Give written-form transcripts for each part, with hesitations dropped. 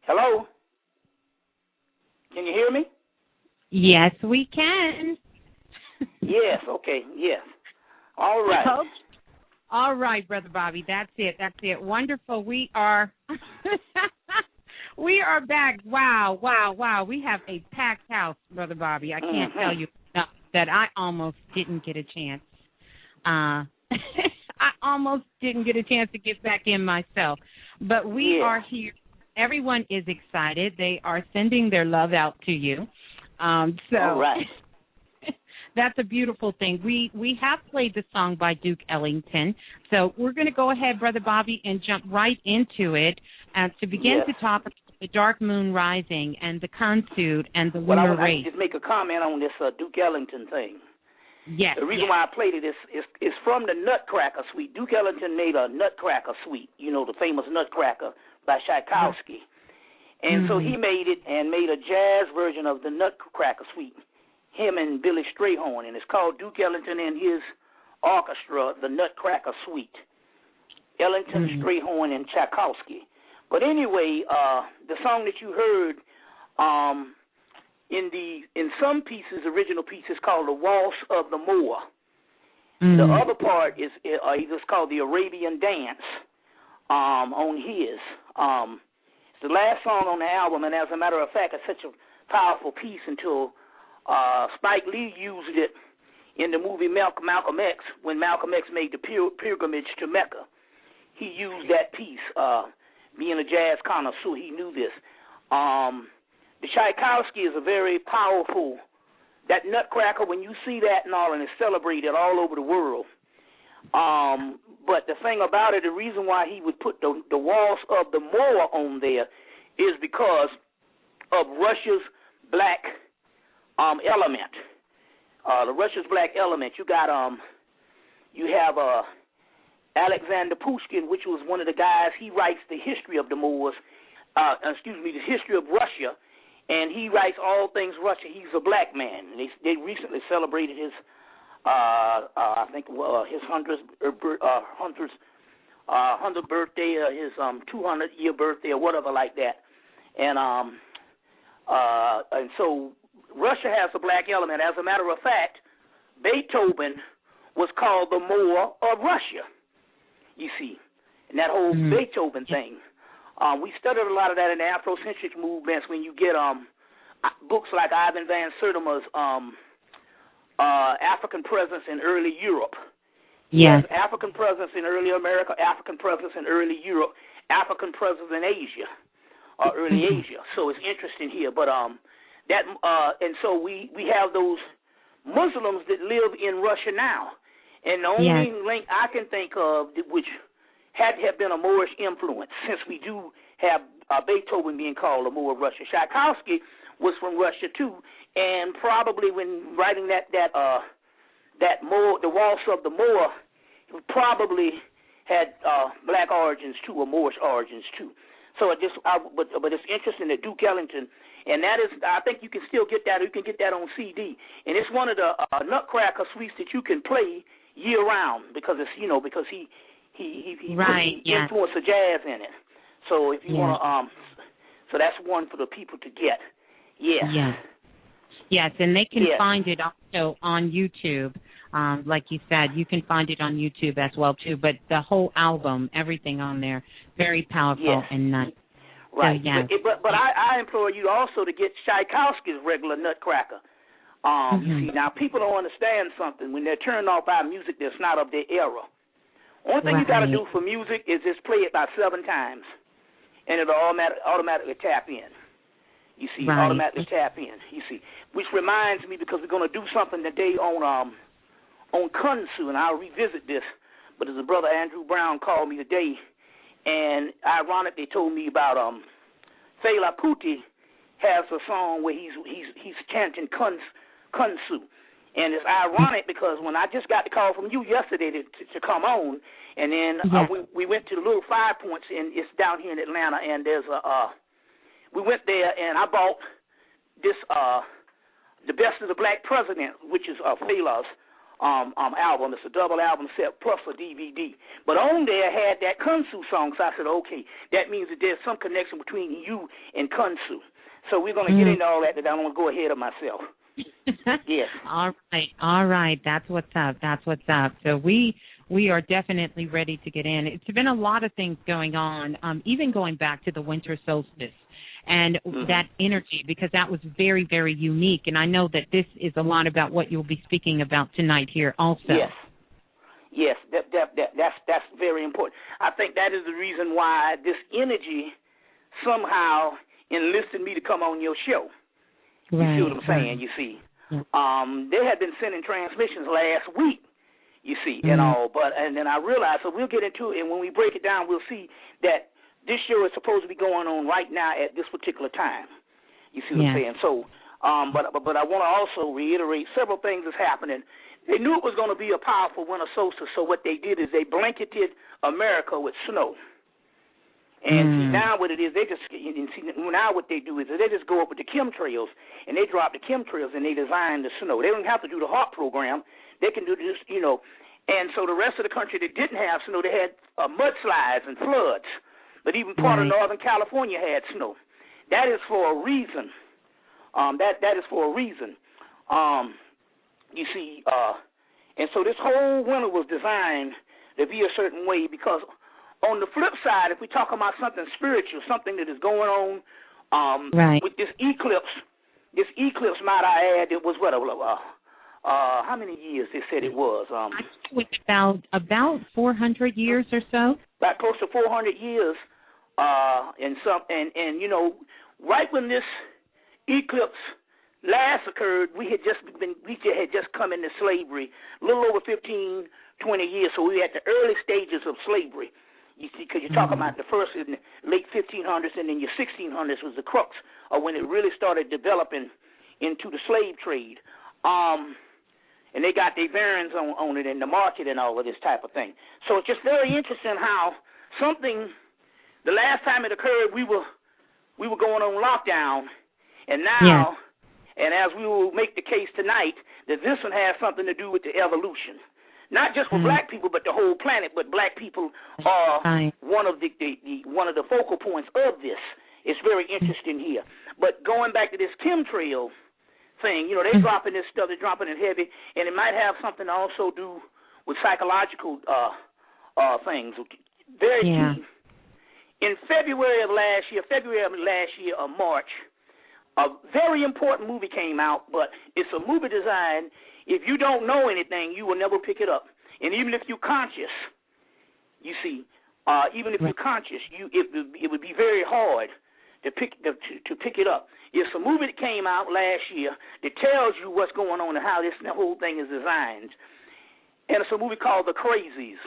Hello? Can you hear me? Yes, we can. Yes, okay, yes. All right. Okay. All right, Brother Bobby. That's it. Wonderful. We are we are back. Wow. We have a packed house, Brother Bobby. I can't tell you enough that I almost didn't get a chance. I almost didn't get a chance to get back in myself. But we are here. Everyone is excited. They are sending their love out to you. All right. That's a beautiful thing. We have played the song by Duke Ellington, so we're going to go ahead, Brother Bobby, and jump right into it to begin to talk about the Dark Moon Rising and the Khonsud and the lunar race. I just make a comment on this Duke Ellington thing. Yes. The reason why I played it is from the Nutcracker Suite. Duke Ellington made a Nutcracker Suite, the famous Nutcracker by Tchaikovsky. And so he made it and made a jazz version of the Nutcracker Suite, him and Billy Strayhorn, and it's called Duke Ellington and his orchestra, the Nutcracker Suite. Ellington, Strayhorn, and Tchaikovsky. But anyway, the song that you heard in some pieces, original pieces, called the Waltz of the Moor. The other part is it's called the Arabian Dance on his. It's the last song on the album, and as a matter of fact, it's such a powerful piece until Spike Lee used it in the movie Malcolm X, when Malcolm X made the pilgrimage to Mecca. He used that piece. Being a jazz connoisseur, he knew this. The Tchaikovsky is a very powerful, that Nutcracker, when you see that and all, and it's celebrated all over the world. But the thing about it, the reason why he would put the Waltz of the Moor on there is because of Russia's black element. The Russia's black element. You have Alexander Pushkin, which was one of the guys. He writes the history of the Moors. The history of Russia, and he writes all things Russia. He's a black man. They recently celebrated his his 100th birthday, his 200-year birthday, or whatever like that. And so Russia has a black element. As a matter of fact, Beethoven was called the Moor of Russia, you see, and that whole Beethoven thing. We studied a lot of that in the Afrocentric movements when you get books like Ivan Van Sertima's African Presence in Early Europe. Yes. African Presence in Early America, African Presence in Early Europe, African Presence in Asia, early Asia. So it's interesting here. But and so we have those Muslims that live in Russia now. And the only link I can think of which had to have been a Moorish influence, since we do have Beethoven being called a Moor of Russia. Tchaikovsky was from Russia too, and probably when writing that Moor, the Waltz of the Moor, he probably had black origins too, or Moorish origins too. So but it's interesting that Duke Ellington, and that is, I think you can still get that. You can get that on CD, and it's one of the Nutcracker suites that you can play year round because it's because he influenced the jazz in it. So if you want to, so that's one for the people to get. Yes, and they can find it also on YouTube. Like you said, you can find it on YouTube as well too. But the whole album, everything on there, very powerful and nice. Right. So, but I implore you also to get Tchaikovsky's regular Nutcracker. You see, now people don't understand something when they're turning off our music that's not of their era. Only thing you got to do for music is just play it about 7 times, and it'll automatically tap in. You see, automatically tap in. You see, which reminds me, because we're going to do something today on Khonsud, and I'll revisit this. But as a brother Andrew Brown called me today, and ironically told me about Fela Kuti has a song where he's chanting Khonsud. And it's ironic because when I just got the call from you yesterday to come on, and then we went to the little 5 Points, and it's down here in Atlanta, and there's we went there, and I bought this The Best of the Black President, which is Fela's album. It's a double album set plus a DVD. But on there had that Kunsu song, so I said, okay, that means that there's some connection between you and Kunsu. So we're going to get into all that, but I don't want to go ahead of myself. Yes. All right. That's what's up. So we are definitely ready to get in. It's been a lot of things going on, even going back to the winter solstice and that energy, because that was very, very unique. And I know that this is a lot about what you'll be speaking about tonight here also. Yes, that's very important. I think that is the reason why this energy somehow enlisted me to come on your show. You see what I'm saying, you see. They had been sending transmissions last week, you see, and all. And then I realized, so we'll get into it, and when we break it down, we'll see that this show is supposed to be going on right now at this particular time. You see what I'm saying? So, but I want to also reiterate several things that's happening. They knew it was going to be a powerful winter solstice, so what they did is they blanketed America with snow. And see, now what it is, now what they do is they just go up with the chemtrails, and they drop the chemtrails, and they design the snow. They don't have to do the HARP program. They can do this, And so the rest of the country that didn't have snow, they had mudslides and floods. But even part of Northern California had snow. That is for a reason. That is for a reason. You see, and so this whole winter was designed to be a certain way, because on the flip side, if we talk about something spiritual, something that is going on with this eclipse, might I add, it was what, how many years they said it was? I think it was about 400 years or so. About close to 400 years, and right when this eclipse last occurred, we had just come into slavery, a little over 15, 20 years. So we were at the early stages of slavery. You see, because you're talking about the first in the late 1500s, and then your 1600s was the crux of when it really started developing into the slave trade. And they got their bearings on it and the market and all of this type of thing. So it's just very interesting how the last time it occurred, we were going on lockdown, and now, and as we will make the case tonight, that this one has something to do with the evolution. Not just for black people, but the whole planet. But black people are one of the focal points of this. It's very interesting here. But going back to this chemtrail thing, they're dropping this stuff. They're dropping it heavy, and it might have something to also do with psychological things. Very key. In February of last year, or March, a very important movie came out, but it's a movie designed. If you don't know anything, you will never pick it up. And even if you're conscious, you see, even if you're conscious, it would be very hard to pick it up. It's a movie that came out last year that tells you what's going on and how the whole thing is designed. And it's a movie called The Crazies.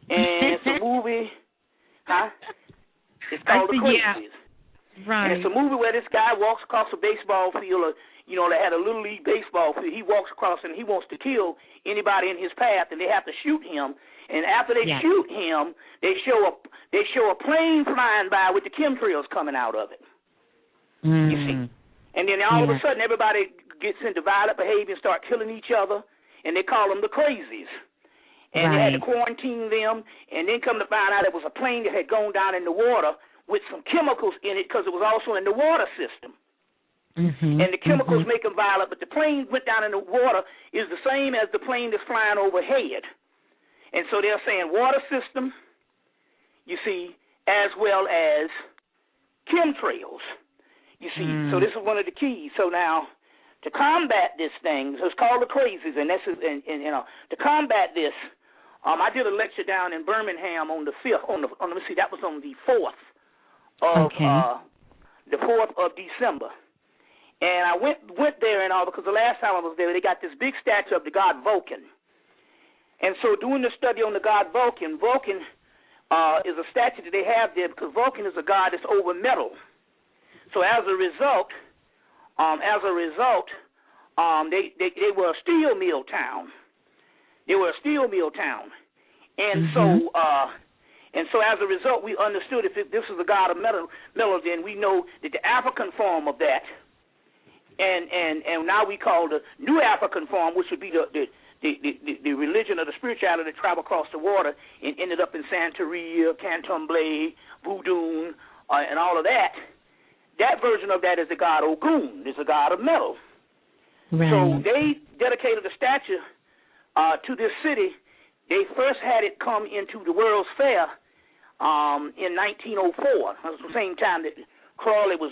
And it's a movie, It's called The Crazies. Right. And it's a movie where this guy walks across a baseball field, they had a Little League baseball field. He walks across and he wants to kill anybody in his path, and they have to shoot him. And after they shoot him, they show a plane flying by with the chemtrails coming out of it. You see? And then all of a sudden, everybody gets into violent behavior and start killing each other, and they call them the Crazies. And they had to quarantine them, and then come to find out it was a plane that had gone down in the water with some chemicals in it, because it was also in the water system. And the chemicals make them violent, but the plane went down in the water is the same as the plane that's flying overhead. And so they're saying water system, you see, as well as chemtrails, you see. So this is one of the keys. So now, to combat this thing, so it's called The Crazies, and to combat this, I did a lecture down in Birmingham on the 5th. Let me see, that was on the 4th of December. And I went there and all, because the last time I was there, they got this big statue of the god Vulcan. And so doing the study on the god Vulcan is a statue that they have there because Vulcan is a god that's over metal. So as a result, they were a steel mill town. And so as a result, we understood if this is a god of metal, then we know that the African form of that and now we call the New African form, which would be the religion of the spirituality that traveled across the water and ended up in Santeria, Candomblé, Voodoo, and all of that. That version of that is the god Ogun, is the god of metal. Right. So they dedicated a statue to this city. They first had it come into the World's Fair in 1904. That was the same time that Crawley was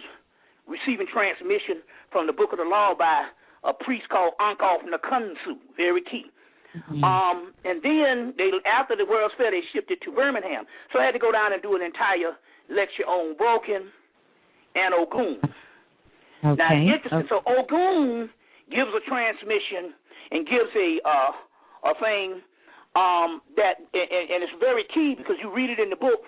receiving transmission from the Book of the Law by a priest called Ankoff Nakunsu, very key. And then after the World's Fair, they shipped it to Birmingham. So I had to go down and do an entire lecture on Vulcan and Ogun. Okay. Now, it's interesting. So Ogun gives a transmission and gives a thing that, and it's very key because you read it in the book.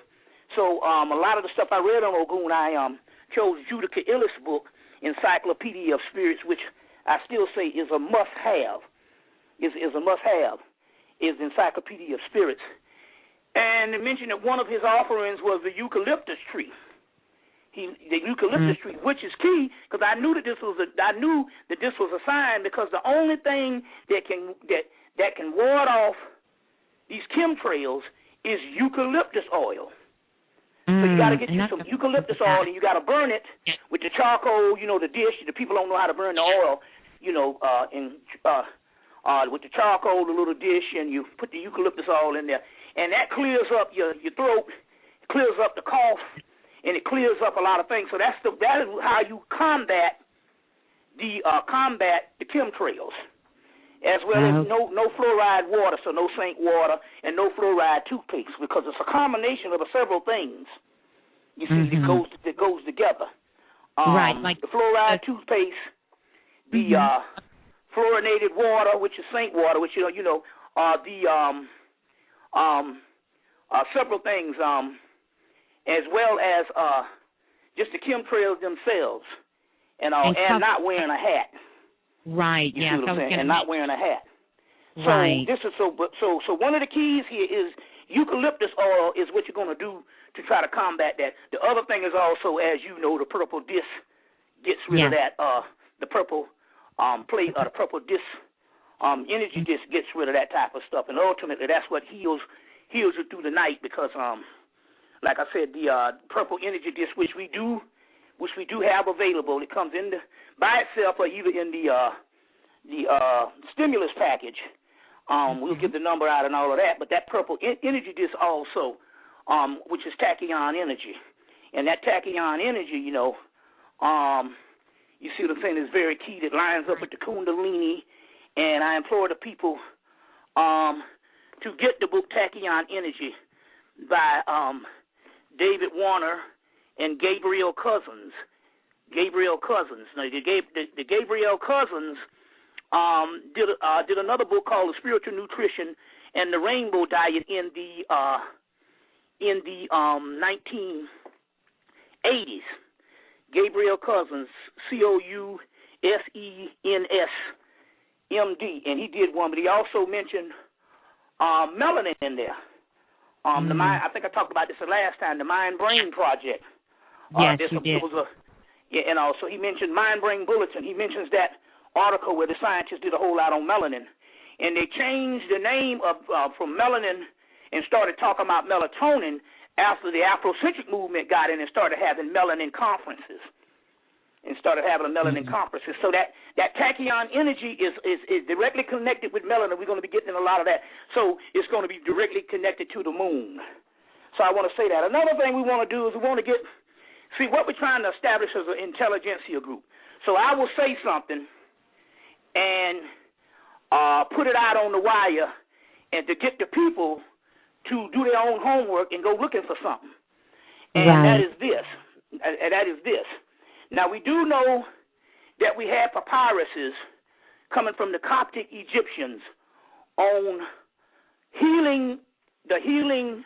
So a lot of the stuff I read on Ogun, I chose Judica Illis' book, Encyclopedia of Spirits, which I still say is a must-have. Is a must-have. Is Encyclopedia of Spirits. And it mentioned that one of his offerings was the eucalyptus tree. The eucalyptus tree, which is key, because I knew that this was a sign, because the only thing that can ward off these chemtrails is eucalyptus oil. So you got to get you some eucalyptus oil, and you got to burn it with the charcoal. You know, the dish. The people don't know how to burn the oil. You know, with the charcoal, the little dish, and you put the eucalyptus oil in there, and that clears up your throat, clears up the cough, and it clears up a lot of things. So that is how you combat the chemtrails, as well as no fluoride water, so no sink water, and no fluoride toothpaste, because it's a combination of several things. You see, that goes together. Right, like the fluoride toothpaste, the fluorinated water, which is sink water, which several things, as well as just the chemtrails themselves, and not wearing a hat. Right. You see what I'm saying? And not wearing a hat. So right. This is so one of the keys here is eucalyptus oil is what you're going to do to try to combat that. The other thing is also, as you know, the purple disc gets rid of that. The purple the purple disc energy disc gets rid of that type of stuff, and ultimately that's what heals you through the night, because like I said, the purple energy disc, which we do have available, it comes in by itself or either in the stimulus package. We'll give the number out and all of that, but that purple energy disc also, which is tachyon energy, and that tachyon energy, you see what I'm saying, is very key. That lines up with the Kundalini, and I implore the people to get the book Tachyon Energy by David Warner and Gabriel Cousins. Now, the Gabriel Cousins did another book called The Spiritual Nutrition and the Rainbow Diet in the 1980s. Gabriel Cousins, Cousens, MD, and he did one, but he also mentioned melanin in there. The mind, I think I talked about this the last time, the Mind Brain Project. Yes, you did. And also he mentioned Mind Brain Bulletin. He mentions that article where the scientists did a whole lot on melanin, and they changed the name from melanin and started talking about melatonin after the Afrocentric movement got in and started having melanin conferences. So that tachyon energy is directly connected with melanin. We're going to be getting in a lot of that. So it's going to be directly connected to the moon. So I want to say that. Another thing we want to do is we want to see what we're trying to establish as an intelligentsia group. So I will say something and put it out on the wire, and to get the people to do their own homework and go looking for something. And that is this. Now, we do know that we had papyruses coming from the Coptic Egyptians on the healing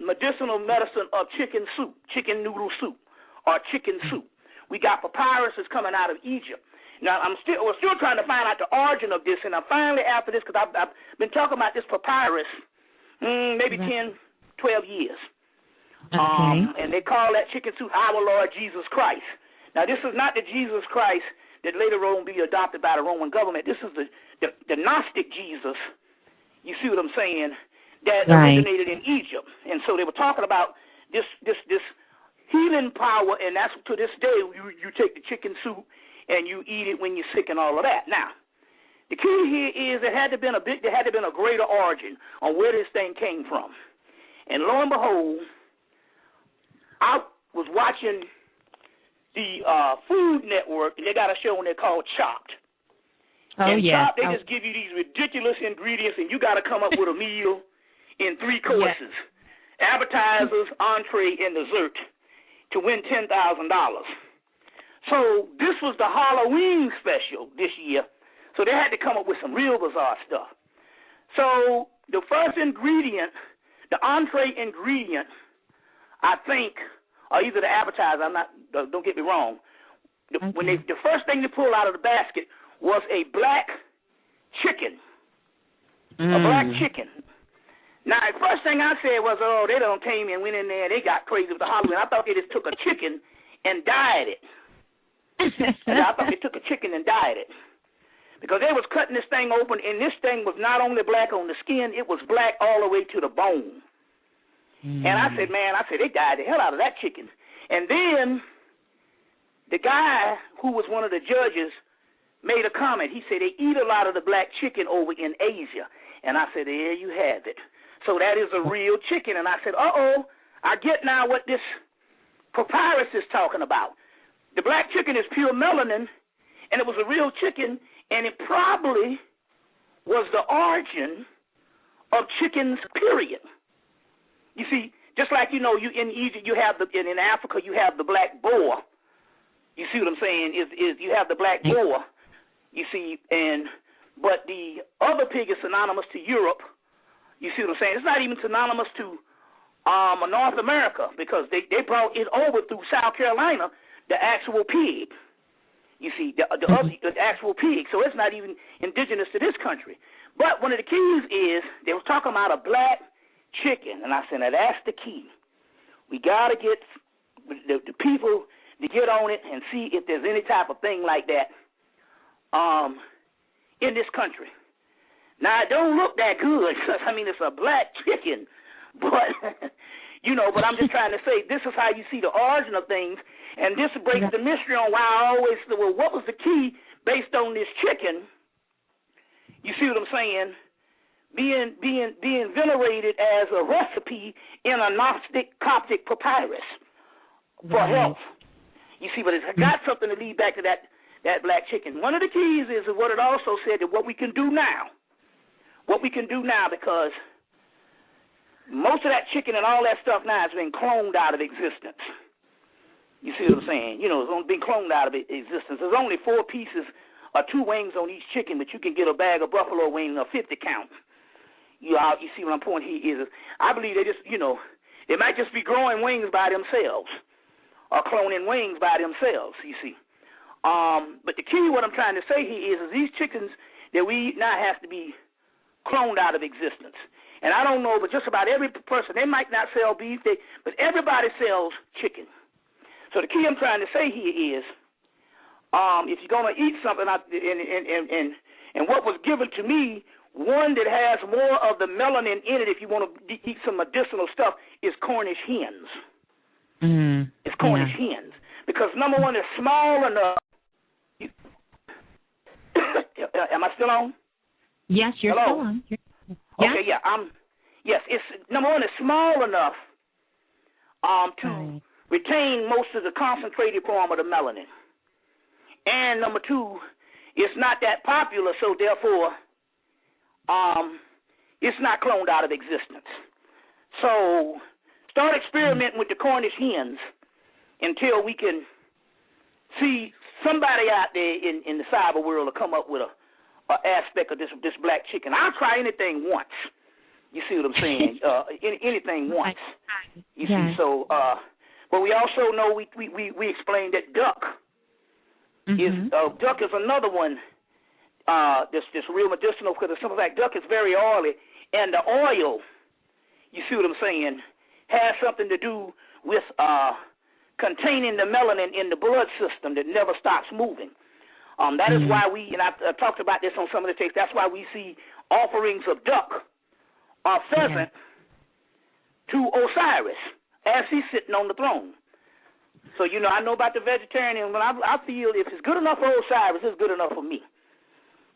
medicinal medicine of chicken noodle soup, or chicken soup. We got papyruses coming out of Egypt. Now, we're still trying to find out the origin of this, and I'm finally after this, because I've been talking about this papyrus maybe 10, 12 years. Okay. And they call that chicken soup our Lord Jesus Christ. Now, this is not the Jesus Christ that later on be adopted by the Roman government. This is the Gnostic Jesus, you see what I'm saying, that originated in Egypt. And so they were talking about this healing power, and that's to this day you take the chicken soup and you eat it when you're sick and all of that. Now, the key here is there had to been a greater origin on where this thing came from. And lo and behold, I was watching the Food Network, and they got a show on there called Chopped. Oh, yeah. Chopped, they just give you these ridiculous ingredients, and you got to come up with a meal in 3 courses, appetizers, entree, and dessert to win $10,000. So this was the Halloween special this year, so they had to come up with some real bizarre stuff. So the first ingredient, the entree ingredient, I think, or either the appetizer, don't get me wrong, the first thing they pulled out of the basket was a black chicken. A black chicken. Now, the first thing I said was, oh, they done came and went in there and they got crazy with the Halloween. I thought they just took a chicken and dyed it. I thought they took a chicken and dyed it. Because they was cutting this thing open, and this thing was not only black on the skin, it was black all the way to the bone. And I said, they dyed the hell out of that chicken. And then the guy who was one of the judges made a comment. He said they eat a lot of the black chicken over in Asia. And I said, there you have it. So that is a real chicken. And I said, I get now what this papyrus is talking about. The black chicken is pure melanin, and it was a real chicken, and it probably was the origin of chickens, period. You see, just like, you in Egypt you have in Africa you have the black boar. You see what I'm saying? Is you have the black boar. You see, but the other pig is synonymous to Europe. You see what I'm saying? It's not even synonymous to North America, because they brought it over through South Carolina, the actual pig. You see, the actual pig. So it's not even indigenous to this country. But one of the keys is they was talking about a black chicken, and I said, now that's the key. We got to get the people to get on it and see if there's any type of thing like that in this country. Now, it don't look that good. I mean, it's a black chicken, but but I'm just trying to say this is how you see the origin of things, and this breaks the mystery on why I always said, well, what was the key based on this chicken? You see what I'm saying? Being venerated as a recipe in a Gnostic Coptic papyrus for health. You see, but it's got something to lead back to that black chicken. One of the keys is what it also said, that what we can do now, because most of that chicken and all that stuff now has been cloned out of existence. You see what I'm saying? It's been cloned out of existence. There's only 4 pieces or 2 wings on each chicken, but you can get a bag of buffalo wing, a 50 count. You see what I'm pointing here is, I believe they just, they might just be growing wings by themselves or cloning wings by themselves, you see. But the key, what I'm trying to say here is these chickens that we eat now have to be cloned out of existence. And I don't know, but just about every person, they might not sell beef, but everybody sells chicken. So the key I'm trying to say here is, if you're going to eat something, and what was given to me, one that has more of the melanin in it, if you want to eat some medicinal stuff, is Cornish hens. It's Cornish hens. Because, number one, it's small enough. Am I still on? Yes, you're still on. Okay, yes, it's, number one, it's small enough to retain most of the concentrated form of the melanin. And number 2, it's not that popular, so therefore it's not cloned out of existence. So start experimenting with the Cornish hens until we can see somebody out there in the cyber world to come up with a aspect of this black chicken. I'll try anything once. You see what I'm saying? Anything once. You see, so but we also know we explained that duck is another one that's real medicinal, because the simple fact duck is very oily, and the oil, you see what I'm saying, has something to do with containing the melanin in the blood system that never stops moving. That is why we, and I talked about this on some of the tapes, that's why we see offerings of duck or pheasant to Osiris as he's sitting on the throne. So, you know, I know about the vegetarian, but I feel if it's good enough for Osiris, it's good enough for me.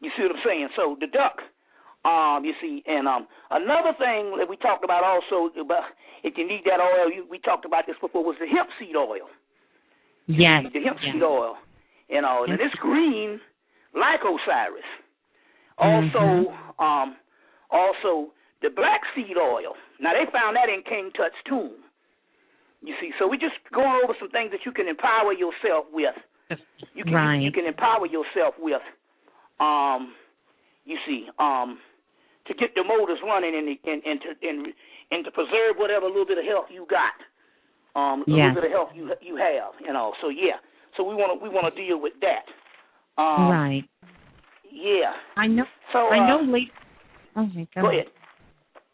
You see what I'm saying? So the duck, you see, and another thing that we talked about also, about if you need that oil, we talked about this before, was the hemp seed oil. Yes. The hemp seed oil. You know, and it's green like Osiris. Also, also the black seed oil. Now, they found that in King Tut's tomb. You see, so we just going over some things that you can empower yourself with. You can empower yourself with. You see, to get the motors running and to preserve whatever little bit of health you got. A little bit of health you have. You know, so yeah. So we want to deal with that. Right. Yeah. I know. So I know. Go ahead.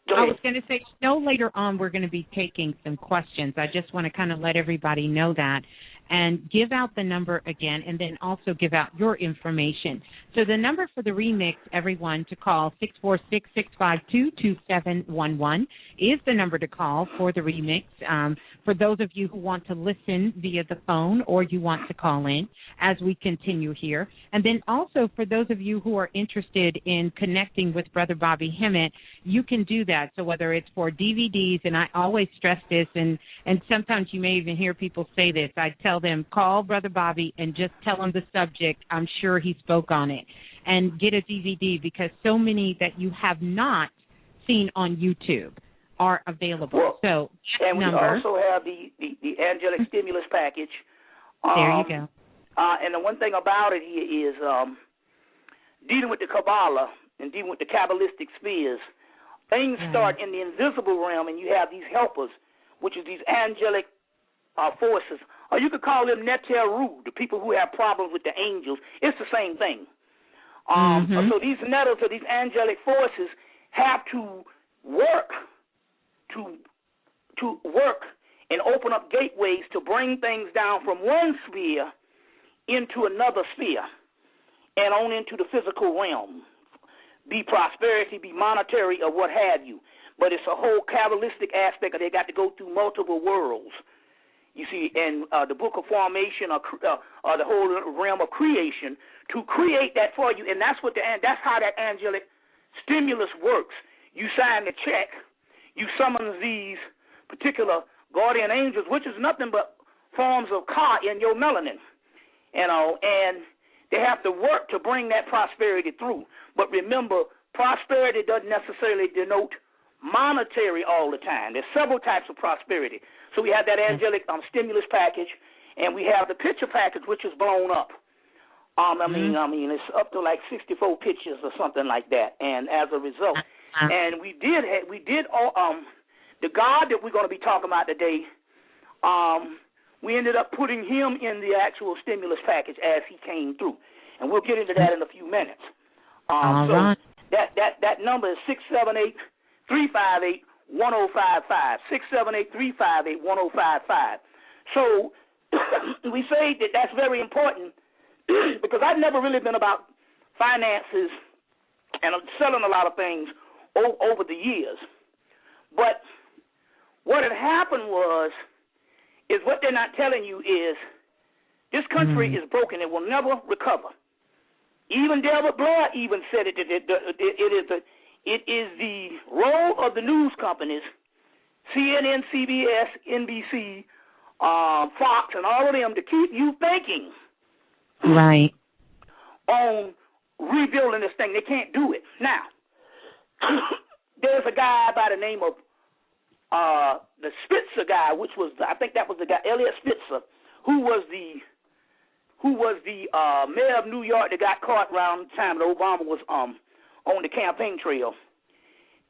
I was going to say, later on we're going to be taking some questions. I just want to kind of let everybody know that and give out the number again, and then also give out your information. So the number for the remix, everyone, to call, 646-652-2711, is the number to call for the remix. For those of you who want to listen via the phone or you want to call in as we continue here. And then also for those of you who are interested in connecting with Brother Bobby Hemmitt, you can do that. So whether it's for DVDs, and I always stress this, and sometimes you may even hear people say this, I tell them, call Brother Bobby and just tell him the subject. I'm sure he spoke on it. And get a DVD, because so many that you have not seen on YouTube are available. Well, so and we number. also have the angelic stimulus package. There you go. And the one thing about it here is dealing with the Kabbalah and dealing with the Kabbalistic spheres. Things start in the invisible realm, and you have these helpers, which is these angelic forces. Or you could call them Neteru, the people who have problems with the angels. It's the same thing. So these netters or these angelic forces have to work and open up gateways to bring things down from one sphere into another sphere and on into the physical realm. Be prosperity, be monetary, or what have you. But it's a whole Kabbalistic aspect. They got to go through multiple worlds. You see, and the book of formation or the whole realm of creation to create that for you, and that's how that angelic stimulus works. You sign the check, you summon these particular guardian angels, which is nothing but forms of Ka in your melanin, you know, and they have to work to bring that prosperity through. But remember, prosperity doesn't necessarily denote monetary all the time. There's several types of prosperity. So we have that angelic stimulus package, and we have the picture package, which is blown up. I mean, it's up to like 64 pictures or something like that. And as a result, and we did the God that we're going to be talking about today. We ended up putting him in the actual stimulus package as he came through, and we'll get into that in a few minutes. So that number is 678-358-1055. 678-358-1055. So we say that that's very important because I've never really been about finances and selling a lot of things over the years. But what had happened is what they're not telling you is this country is broken. It will never recover. Even Delbert Blair even said it is the role of the news companies, CNN, CBS, NBC, Fox, and all of them to keep you thinking on rebuilding this thing. They can't do it. Now, there's a guy by the name of the Spitzer guy, which was, I think that was the guy, Elliot Spitzer, who was the mayor of New York that got caught around the time that Obama was on the campaign trail.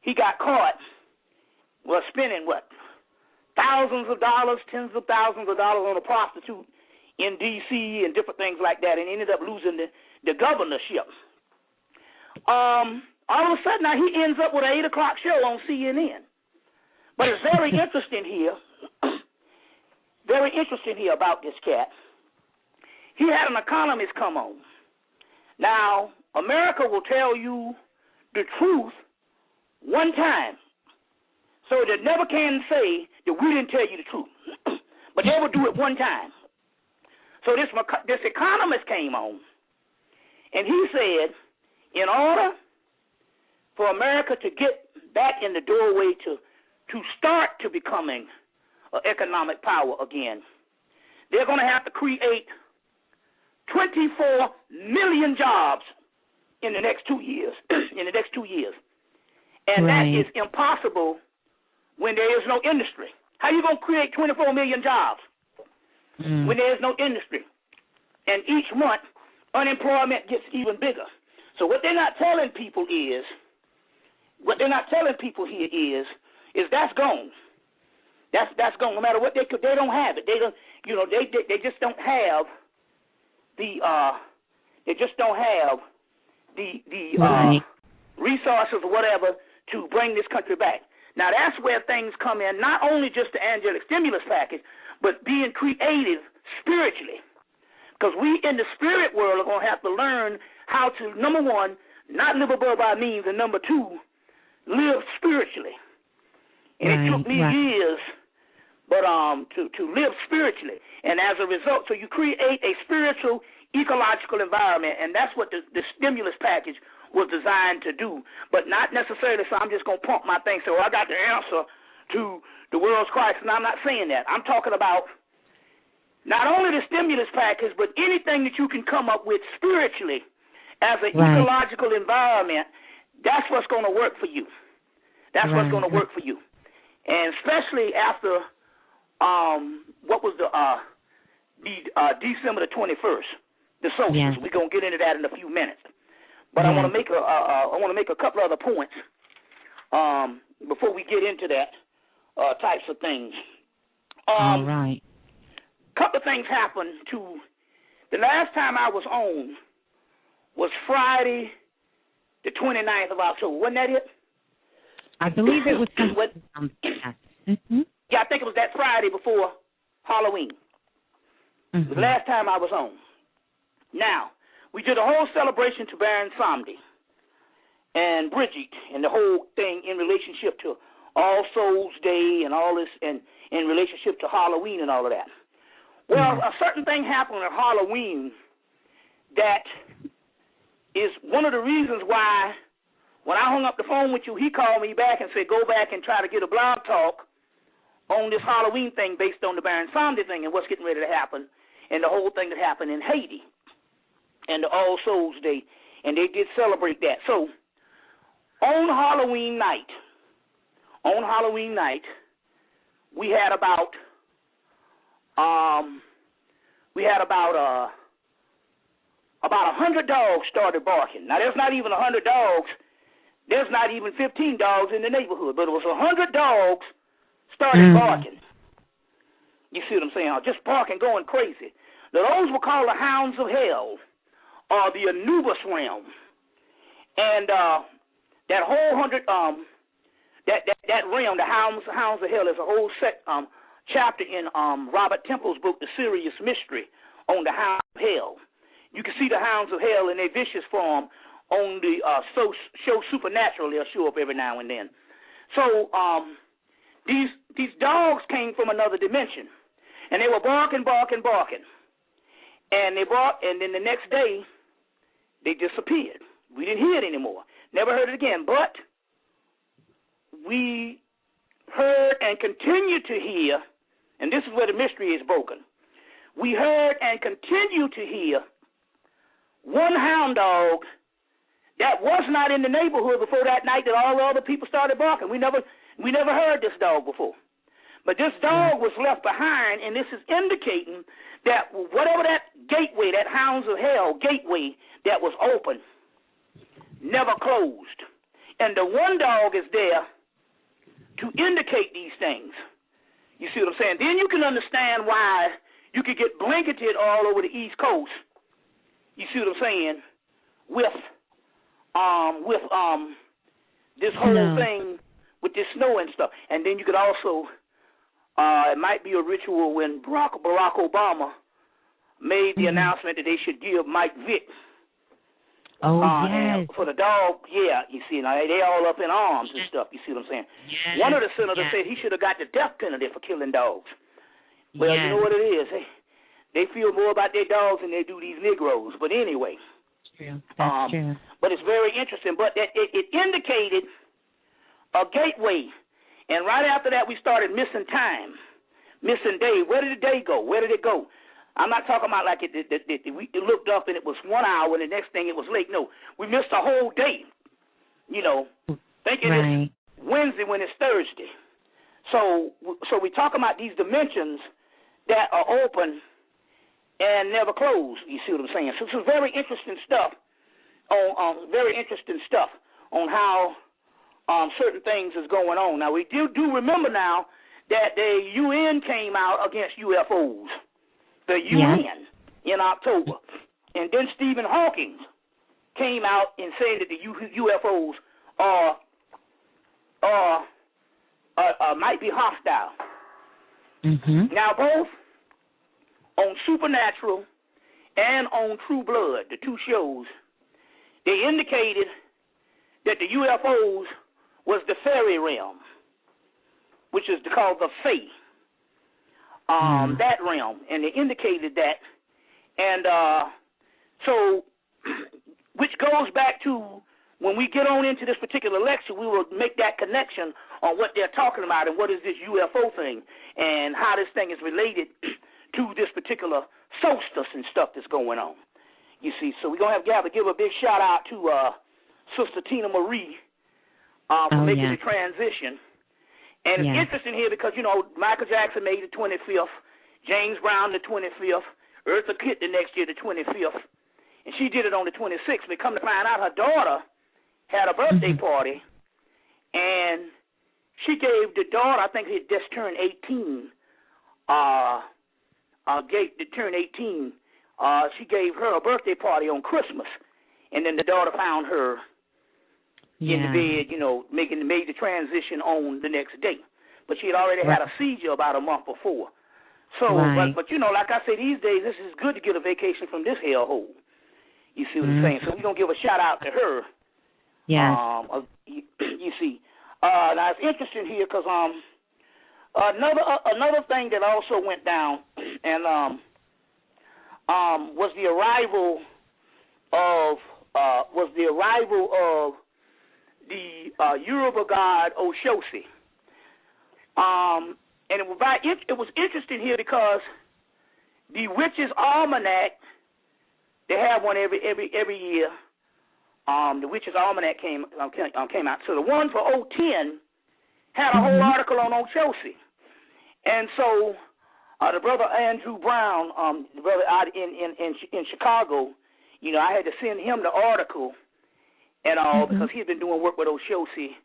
He got caught spending thousands of dollars, tens of thousands of dollars on a prostitute in D.C. and different things like that, and ended up losing the governorship. All of a sudden, now he ends up with an 8 o'clock show on CNN. But it's very interesting here very interesting here about this cat. He had an economist come on. Now, America will tell you the truth one time, so they never can say that we didn't tell you the truth. But they will do it one time. So this economist came on, and he said, in order for America to get back in the doorway to start to becoming an economic power again, they're going to have to create 24 million jobs in the next 2 years. And that is impossible when there is no industry. How are you going to create 24 million jobs when there is no industry? And each month, unemployment gets even bigger. So what they're not telling people here is that's gone. That's gone. No matter what they don't have it. They don't. They just don't have the resources or whatever to bring this country back. Now that's where things come in. Not only just the angelic stimulus package, but being creative spiritually. Because we in the spirit world are going to have to learn how to, number one, not live above our means, and number two, live spiritually. And it took me years, but to live spiritually. And as a result, so you create a spiritual, ecological environment, and that's what the stimulus package was designed to do. But not necessarily so I'm just going to pump my thing, so I got the answer to the world's crisis. And I'm not saying that. I'm talking about not only the stimulus package, but anything that you can come up with spiritually as an ecological environment, that's what's going to work for you. That's what's going to work for you. And especially after what was the December the 21st, the solstice. We're going to get into that in a few minutes. But I want to make a couple other points before we get into that types of things. All right. Couple of things happened to the last time I was on was Friday, the 29th of October. Wasn't that it? I believe it was. Yeah, I think it was that Friday before Halloween. It was the last time I was on. Now, we did a whole celebration to Baron Samedi and Bridget and the whole thing in relationship to All Souls Day and all this, and in relationship to Halloween and all of that. Well, a certain thing happened at Halloween that is one of the reasons why when I hung up the phone with you, he called me back and said, go back and try to get a blog talk on this Halloween thing based on the Baron Samedi thing and what's getting ready to happen and the whole thing that happened in Haiti and the All Souls Day, and they did celebrate that. So on Halloween night, we had about 100 dogs started barking. Now there's not even 100 dogs. There's not even 15 dogs in the neighborhood, but it was 100 dogs started barking. You see what I'm saying? Just barking, going crazy. Now, those were called the hounds of hell, or the Anubis realm. And that whole that realm, the hounds of hell, is a whole chapter in Robert Temple's book, The Serious Mystery, on the hounds of hell. You can see the hounds of hell in their vicious form on the show Supernatural. They'll show up every now and then. So these dogs came from another dimension, and they were barking. And they barked, and then the next day, they disappeared. We didn't hear it anymore. Never heard it again. But we heard and continue to hear, and this is where the mystery is broken. We heard and continue to hear one hound dog that was not in the neighborhood before that night that all the other people started barking. We never heard this dog before. But this dog was left behind, and this is indicating that whatever that gateway, that hounds of hell gateway that was open, never closed. And the one dog is there to indicate these things. You see what I'm saying? Then you can understand why you could get blanketed all over the East Coast. You see what I'm saying? With this whole thing with this snow and stuff. And then you could also It might be a ritual when Barack Obama made the announcement that they should give Mike Vick. Yes. For the dog, you see, now they all up in arms and stuff. You see what I'm saying? Yes. One of the senators said he should have got the death penalty for killing dogs. Well, you know what it is. They feel more about their dogs than they do these Negroes. But anyway. True. That's true. But it's very interesting. But it indicated a gateway. And right after that, we started missing time, missing day. Where did the day go? Where did it go? I'm not talking about like we looked up and it was 1 hour and the next thing it was late. No, we missed a whole day, thinking it's Wednesday when it's Thursday. So we talk about these dimensions that are open and never close. You see what I'm saying? So it's very interesting stuff on how certain things is going on. Now, we do remember now that the UN came out against UFOs. The UN in October. And then Stephen Hawking came out and said that the UFOs might be hostile. Mm-hmm. Now, both on Supernatural and on True Blood, the two shows, they indicated that the UFOs was the fairy realm, which is called the Fae. That realm, and they indicated that, and so, which goes back to when we get on into this particular lecture, we will make that connection on what they're talking about and what is this UFO thing and how this thing is related to this particular solstice and stuff that's going on. You see, so we're gonna have to give a big shout out to Sister Tina Marie for making the transition. And it's interesting here because, Michael Jackson made the 25th, James Brown the 25th, Eartha Kitt the next year the 25th, and she did it on the 26th. But come to find out, her daughter had a birthday party, and she gave the daughter, I think he had just turned 18, she gave her a birthday party on Christmas, and then the daughter found her in the bed, made the transition on the next day. But she had already had a seizure about a month before. So, but like I say, these days, this is good to get a vacation from this hellhole. You see what I'm saying? So we're going to give a shout-out to her. Yeah. You see. Now, it's interesting here because another thing that also went down and was the arrival of the Yoruba god Oshosi. And it was interesting here because the Witches' Almanac, they have one every year. The Witches' Almanac came out. So the one for 2010 had a whole article on Oshosi. And so the brother Andrew Brown, the brother out in Chicago, I had to send him the article and all because he's been doing work with Oshosi.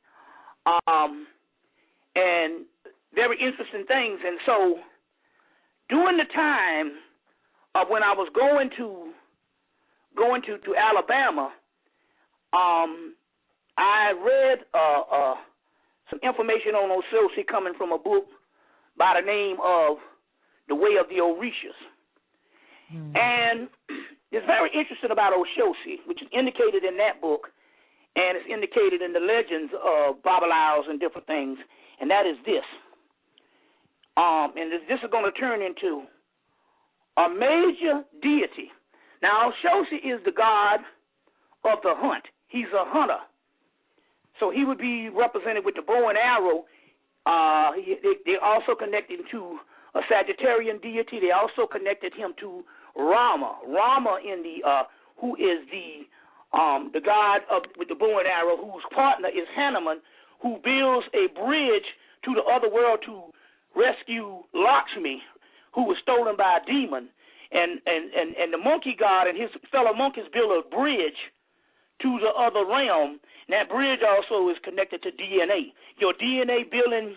And very interesting things. And so during the time of when I was going to Alabama, I read some information on Oshosi coming from a book by the name of The Way of the Orishas. And it's very interesting about Oshosi, which is indicated in that book, and it's indicated in the legends of Babalaos and different things, and that is this. And this is going to turn into a major deity. Now, Oshosi is the god of the hunt. He's a hunter. So he would be represented with the bow and arrow. They also connected him to a Sagittarian deity. They also connected him to Rama. Rama who is the god with the bow and arrow, whose partner is Hanuman, who builds a bridge to the other world to rescue Lakshmi, who was stolen by a demon. And the monkey god and his fellow monkeys build a bridge to the other realm. And that bridge also is connected to DNA. Your DNA building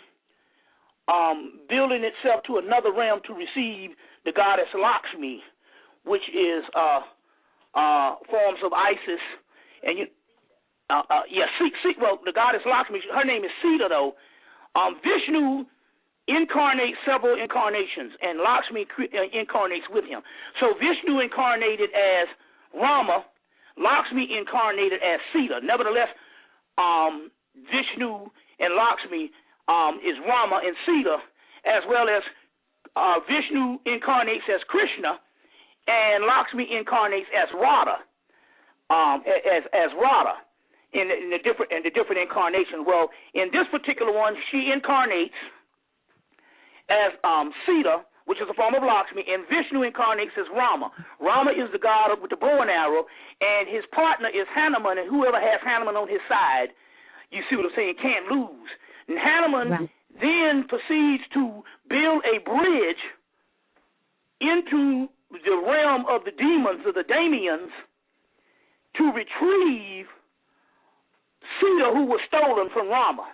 itself to another realm to receive the goddess Lakshmi, which is forms of Isis. And well, the goddess Lakshmi, her name is Sita, though. Vishnu incarnates several incarnations, and Lakshmi incarnates with him. So Vishnu incarnated as Rama, Lakshmi incarnated as Sita. Nevertheless, Vishnu and Lakshmi is Rama and Sita, as well as Vishnu incarnates as Krishna, and Lakshmi incarnates as Radha, as Radha in the different incarnations. Well, in this particular one, she incarnates as Sita, which is a form of Lakshmi, and Vishnu incarnates as Rama. Rama is the god with the bow and arrow, and his partner is Hanuman, and whoever has Hanuman on his side, you see what I'm saying, can't lose. And Hanuman then proceeds to build a bridge into the realm of the demons, or the Damians, to retrieve Sita, who was stolen from Rama.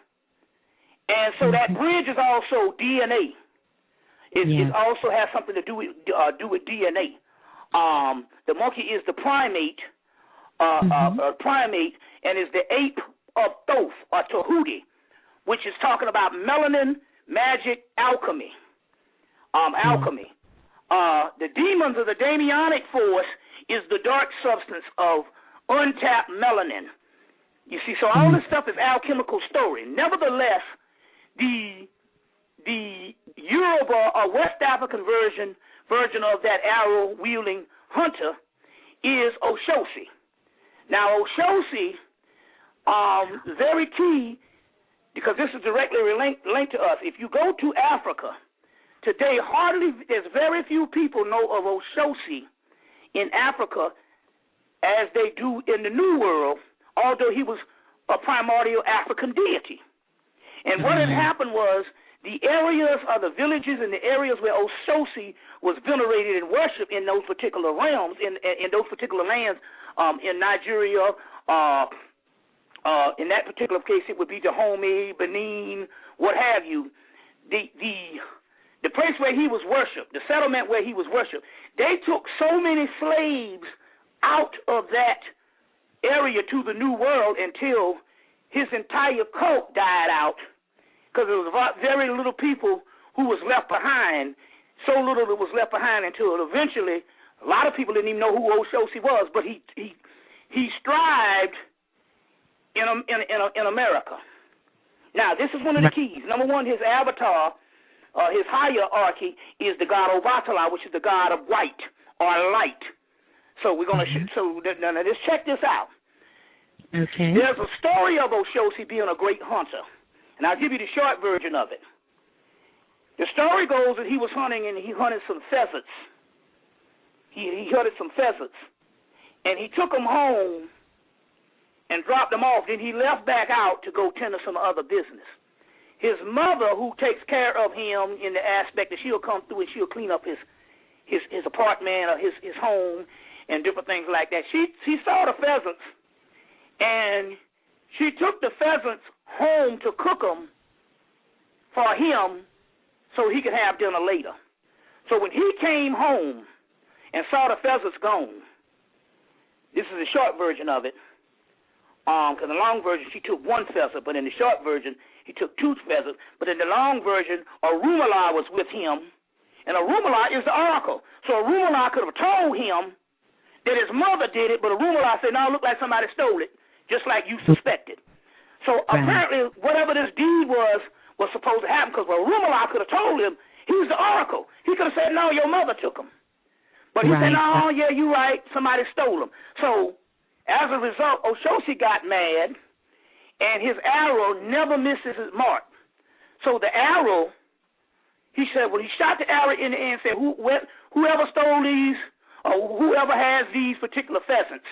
And so that bridge is also DNA. It also has something to do with DNA. The monkey is the primate, and is the ape of Thoth, or Tahuti, which is talking about melanin, magic, alchemy. Alchemy. The demons of the Damianic force is the dark substance of untapped melanin. You see, so all this stuff is alchemical story. Nevertheless, the Yoruba or West African version of that arrow-wielding hunter is Oshosi. Now, Oshosi, very key, because this is directly linked to us. If you go to Africa today, there's very few people know of Oshosi in Africa as they do in the New World, although he was a primordial African deity. And what had happened was the areas or the villages and the areas where Oshosi was venerated and worshipped in those particular realms, in those particular lands, in Nigeria, in that particular case it would be Dahomey, Benin, what have you. The place where he was worshipped, the settlement where he was worshipped, they took so many slaves out of that area to the New World until his entire cult died out, because there was very little people who was left behind, so little that was left behind until eventually a lot of people didn't even know who Oshosi was, but he strived in America. Now, this is one of the keys. Number one, his avatar, his hierarchy is the god Obatala, which is the god of white or light. So we're going to now let's check this out. Okay. There's a story of Oshosi being a great hunter, and I'll give you the short version of it. The story goes that he was hunting and he hunted some pheasants. He hunted some pheasants, and he took them home and dropped them off. Then he left back out to go tend to some other business. His mother, who takes care of him in the aspect that she'll come through and she'll clean up his apartment or his home and different things like that, she saw the pheasants, and she took the pheasants home to cook them for him so he could have dinner later. So when he came home and saw the pheasants gone, this is the short version of it, because in the long version she took one pheasant, but in the short version he took two pheasants. But in the long version, Orunmila was with him, and Orunmila is the oracle. So Orunmila could have told him that his mother did it, but Orunmila said, no, it looked like somebody stole it, just like you suspected. So apparently whatever this deed was supposed to happen, because Orunmila could have told him, he's the oracle. He could have said, no, your mother took him. But he said, no, yeah, you're right, somebody stole him. So as a result, Oshosi got mad, and his arrow never misses his mark. So the arrow, he said, well, he shot the arrow in the air and said, whoever stole these, or whoever has these particular pheasants,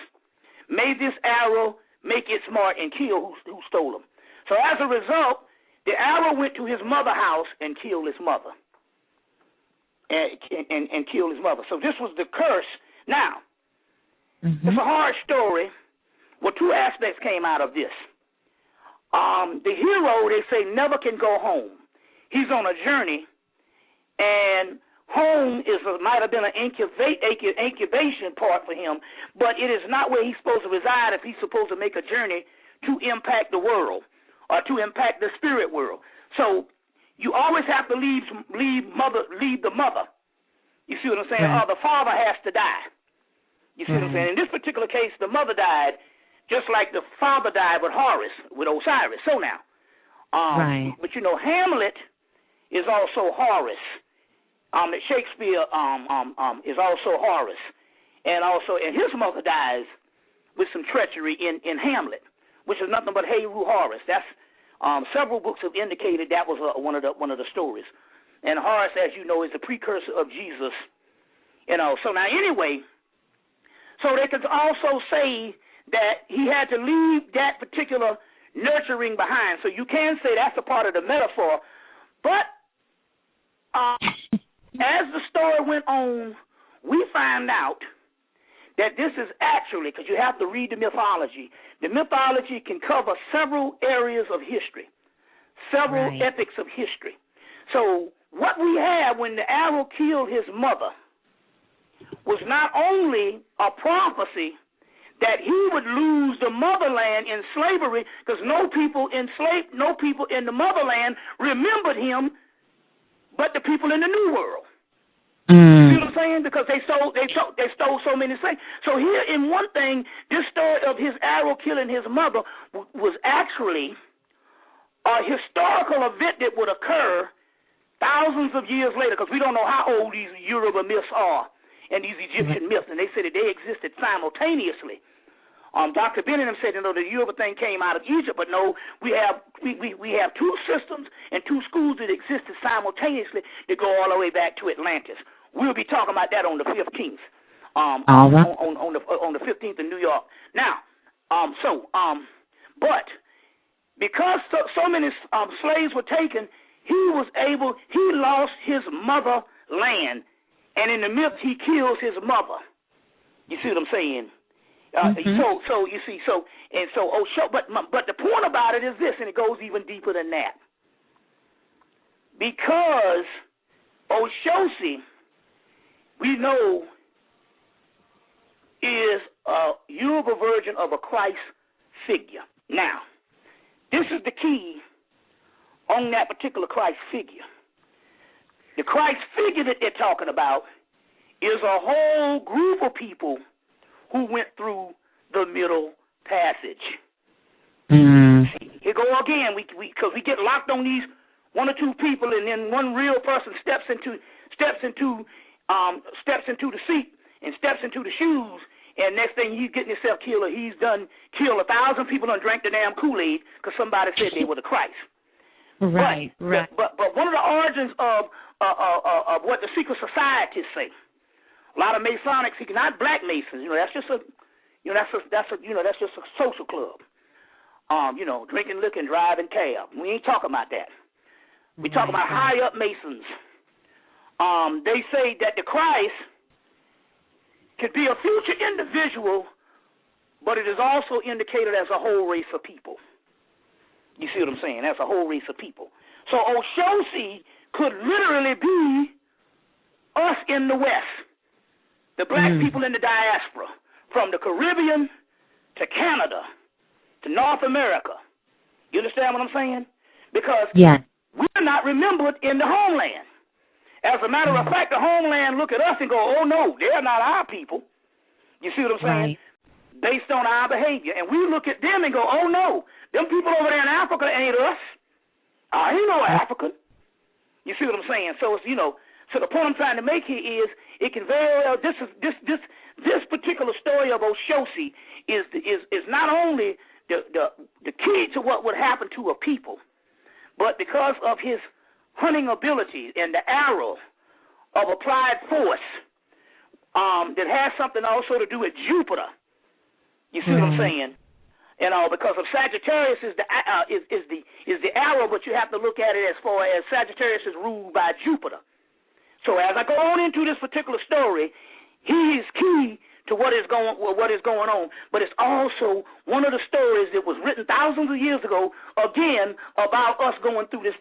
may this arrow make its mark and kill who stole them. So as a result, the arrow went to his mother's house and killed his mother. And killed his mother. So this was the curse. Now, it's a hard story. Well, two aspects came out of this. The hero, they say, never can go home. He's on a journey, and home might have been an incubation part for him, but it is not where he's supposed to reside if he's supposed to make a journey to impact the world or to impact the spirit world. So you always have to leave the mother. You see what I'm saying? Right. Or the father has to die. You see what I'm saying? In this particular case, the mother died just like the father died with Osiris. So now, right. But you know, Hamlet is also Horus. That Shakespeare is also Horus, and his mother dies with some treachery in Hamlet, which is nothing but Heru Horus. That's several books have indicated that was one of the stories. And Horus, as you know, is the precursor of Jesus. You know, so now anyway, so they could also say that he had to leave that particular nurturing behind. So you can say that's a part of the metaphor. But as the story went on, we find out that this is actually, because you have to read the mythology. The mythology can cover several areas of history, several epics of history. So what we have when the arrow killed his mother was not only a prophecy that he would lose the motherland in slavery, because no people in the motherland remembered him but the people in the New World. You see what I'm saying? Because they stole so many things. So here, in one thing, this story of his arrow killing his mother was actually a historical event that would occur thousands of years later, because we don't know how old these Yoruba myths are and these Egyptian myths, and they said that they existed simultaneously. Dr. Benham said, the Yoruba thing came out of Egypt, but no, we have two systems and two schools that existed simultaneously that go all the way back to Atlantis. We'll be talking about that on the 15th, on the 15th in New York. Now, but because so many slaves were taken, he lost his motherland, and in the myth he kills his mother. You see what I'm saying? But the point about it is this, and it goes even deeper than that. Because Oshosi, we know, is a Yoruba version of a Christ figure. Now, this is the key on that particular Christ figure. The Christ figure that they're talking about is a whole group of people who went through the Middle Passage. Here go again, because we get locked on these one or two people, and then one real person steps into the seat and steps into the shoes, and next thing he's getting himself killed, or he's done killed 1,000 people and drank the damn Kool-Aid because somebody said they were the Christ. Right. But one of the origins of what the secret societies say. A lot of Masonics, not black Masons. That's just a social club. Drinking liquor and driving cab. We ain't talking about that. We talking about high up Masons. They say that the Christ could be a future individual, but it is also indicated as a whole race of people. You see what I'm saying? As a whole race of people. So Oshosi could literally be us in the West. The black people in the diaspora, from the Caribbean to Canada to North America. You understand what I'm saying? Because we're not remembered in the homeland. As a matter of fact, the homeland look at us and go, oh, no, they're not our people. You see what I'm saying? Based on our behavior. And we look at them and go, oh, no, them people over there in Africa ain't us. I ain't no African. You see what I'm saying? So, so the point I'm trying to make here is it can very well, this particular story of Oshosi is not only the key to what would happen to a people, but because of his hunting ability and the arrow of applied force that has something also to do with Jupiter. You see what I'm saying? Because of Sagittarius is the arrow, but you have to look at it as far as Sagittarius is ruled by Jupiter. So as I go on into this particular story, he is key to what is going on, but it's also one of the stories that was written thousands of years ago, again, about us going through this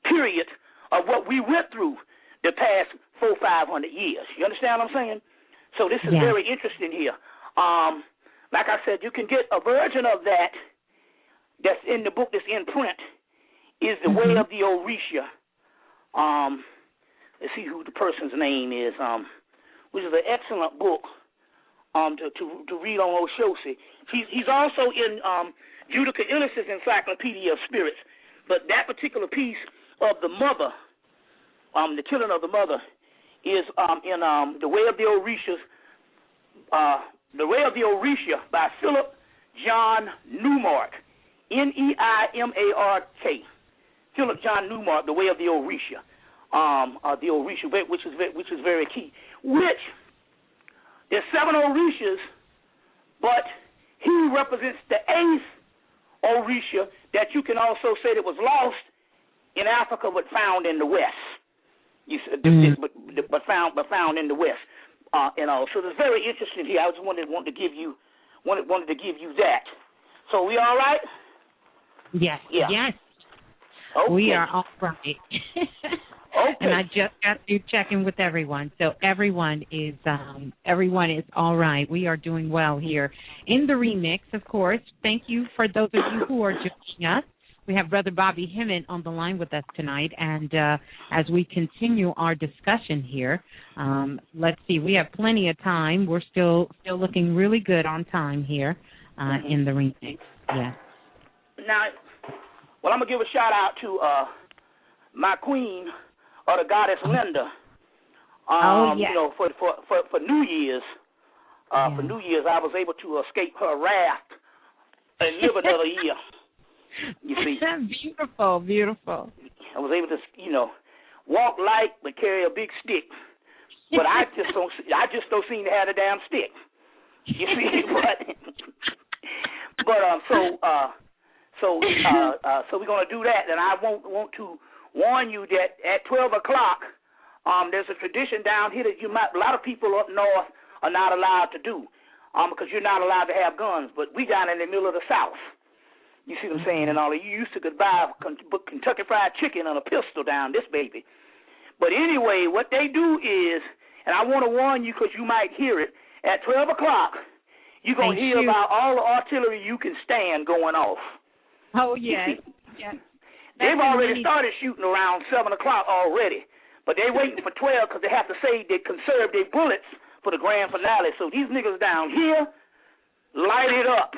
period of what we went through the past 400-500 years. You understand what I'm saying? So this is very interesting here. Like I said, you can get a version of that that's in the book that's in print is The Way of the Orisha. Let's see who the person's name is, which is an excellent book to read on Oshosi. He's also in Judica Illis's Encyclopedia of Spirits, but that particular piece of the mother, the killing of the mother, is in The Way of the Orishas, The Way of the Orisha by Philip John Newmark, Neimark. Philip John Newmark, The Way of the Orisha, the Orisha, which is very key. Which there's 7 Orishas, but he represents the 8th Orisha that you can also say that was lost in Africa but found in the West. But found in the West. So it's very interesting here. I just wanted to give you that. So we all right? Yes. Yeah. Yes. Okay. We are all right. Okay. And I just got to check in with everyone. So everyone is all right. We are doing well here in the remix, of course. Thank you for those of you who are joining us. We have Brother Bobby Hemmitt on the line with us tonight, and as we continue our discussion here, let's see, we have plenty of time. We're still looking really good on time here in the remix. Yes. Now, well, I'm gonna give a shout out to my queen, or the goddess Linda. Yes. You know, for New Year's, for New Year's, I was able to escape her wrath and live another year. You see, beautiful, beautiful. I was able to, walk light but carry a big stick. But I just don't seem to have a damn stick. You see, so we're gonna do that, and I want to warn you that at 12 o'clock, there's a tradition down here that a lot of people up north are not allowed to do, because you're not allowed to have guns. But we down in the middle of the South. You see what I'm saying? And all of you used to could buy Kentucky Fried Chicken and a pistol down this baby. But anyway, what they do is, and I want to warn you because you might hear it, at 12 o'clock, you're going to hear about all the artillery you can stand going off. Oh, yes. Yes. They've already started shooting around 7 o'clock already, but they're waiting for 12 because they have to say they conserve their bullets for the grand finale. So these niggas down here light it up.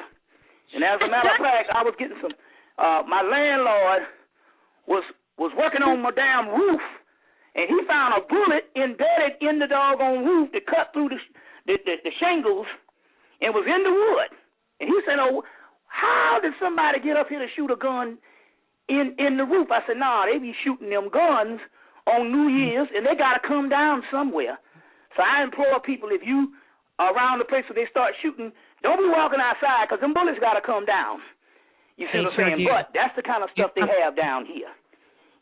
And as a matter of fact, I was getting some. My landlord was working on my damn roof, and he found a bullet embedded in the doggone roof that cut through the shingles and was in the wood. And he said, "Oh, how did somebody get up here to shoot a gun in the roof?" I said, "Nah, they be shooting them guns on New Year's, and they got to come down somewhere." So I implore people, if you are around the place where they start shooting, don't be walking outside because them bullets got to come down. You see what I'm saying? But that's the kind of stuff they have down here.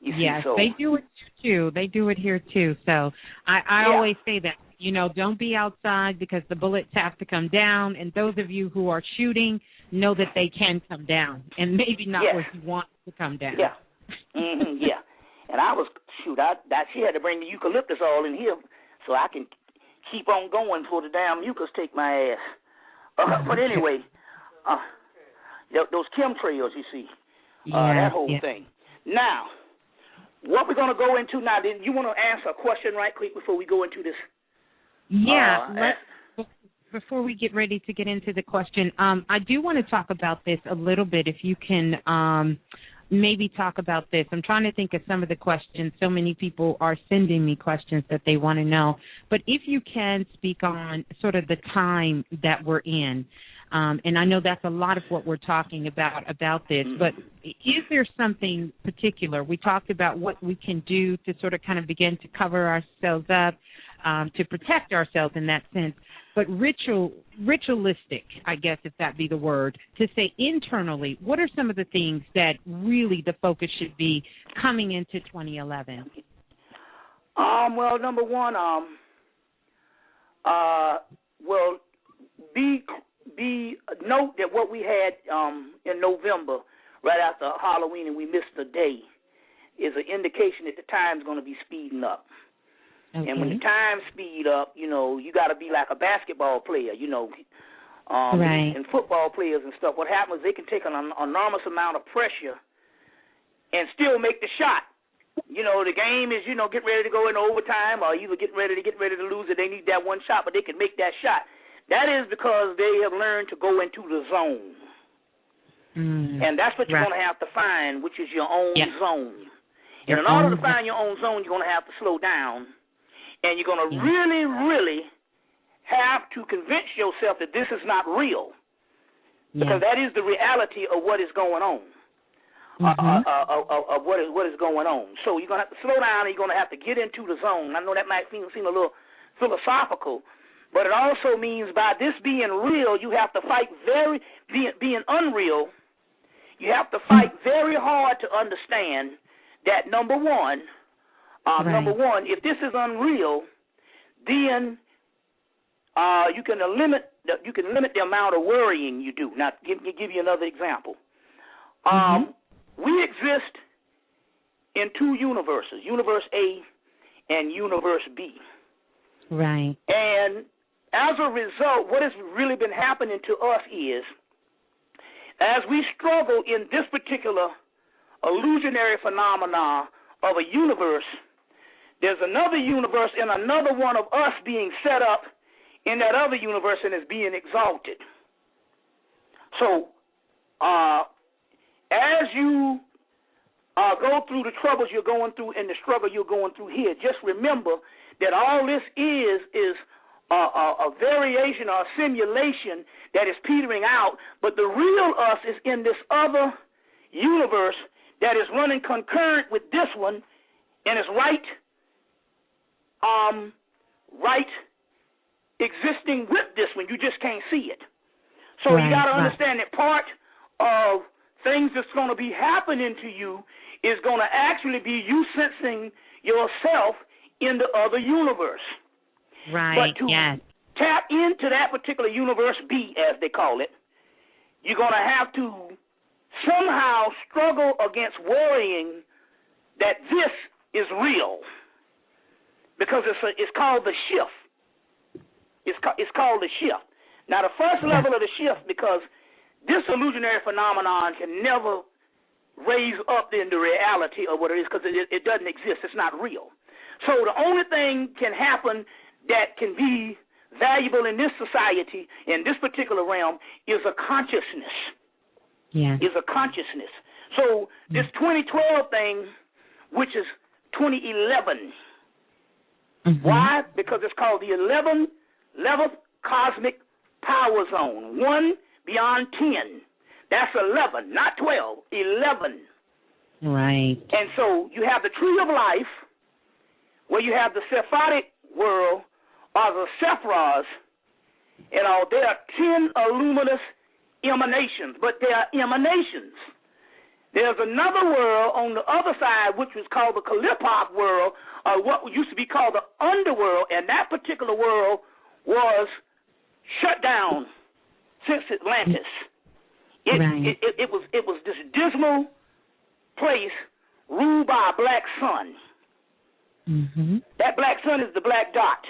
You see, yes, they do it too. They do it here too. So I always say that, don't be outside because the bullets have to come down. And those of you who are shooting know that they can come down and maybe not where you want to come down. Yeah. Yeah. And I was, she had to bring the eucalyptus all in here so I can keep on going before the damn mucus take my ass. But anyway, those chemtrails, you see, that whole thing. Now, what we're going to go into now, then you want to answer a question right quick before we go into this? Yeah, before we get ready to get into the question, I do want to talk about this a little bit, if you can maybe talk about this. I'm trying to think of some of the questions. So many people are sending me questions that they want to know. But if you can speak on sort of the time that we're in, and I know that's a lot of what we're talking about this, but is there something particular? We talked about what we can do to sort of kind of begin to cover ourselves up, to protect ourselves in that sense. But ritualistic, I guess, if that be the word, to say internally, what are some of the things that really the focus should be coming into 2011? Well, number one, note that what we had in November, right after Halloween, and we missed a day, is an indication that the time's going to be speeding up. Okay. And when the time speed up, you got to be like a basketball player, right. And football players and stuff. What happens is they can take an enormous amount of pressure and still make the shot. You know, the game is, get ready to go in overtime or either get ready to lose it. They need that one shot, but they can make that shot. That is because they have learned to go into the zone. And that's what you're going to have to find, which is your own zone. And in order to find your own zone, you're going to have to slow down. And you're going to really, really have to convince yourself that this is not real. Because that is the reality of what is going on. Of what is going on. So you're going to have to slow down and you're going to have to get into the zone. I know that might seem a little philosophical, but it also means by this being real, you have to fight being unreal, you have to fight very hard to understand that number one, if this is unreal, then you can limit the amount of worrying you do. Now, give you another example. We exist in two universes, Universe A and Universe B. Right. And as a result, what has really been happening to us is, as we struggle in this particular illusionary phenomena of a universe, there's another universe and another one of us being set up in that other universe and is being exalted. So, as you go through the troubles you're going through and the struggle you're going through here, just remember that all this is a variation or a simulation that is petering out, but the real us is in this other universe that is running concurrent with this one and is right existing with this one. You just can't see it. So you got to understand that part of things that's going to be happening to you is going to actually be you sensing yourself in the other universe. Right, but to tap into that particular universe B, as they call it, you're going to have to somehow struggle against worrying that this is real, because it's called the shift. It's called the shift. Now, the first level of the shift, because this illusionary phenomenon can never raise up into reality of what it is, because it doesn't exist. It's not real. So the only thing can happen that can be valuable in this society, in this particular realm, is a consciousness. Is a consciousness. So this 2012 thing, which is 2011, why? Because it's called the 11th cosmic power zone, 1 beyond 10. That's 11, not 12, 11. Right. And so you have the tree of life, where you have the Sephirotic world, or the Sephiroths, there are 10 luminous emanations, but they are emanations. There's another world on the other side, which was called the Kalipop world, or what used to be called the underworld, and that particular world was shut down since Atlantis. It was this dismal place ruled by a black sun. That black sun is the black dot.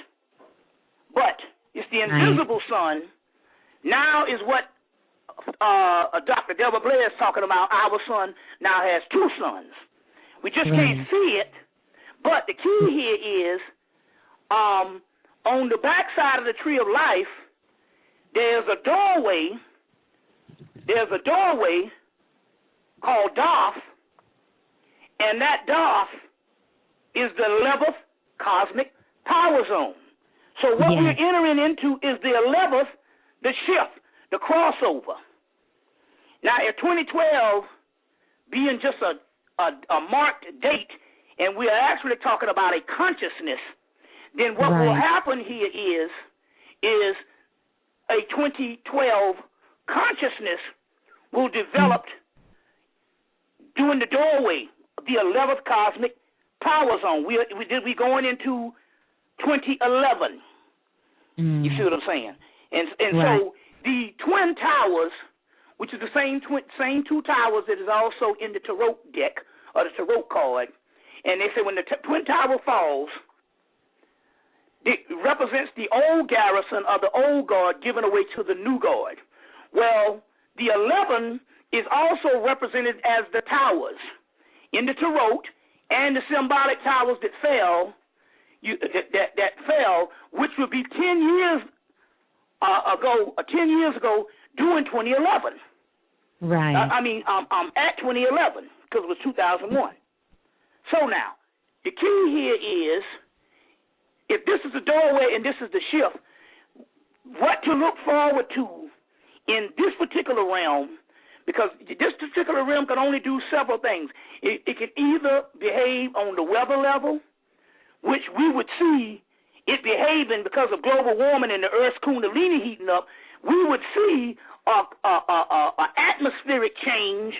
But it's the invisible sun now is what Dr. Deborah Blair is talking about. Our sun now has two suns. We just can't see it, but the key here is on the back side of the tree of life, there's a doorway called Doth, and that Doth is the 11th cosmic power zone. So what we're entering into is the 11th, the shift, the crossover. Now, if 2012 being just a marked date, and we are actually talking about a consciousness, then what will happen here is a 2012 consciousness will develop during the doorway of the 11th cosmic power zone. We're going into 2011. You see what I'm saying? And so the Twin Towers, which is the same two towers that is also in the Tarot deck, or the Tarot card, and they say when the Twin Tower falls, it represents the old garrison or the old guard given away to the new guard. Well, the 11 is also represented as the towers. in the Tarot and the symbolic towers that fell, that fell, which would be 10 years ago during 2011. Right. At 2011, because it was 2001. So now, the key here is, if this is the doorway and this is the shift, what to look forward to in this particular realm, because this particular realm can only do several things. It can either behave on the weather level, which we would see it behaving because of global warming and the Earth's Kundalini heating up. We would see an atmospheric change.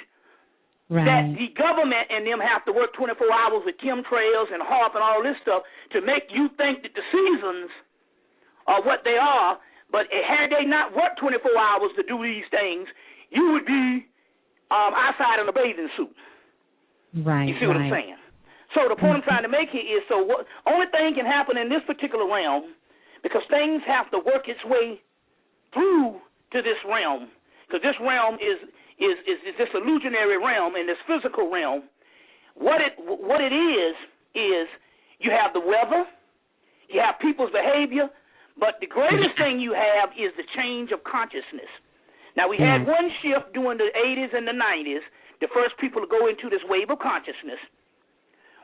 Right. That the government and them have to work 24 hours with chemtrails and HAARP and all this stuff to make you think that the seasons are what they are. But had they not worked 24 hours to do these things, you would be outside in a bathing suit. Right. You see what I'm saying? So the point I'm trying to make here is, only thing can happen in this particular realm, because things have to work its way through to this realm, because this realm is this illusionary realm and this physical realm. What it is you have the weather, you have people's behavior, but the greatest thing you have is the change of consciousness. Now, we had one shift during the 80s and the 90s, the first people to go into this wave of consciousness.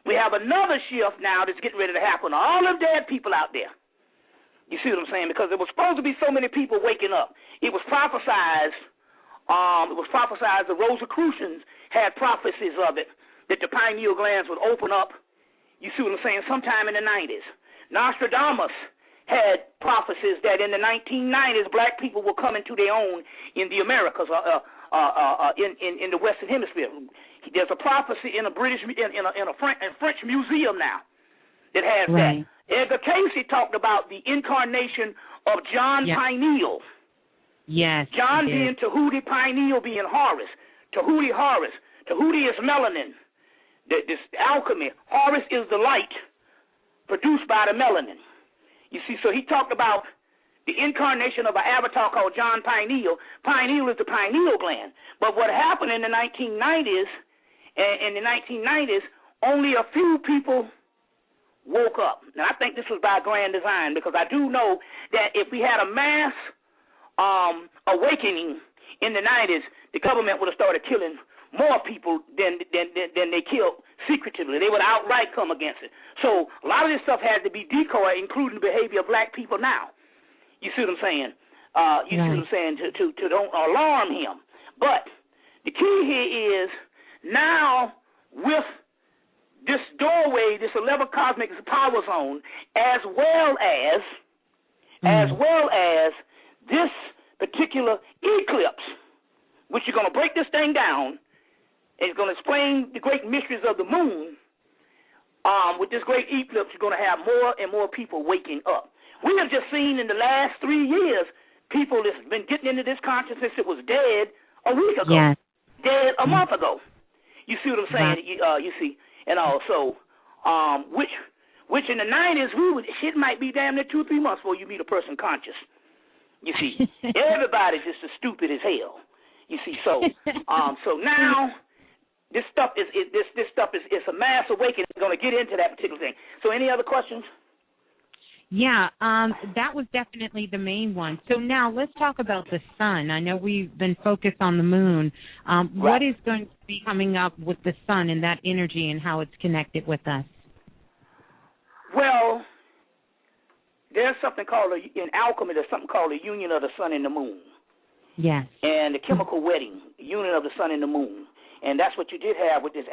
We have another shift now that's getting ready to happen. All them dead people out there. You see what I'm saying? Because there was supposed to be so many people waking up. It was prophesized. The Rosicrucians had prophecies of it, that the pineal glands would open up. You see what I'm saying? Sometime in the 90s. Nostradamus had prophecies that in the 1990s black people were coming to their own in the Americas, in the Western Hemisphere. There's a prophecy in a French museum now that has that. Edgar Casey talked about the incarnation of John Pineal. Yes. John being Tahuti, Pineal being Horus. Tahuti is melanin. This alchemy. Horus is the light produced by the melanin. You see, so he talked about the incarnation of an avatar called John Pineal. Pineal is the pineal gland. But what happened in the 1990s, only a few people woke up. Now, I think this was by grand design, because I do know that if we had a mass awakening in the 90s, the government would have started killing more people than they killed secretively. They would outright come against it. So a lot of this stuff had to be decoy, including the behavior of black people now. You see what I'm saying? See what I'm saying? To don't alarm him. But the key here is, now with this doorway, this 11 cosmic power zone, as well as this particular eclipse, which you're going to break this thing down, and it's going to explain the great mysteries of the moon. With this great eclipse, you're going to have more and more people waking up. We have just seen in the last 3 years people that's been getting into this consciousness that was dead a week ago, dead a month ago. You see what I'm saying? You see, and also, which in the 90s, shit might be damn near 2 or 3 months before you meet a person conscious. You see, everybody's just as stupid as hell. You see, so now this stuff is a mass awakening. We're going to get into that particular thing. So, any other questions? Yeah, that was definitely the main one. So now let's talk about the sun. I know we've been focused on the moon. What is going to be coming up with the sun and that energy and how it's connected with us? Well, there's something called, in alchemy, there's something called the union of the sun and the moon. Yes. And the chemical wedding, the union of the sun and the moon. And that's what you did have with this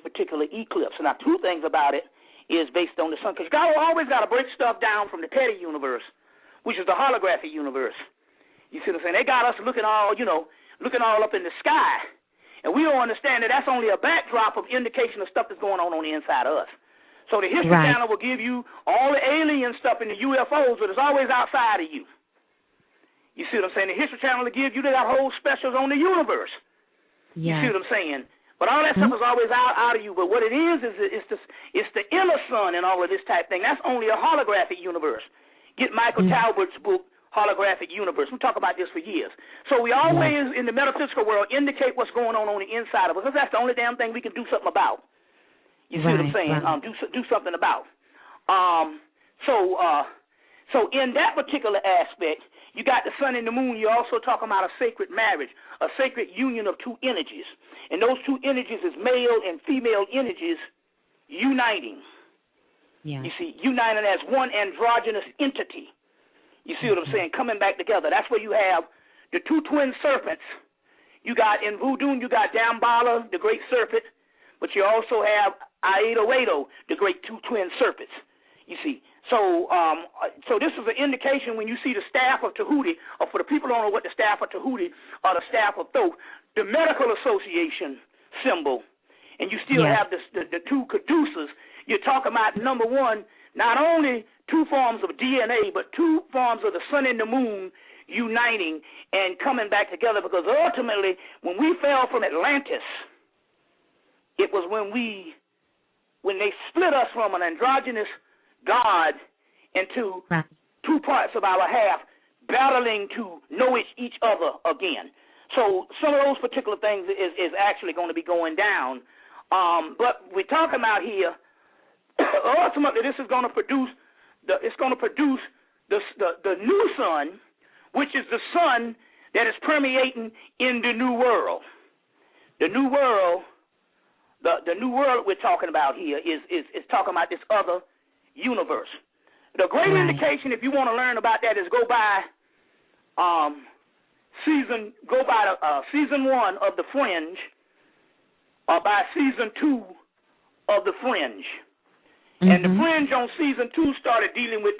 particular eclipse. Now, 2 things about it is based on the sun, because God always got to break stuff down from the petty universe, which is the holographic universe. You see what I'm saying? They got us looking all up in the sky, and we don't understand that that's only a backdrop of indication of stuff that's going on the inside of us. So the History Channel will give you all the alien stuff in the UFOs, but it's always outside of you. You see what I'm saying? The History Channel will give you that whole specials on the universe. You see what I'm saying? But all that stuff is always out of you. But what it is it's the inner sun and all of this type thing. That's only a holographic universe. Get Michael Talbert's book, holographic universe. We talk about this for years. So we always, in the metaphysical world, indicate what's going on the inside of us, because that's the only damn thing we can do something about. You see what I'm saying? Do something about. So in that particular aspect, you got the sun and the moon. You're also talking about a sacred marriage, a sacred union of two energies. And those two energies is male and female energies uniting. Yeah. You see, uniting as one androgynous entity. You see what I'm saying? Coming back together. That's where you have the two twin serpents. You got in voodoo, you got Damballa, the great serpent, but you also have Aedo, the great two twin serpents. You see. So this is an indication when you see the staff of Tahuti, or for the people who don't know what the staff of Tahuti or the staff of Thoth, the medical association symbol, and you still have the two caduceus. You're talking about, number one, not only two forms of DNA, but two forms of the sun and the moon uniting and coming back together, because ultimately, when we fell from Atlantis, it was when they split us from an androgynous God into two parts of our half, battling to know each other again. So some of those particular things is actually going to be going down. But we're talking about here, ultimately this is going to produce the new sun, which is the sun that is permeating in the new world. The new world we're talking about here is talking about this other universe. The great indication, if you want to learn about that, is go by season 1 of The Fringe, or by season 2 of The Fringe. And The Fringe on season 2 started dealing with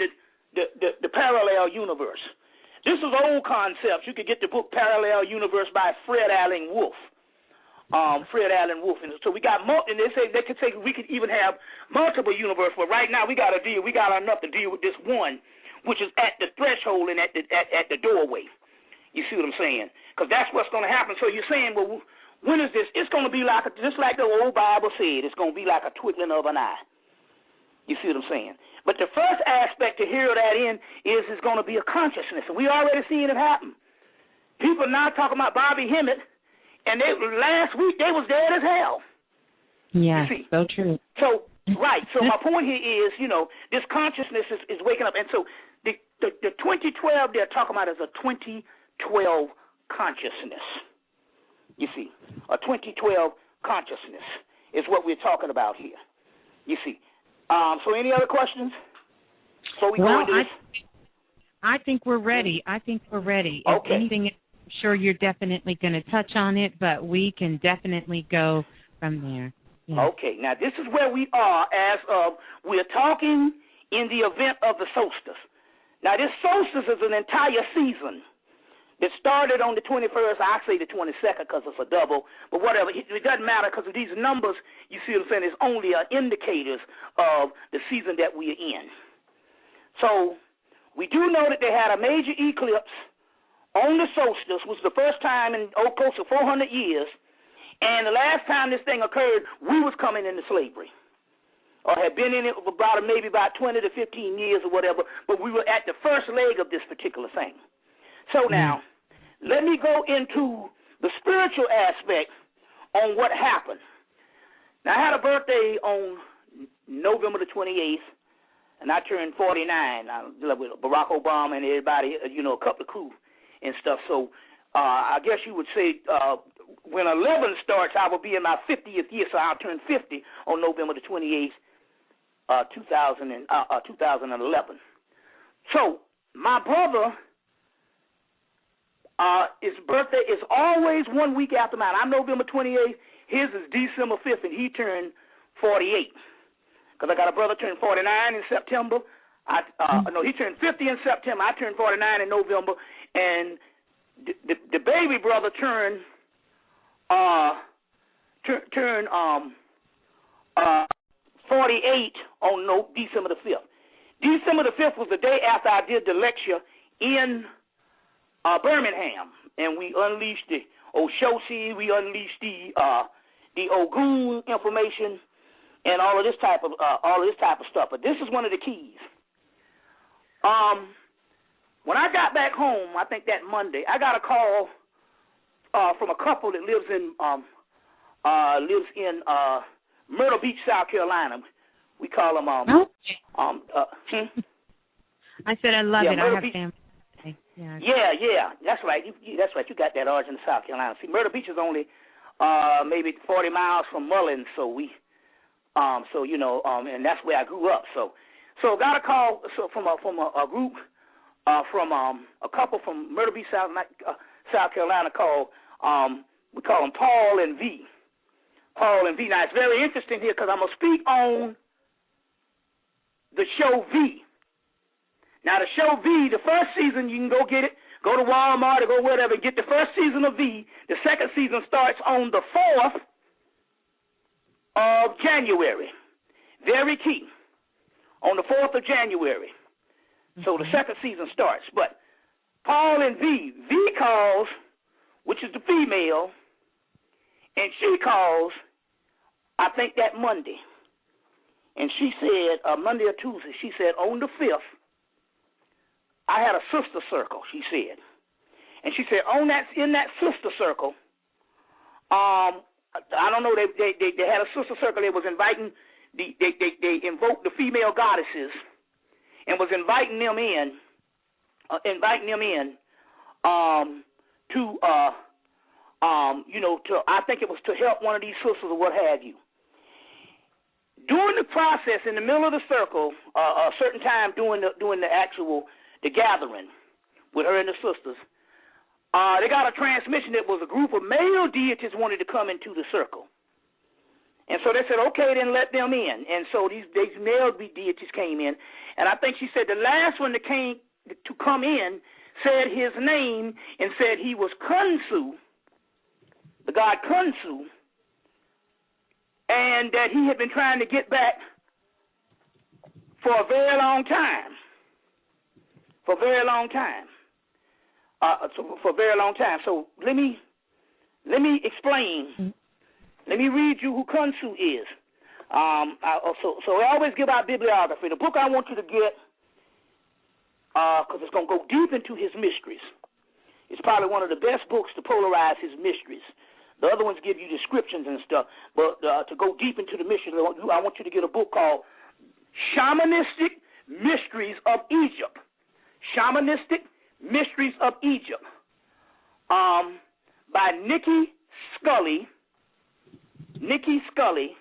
the parallel universe. This is old concepts. You could get the book Parallel Universe by Fred Allen Wolf. And so we got and they say we could even have multiple universes, but right now we got enough to deal with this one, which is at the threshold and at the doorway. You see what I'm saying? Because that's what's going to happen. So you're saying, well, when is this? It's going to be just like the old Bible said. It's going to be like a twinkling of an eye. You see what I'm saying? But the first aspect to hear that in is it's going to be a consciousness, and we already seeing it happen. People now talking about Bobby Hemmitt. And last week they was dead as hell. Yeah, so true. So my point here is, this consciousness is waking up, and so the 2012 they're talking about is a 2012 consciousness. You see, a 2012 consciousness is what we're talking about here. You see. So any other questions? So we go into this. I think we're ready. Okay. If anything, I'm sure you're definitely going to touch on it, but we can definitely go from there. Yeah. Okay. Now, this is where we are as of we're talking in the event of the solstice. Now, this solstice is an entire season that started on the 21st. I say the 22nd because it's a double, but whatever. It doesn't matter because of these numbers, you see what I'm saying, is only indicators of the season that we're in. So we do know that they had a major eclipse on the solstice, was the first time in close to 400 years, and the last time this thing occurred, we was coming into slavery, or had been in it maybe about 20 to 15 years or whatever, but we were at the first leg of this particular thing. So now, let me go into the spiritual aspect on what happened. Now, I had a birthday on November the 28th, and I turned 49. I with Barack Obama and everybody, a couple of crew and stuff. So I guess you would say when 11 starts, I will be in my 50th year, so I'll turn 50 on November the 28th, 2011. So my brother, his birthday is always 1 week after mine. I'm November 28th. His is December 5th, and he turned 48. Because I got a brother turned 49 in September. He turned 50 in September. I turned 49 in November. And the baby brother turned 48 on December the 5th. December the 5th was the day after I did the lecture in Birmingham, and we unleashed the Oshosi, we unleashed the Ogun information, and all of this type of stuff. But this is one of the keys. when I got back home, I think that Monday, I got a call from a couple that lives in Myrtle Beach, South Carolina. We call them I said I love it. I have family. Yeah. That's right. That's right. You got that origin of South Carolina. See, Myrtle Beach is only maybe 40 miles from Mullins, so and that's where I grew up. So got a call from a group from a couple from Myrtle Beach, South Carolina called we call them Paul and V. Paul and V. Now it's very interesting here because I'm gonna speak on the show V. Now the show V, the first season you can go get it, go to Walmart or go wherever, get the first season of V. The second season starts on the 4th of January. Very key. On the 4th of January. So the second season starts. But Paul and V calls, which is the female, and she calls, I think that Monday. And she said, Monday or Tuesday, she said, on the 5th, I had a sister circle, she said. And she said, in that sister circle, I don't know, they had a sister circle. They was inviting, they invoked the female goddesses and was inviting them in to I think it was to help one of these sisters or what have you. During the process, in the middle of the circle, a certain time during the gathering with her and the sisters, they got a transmission that was a group of male deities wanted to come into the circle. And so they said, okay, then let them in. And so these male deities came in. And I think she said the last one that came to come in said his name and said he was Khonsu, the god Khonsu, and that he had been trying to get back for a very long time. For a very long time. So let me explain. Let me read you who Khonsu is. So I always give out bibliography. The book I want you to get, because it's going to go deep into his mysteries. It's probably one of the best books to polarize his mysteries. The other ones give you descriptions and stuff, but to go deep into the mysteries, I want you to get a book called Shamanistic Mysteries of Egypt. Shamanistic Mysteries of Egypt, by Nikki Scully, Nicki, Scully,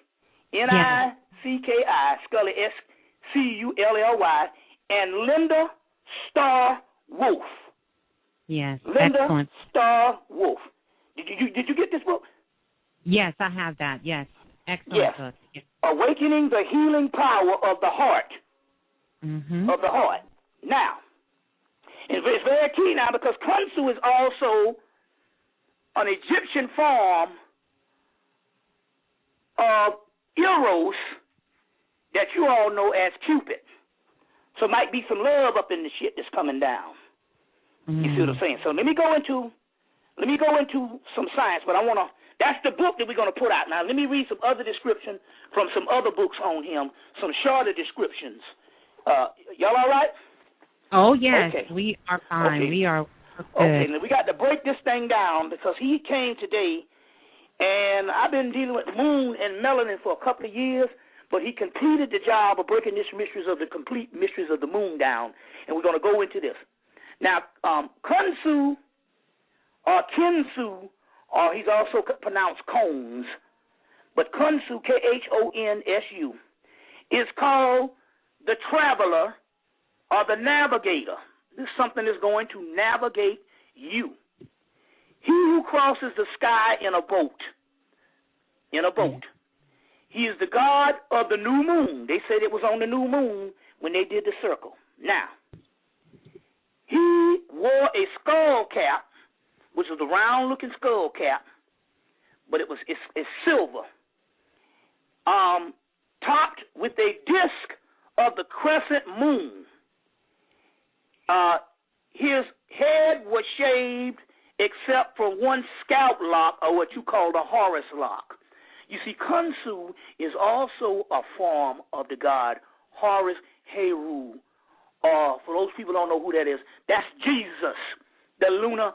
Scully, and Linda Starr Wolf. Yes, Linda excellent. Starr Wolf. Did you get this book? Yes, I have that. Yes, excellent book. Yes. Awakening the Healing Power of the Heart. Mm-hmm. Of the heart. Now, it's very key now because Khonsu is also an Egyptian form of Eros that you all know as Cupid. So it might be some love up in the shit that's coming down. Mm. You see what I'm saying? So let me go into some science, but that's the book that we're going to put out. Now let me read some other description from some other books on him, some shorter descriptions. Y'all all right? Oh, yes, okay. We are fine. Okay. We are good. Okay, now we got to break this thing down because he came today, and I've been dealing with moon and melanin for a couple of years, but he completed the job of breaking the complete mysteries of the moon down, and we're going to go into this. Now, Khonsu, or Kinsu, or he's also pronounced Cones, but Khonsu, Khonsu, is called the traveler or the navigator. This is something that's going to navigate you. He who crosses the sky in a boat. He is the god of the new moon. They said it was on the new moon when they did the circle. Now, he wore a skull cap, which was a round-looking skull cap, but it's silver, topped with a disc of the crescent moon. His head was shaved except for one scalp lock, or what you call the Horus lock. You see, Khonsu is also a form of the god Horus Heru, for those people who don't know who that is, that's Jesus, the lunar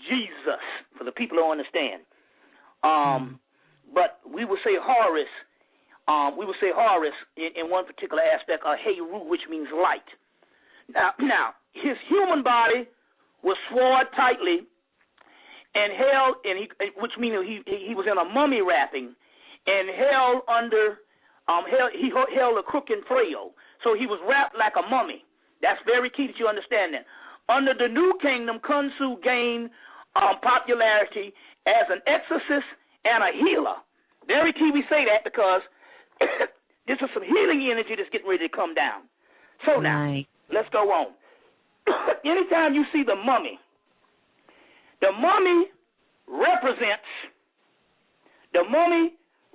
Jesus, for the people who don't understand. But we would say Horus. In one particular aspect, Heru, which means light. Now, his human body was swathed tightly and held, which means he was in a mummy wrapping, and held under, he held a crook and frail, so he was wrapped like a mummy. That's very key that you understand that. Under the new kingdom, Khonsu gained popularity as an exorcist and a healer. Very key we say that because this is some healing energy that's getting ready to come down. So now, let's go on. Anytime you see the mummy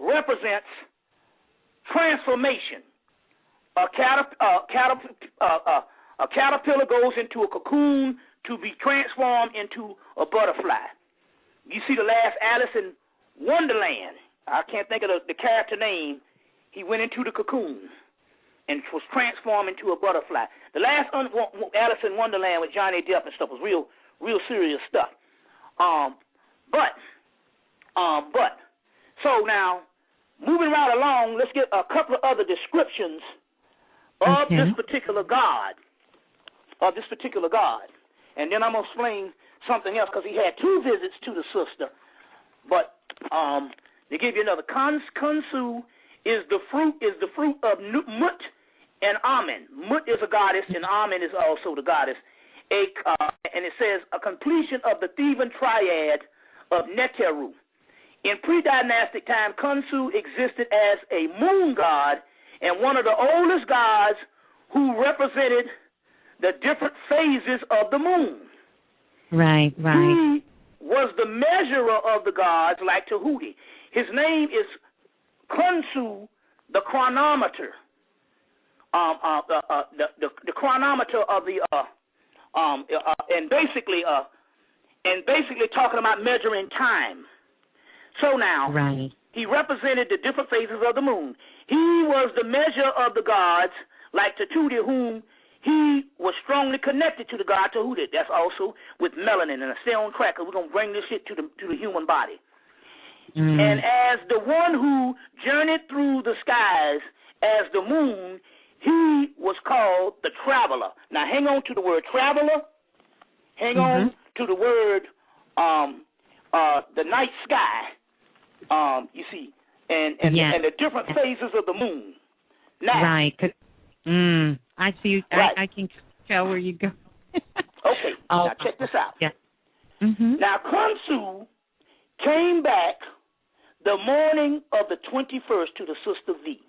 represents transformation. A caterpillar goes into a cocoon to be transformed into a butterfly. You see the last Alice in Wonderland. I can't think of the character name. He went into the cocoon and was transformed into a butterfly. The last Alice in Wonderland with Johnny Depp and stuff was real serious stuff. So now, moving right along, let's get a couple of other descriptions of this particular God. And then I'm going to explain something else because he had 2 visits to the sister. But to give you another, Khonsu is the fruit of Mut and Amen. Mut is a goddess and Amen is also the goddess. And it says a completion of the Theban triad of Neteru. In pre-dynastic time, Khonsu existed as a moon god and one of the oldest gods who represented the different phases of the moon. Right. He was the measurer of the gods like Tahuti. His name is Khonsu, the chronometer. The chronometer of the and basically talking about measuring time. So now, he represented the different phases of the moon. He was the measure of the gods, like Tahuti, whom he was strongly connected to the god Tahuti. That's also with melanin. And stay on track, because we're going to bring this shit to the human body. And as the one who journeyed through the skies as the moon, he was called the traveler. Now, hang on to the word traveler. Hang on to the word the night sky. You see, and the different phases of the moon. Now, I see you. I can tell where you go. Okay. Now check this out. Yeah. Now Khonsu came back the morning of the 21st to the Sister V.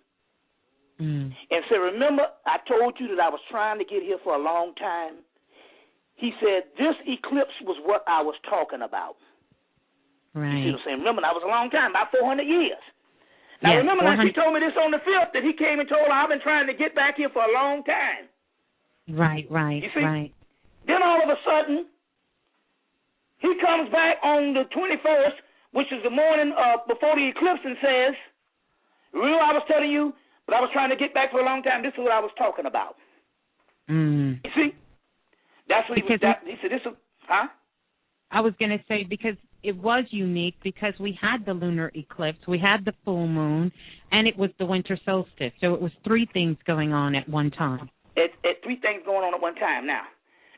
And said, remember, I told you that I was trying to get here for a long time. He said, this eclipse was what I was talking about. Right. You see what I'm saying? Remember, that was a long time, about 400 years. Now, remember, now she told me this on the 5th, that he came and told her, I've been trying to get back here for a long time. Right. You see? Then all of a sudden, he comes back on the 21st, which is the morning before the eclipse, and says, remember I was telling you, but I was trying to get back for a long time. This is what I was talking about. You see? That's what he said, this is, I was going to say, because it was unique, because we had the lunar eclipse, we had the full moon, and it was the winter solstice. So it was 3 things going on at one time. At 3 things going on at one time. Now,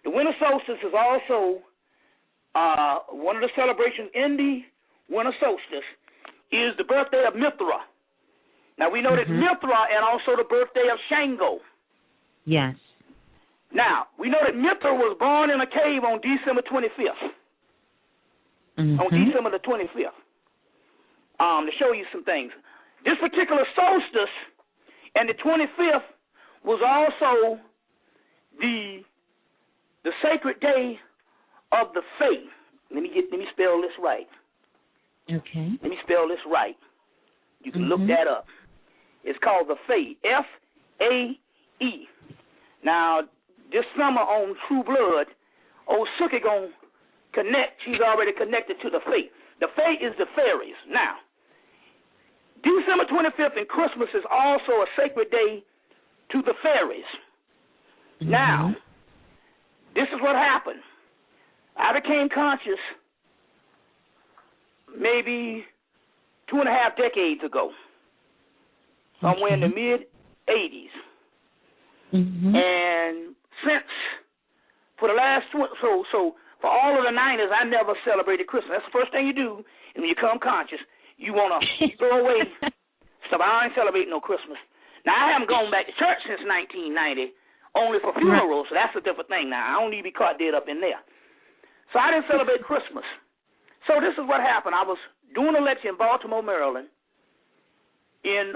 the winter solstice is also one of the celebrations in the winter solstice is the birthday of Mithra. Now, we know that Mithra and also the birthday of Shango. Yes. Now, we know that Mithra was born in a cave on December 25th. On December the 25th. To show you some things. This particular solstice and the 25th was also the sacred day of the Fae. Let me spell this right. Okay. Let me spell this right. You can look that up. It's called the Fae. F-A-E. Now, this summer on True Blood, old Suki gonna connect. She's already connected to the Fae. The Fae is the fairies. Now, December 25th and Christmas is also a sacred day to the fairies. Mm-hmm. Now, this is what happened. I became conscious maybe 2.5 decades ago, somewhere in the mid-'80s. Mm-hmm. And since, for the last, so for all of the 90s, I never celebrated Christmas. That's the first thing you do, and when you become conscious, you want to throw away stuff. I ain't celebrating no Christmas. Now, I haven't gone back to church since 1990, only for funerals, so that's a different thing now. I don't need to be caught dead up in there. So I didn't celebrate Christmas. So this is what happened. I was doing a lecture in Baltimore, Maryland in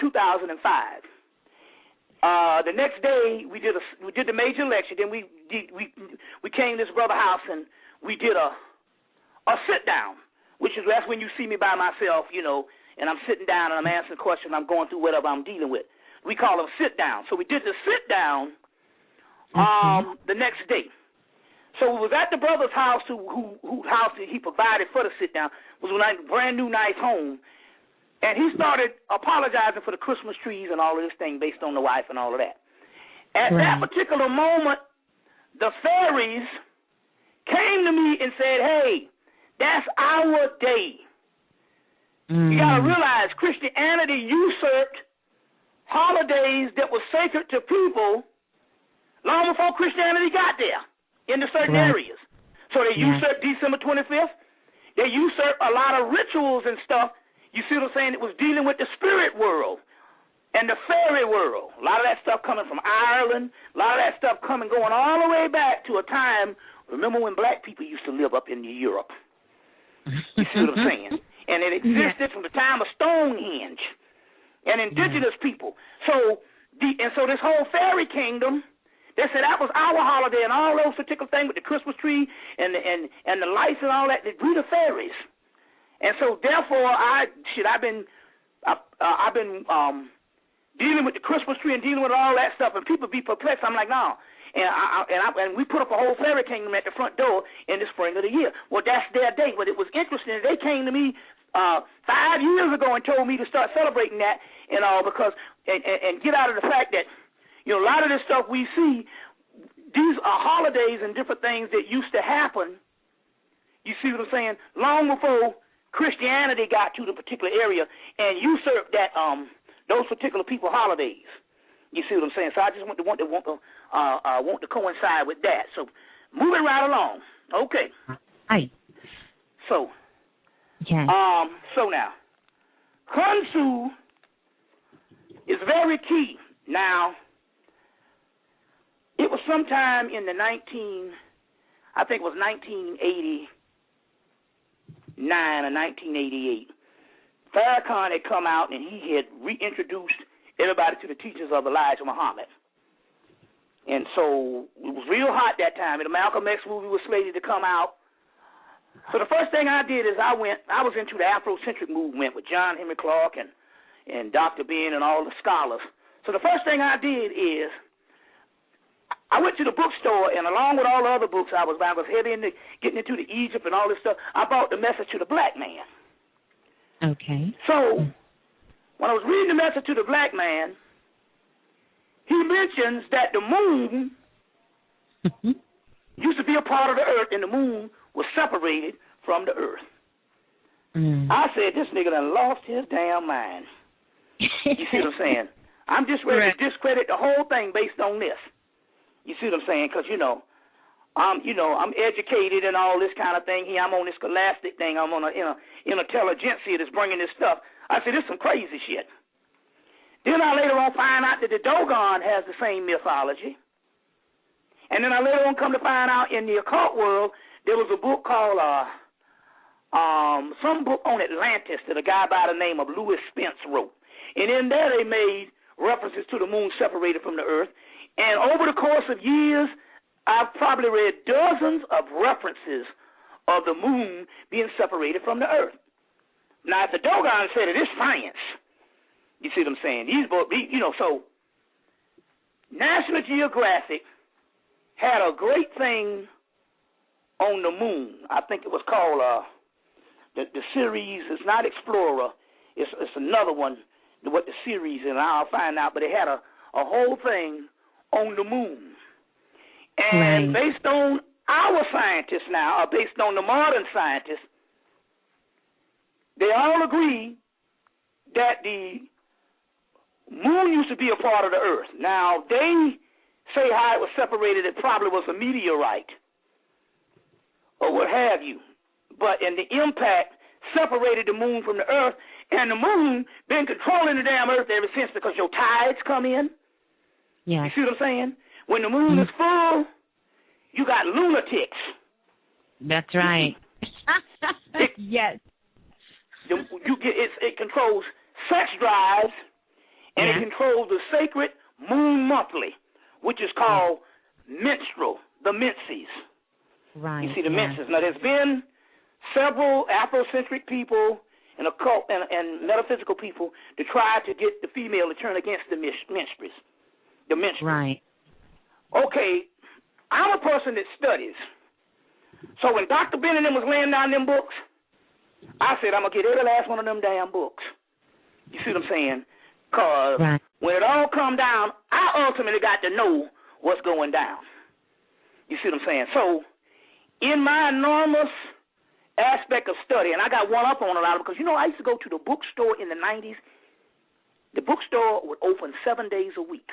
2005. The next day we did the major lecture. Then we came to this brother's house and we did a sit down, that's when you see me by myself, and I'm sitting down and I'm answering questions. I'm going through whatever I'm dealing with. We call them sit down. So we did the sit down the next day. So we was at the brother's house whose house he provided for the sit down. It was a brand new nice home. And he started apologizing for the Christmas trees and all of this thing based on the wife and all of that. At that particular moment, the fairies came to me and said, hey, that's our day. You got to realize Christianity usurped holidays that were sacred to people long before Christianity got there into certain areas. So they usurped December 25th. They usurped a lot of rituals and stuff. You see what I'm saying? It was dealing with the spirit world and the fairy world. A lot of that stuff coming from Ireland. A lot of that stuff going all the way back to a time, remember when black people used to live up in Europe. You see what I'm saying? And it existed from the time of Stonehenge and indigenous people. So this whole fairy kingdom, they said that was our holiday and all those particular things with the Christmas tree and the lights and all that. We the fairies. And so, therefore, I've been dealing with the Christmas tree and dealing with all that stuff, and people be perplexed. I'm like, no. And we put up a whole fairy kingdom at the front door in the spring of the year. Well, that's their day. But it was interesting. They came to me 5 years ago and told me to start celebrating that and all because and get out of the fact that a lot of this stuff we see, these are holidays and different things that used to happen. You see what I'm saying? Long before Christianity got to the particular area and usurped that those particular people holidays. You see what I'm saying? So I just want to coincide with that. So moving right along. Okay. Hi. So. Yes. So now, Kung Fu is very key. Now, it was sometime in the 1989 or 1988. Farrakhan had come out and he had reintroduced everybody to the teachings of Elijah Muhammad. And so it was real hot that time. And the Malcolm X movie was slated to come out. So the first thing I did is I was into the Afrocentric movement with John Henry Clark and Dr. Ben and all the scholars. So the first thing I did is I went to the bookstore, and along with all the other books I was buying, I was heavy into getting into the Egypt and all this stuff. I bought The Message to the Black Man. Okay. So when I was reading The Message to the Black Man, he mentions that the moon used to be a part of the earth, and the moon was separated from the earth. I said, this nigga done lost his damn mind. You see what I'm saying? I'm just ready to discredit the whole thing based on this. You see what I'm saying? Because, I'm educated and all this kind of thing here. I'm on this scholastic thing. I'm on intelligentsia that's bringing this stuff. I said, this is some crazy shit. Then I later on find out that the Dogon has the same mythology. And then I later on come to find out in the occult world, there was a book called, some book on Atlantis that a guy by the name of Louis Spence wrote. And in there they made references to the moon separated from the earth. And over the course of years, I've probably read dozens of references of the moon being separated from the earth. Now, if the Dogon said it, it's science. You see what I'm saying? These books, so National Geographic had a great thing on the moon. I think it was called the series. It's not Explorer. It's another one. What the series is, and I'll find out. But they had a whole thing on the moon. And based on our scientists now, or based on the modern scientists, they all agree that the moon used to be a part of the earth. Now, they say how it was separated, it probably was a meteorite or what have you. But in the impact separated the moon from the earth, and the moon been controlling the damn earth ever since because your tides come in. Yeah. You see what I'm saying? When the moon is full, you got lunatics. That's right. Yes. It controls sex drives, and it controls the sacred moon monthly, which is called menstrual, the menses. Right. You see the menses. Now, there's been several Afrocentric people and occult and metaphysical people to try to get the female to turn against the menstrues. The menstrues. Right. Okay, I'm a person that studies. So when Dr. Bennett was laying down them books, I said, I'm going to get every last one of them damn books. You see what I'm saying? Because when it all come down, I ultimately got to know what's going down. You see what I'm saying? So in my enormous aspect of study, and I got one up on a lot of, because, I used to go to the bookstore in the 90s. The bookstore would open 7 days a week.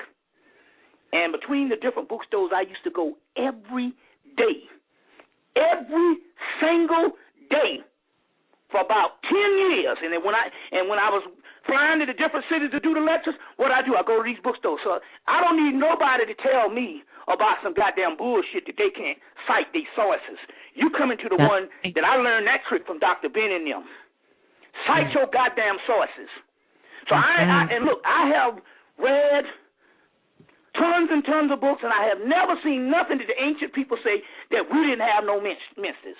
And between the different bookstores, I used to go every day. Every single day for about 10 years. And then when I was flying to the different cities to do the lectures, what I do, I go to these bookstores. So I don't need nobody to tell me about some goddamn bullshit that they can't cite these sources. You come into the one that I learned that trick from Dr. Ben and them. Cite your goddamn sources. So and look, I have read tons and tons of books, and I have never seen nothing that the ancient people say that we didn't have no menses.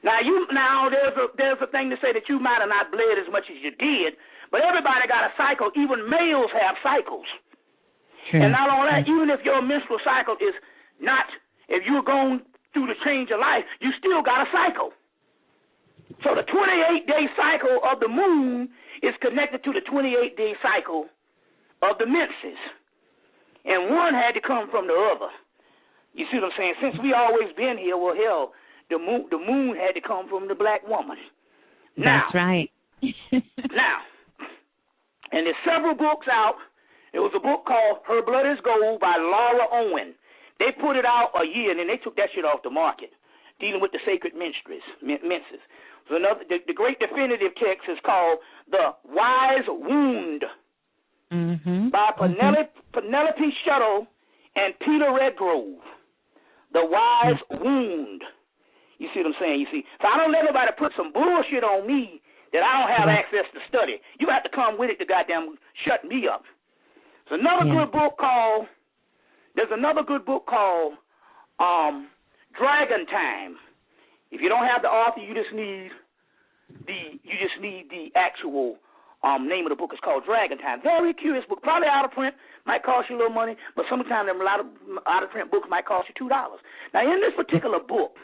Now there's a thing to say that you might have not bled as much as you did, but everybody got a cycle. Even males have cycles. True. And not only that, even if your menstrual cycle is not, if you're going through the change of life, you still got a cycle. So the 28-day cycle of the moon is connected to the 28-day cycle of the menses. And one had to come from the other. You see what I'm saying? Since we always been here, well, hell, the moon had to come from the black woman. Now, that's right. Now, and there's several books out. There was a book called Her Blood is Gold by Laura Owen. They put it out a year, and then they took that shit off the market, dealing with the sacred menses. So the great definitive text is called The Wise Wound by Penelope Shuttle and Peter Redgrove. The Wise Wound. You see what I'm saying? So I don't let nobody put some bullshit on me that I don't have access to study. You have to come with it to goddamn shut me up. There's another good book called Dragon Time. If you don't have the author, you just need the actual name of the book. Is called Dragon Time. Very curious book. Probably out of print. Might cost you a little money, but sometimes a lot of out of print books might cost you $2. Now, in this particular book,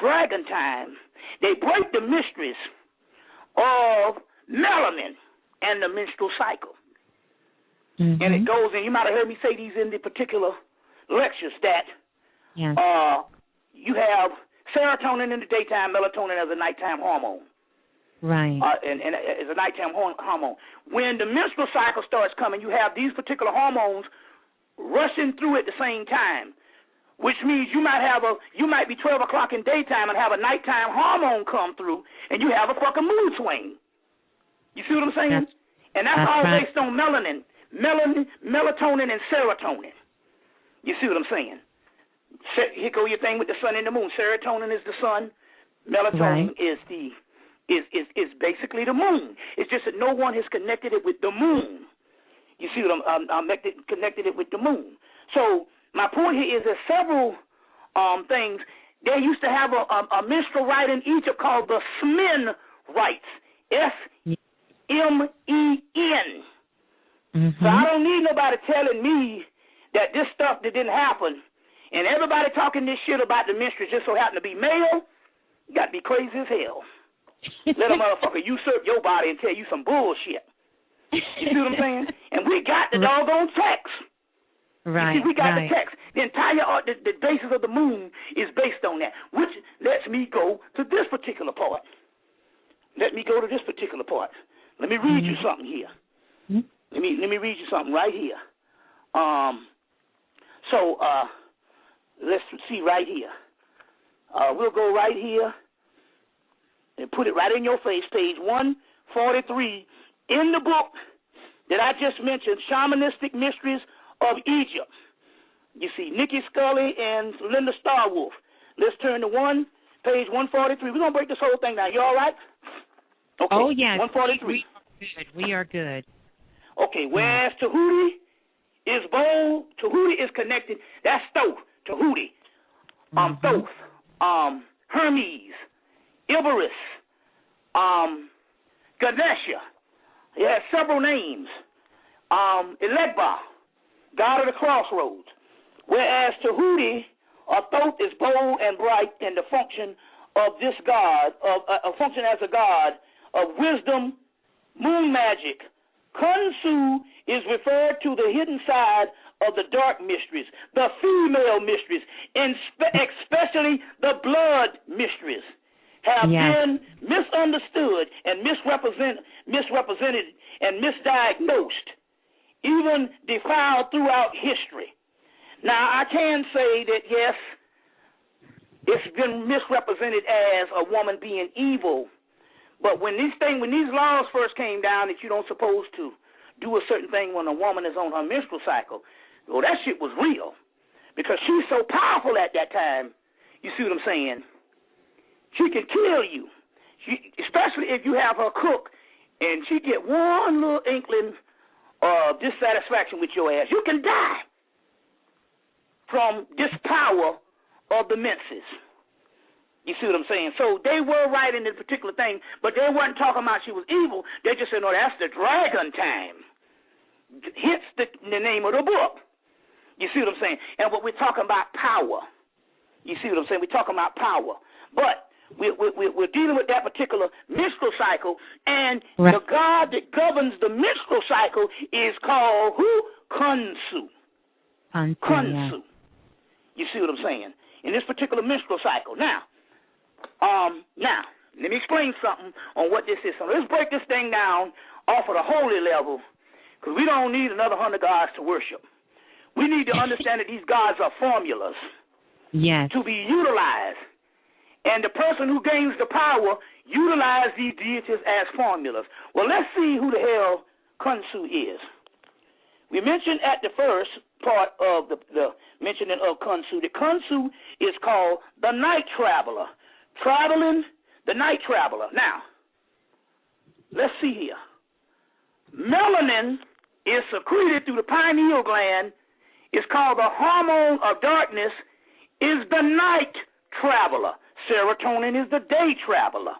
Dragon Time, they break the mysteries of melanin and the menstrual cycle. And it goes, and you might have heard me say these in the particular lectures, that you have serotonin in the daytime, melatonin as a nighttime hormone. Right. And as a nighttime hormone. When the menstrual cycle starts coming, you have these particular hormones rushing through at the same time, which means you might be 12 o'clock in daytime and have a nighttime hormone come through, and you have a fucking mood swing. You see what I'm saying? And that's all based on melatonin, and serotonin. You see what I'm saying? Here go your thing with the sun and the moon. Serotonin is the sun. Melatonin is basically the moon. It's just that no one has connected it with the moon. You see what I'm connected it with the moon. So my point here is there's several things. They used to have a minstrel rite in Egypt called the Smen rites. S-M-E-N. So I don't need nobody telling me that this stuff that didn't happen, and everybody talking this shit about the minstrels just so happen to be male. You got to be crazy as hell. Let a motherfucker usurp your body and tell you some bullshit. You see what I'm saying? And we got the doggone text. Right. You see, we got the text. The entire the basis of the moon is based on that, which lets me go to this particular part. Let me go to this particular part. Let me read you something here. Let me read you something right here. So let's see right here. We'll go right here and put it right in your face, page 143 in the book that I just mentioned, Shamanistic Mysteries of Egypt. You see, Nikki Scully and Linda Starwolf. Let's turn to page 143. We're going to break this whole thing down. You all right? Okay. Oh, yes. 143. We are good. Okay, whereas Tahuti is bold, Tahuti is connected. That's Thoth, Tahuti. Thoth, Hermes, Iberus, Ganesha. He has several names. Elegba, God of the crossroads. Whereas Tahuti, or Thoth, is bold and bright in the function of this god, a function as a god of wisdom, moon magic. Khonsu is referred to the hidden side of the dark mysteries, the female mysteries, and especially the blood mysteries, have been misunderstood and misrepresented and misdiagnosed, even defiled throughout history. Now, I can say that, yes, it's been misrepresented as a woman being evil, but when these laws first came down that you don't supposed to do a certain thing when a woman is on her menstrual cycle, well, that shit was real because she's so powerful at that time. You see what I'm saying? She can kill you, especially if you have her cook and she get one little inkling of dissatisfaction with your ass. You can die from this power of the menses. You see what I'm saying? So they were right in this particular thing, but they weren't talking about she was evil. They just said, no, that's the dragon time. Hence the name of the book. You see what I'm saying? And what we're talking about power. You see what I'm saying? We're talking about power. But we're dealing with that particular menstrual cycle, and the god that governs the menstrual cycle is called who? Khonsu. Khonsu. You see what I'm saying? In this particular menstrual cycle. Now, let me explain something on what this is. So let's break this thing down off of the holy level, because we don't need another 100 gods to worship. We need to understand that these gods are formulas to be utilized. And the person who gains the power utilizes these deities as formulas. Well, let's see who the hell Khonsu is. We mentioned at the first part of the mentioning of Khonsu that Khonsu is called the night traveler. Traveling, the night traveler. Now, let's see here. Melanin is secreted through the pineal gland. It's called the hormone of darkness, is the night traveler. Serotonin is the day traveler.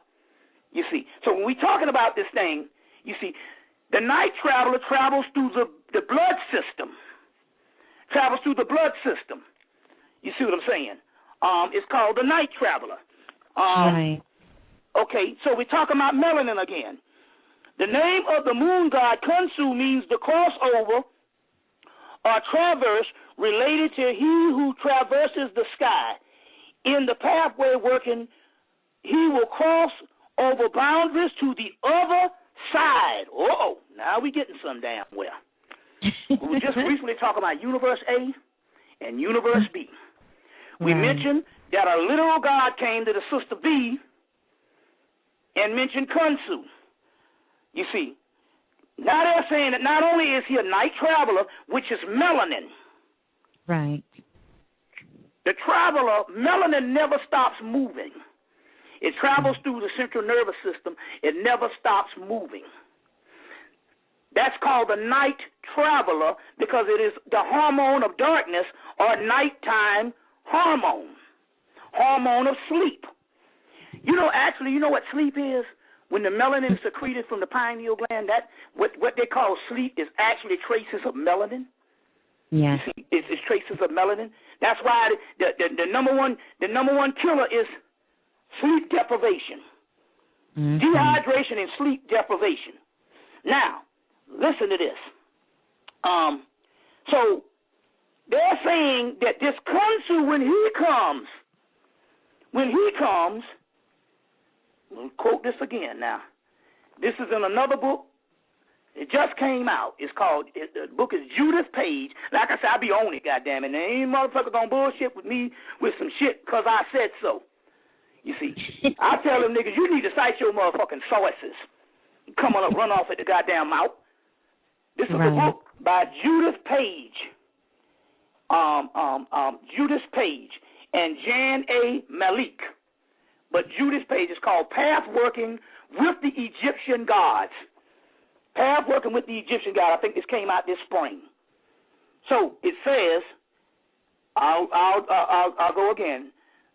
You see, so when we're talking about this thing, you see, the night traveler travels through the blood system. Travels through the blood system. You see what I'm saying? It's called the night traveler. Right. Okay, so we're talking about melanin again. The name of the moon god Khonsu means the crossover or traverse related to he who traverses the sky. In the pathway working, he will cross over boundaries to the other side. Uh-oh, now we're getting some damn well. We were just recently talking about Universe A and Universe B. We mentioned that a literal God came to the sister V and mentioned Khonsu. You see, now they're saying that not only is he a night traveler, which is melanin. Right. The traveler, melanin never stops moving. It travels through the central nervous system. It never stops moving. That's called the night traveler because it is the hormone of darkness or nighttime hormone. Hormone of sleep. You know what sleep is? When the melanin is secreted from the pineal gland, that what they call sleep is actually traces of melanin. Yes. You see, it's traces of melanin. That's why the number one killer is sleep deprivation. Dehydration and sleep deprivation. Now, listen to this. So they're saying that this Khonsu, when he comes, let me quote this again now. This is in another book. It just came out. It's called, the book is Judith Page. Like I said, I be on it, goddammit. And ain't motherfucker gonna bullshit with me with some shit because I said so. You see, I tell them niggas, you need to cite your motherfucking sources. You come on up, run off at the goddamn mouth. This is a book by Judith Page. Judith Page and Jan A. Malik. But Judith Page is called Path Working with the Egyptian Gods. Path Working with the Egyptian God. I think this came out this spring. So it says, I'll go again.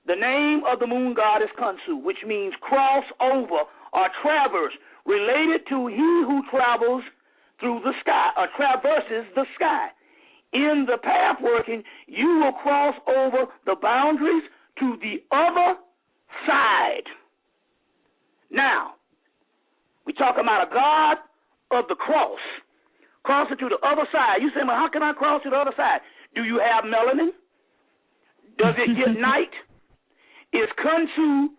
The name of the moon god is Khonsu, which means cross over or traverse, related to he who travels through the sky or traverses the sky. In the path working, you will cross over the boundaries to the other side. Now, we talk about a god of the cross, crossing to the other side. You say, well, how can I cross to the other side? Do you have melanin? Does it get night? Is Khonsu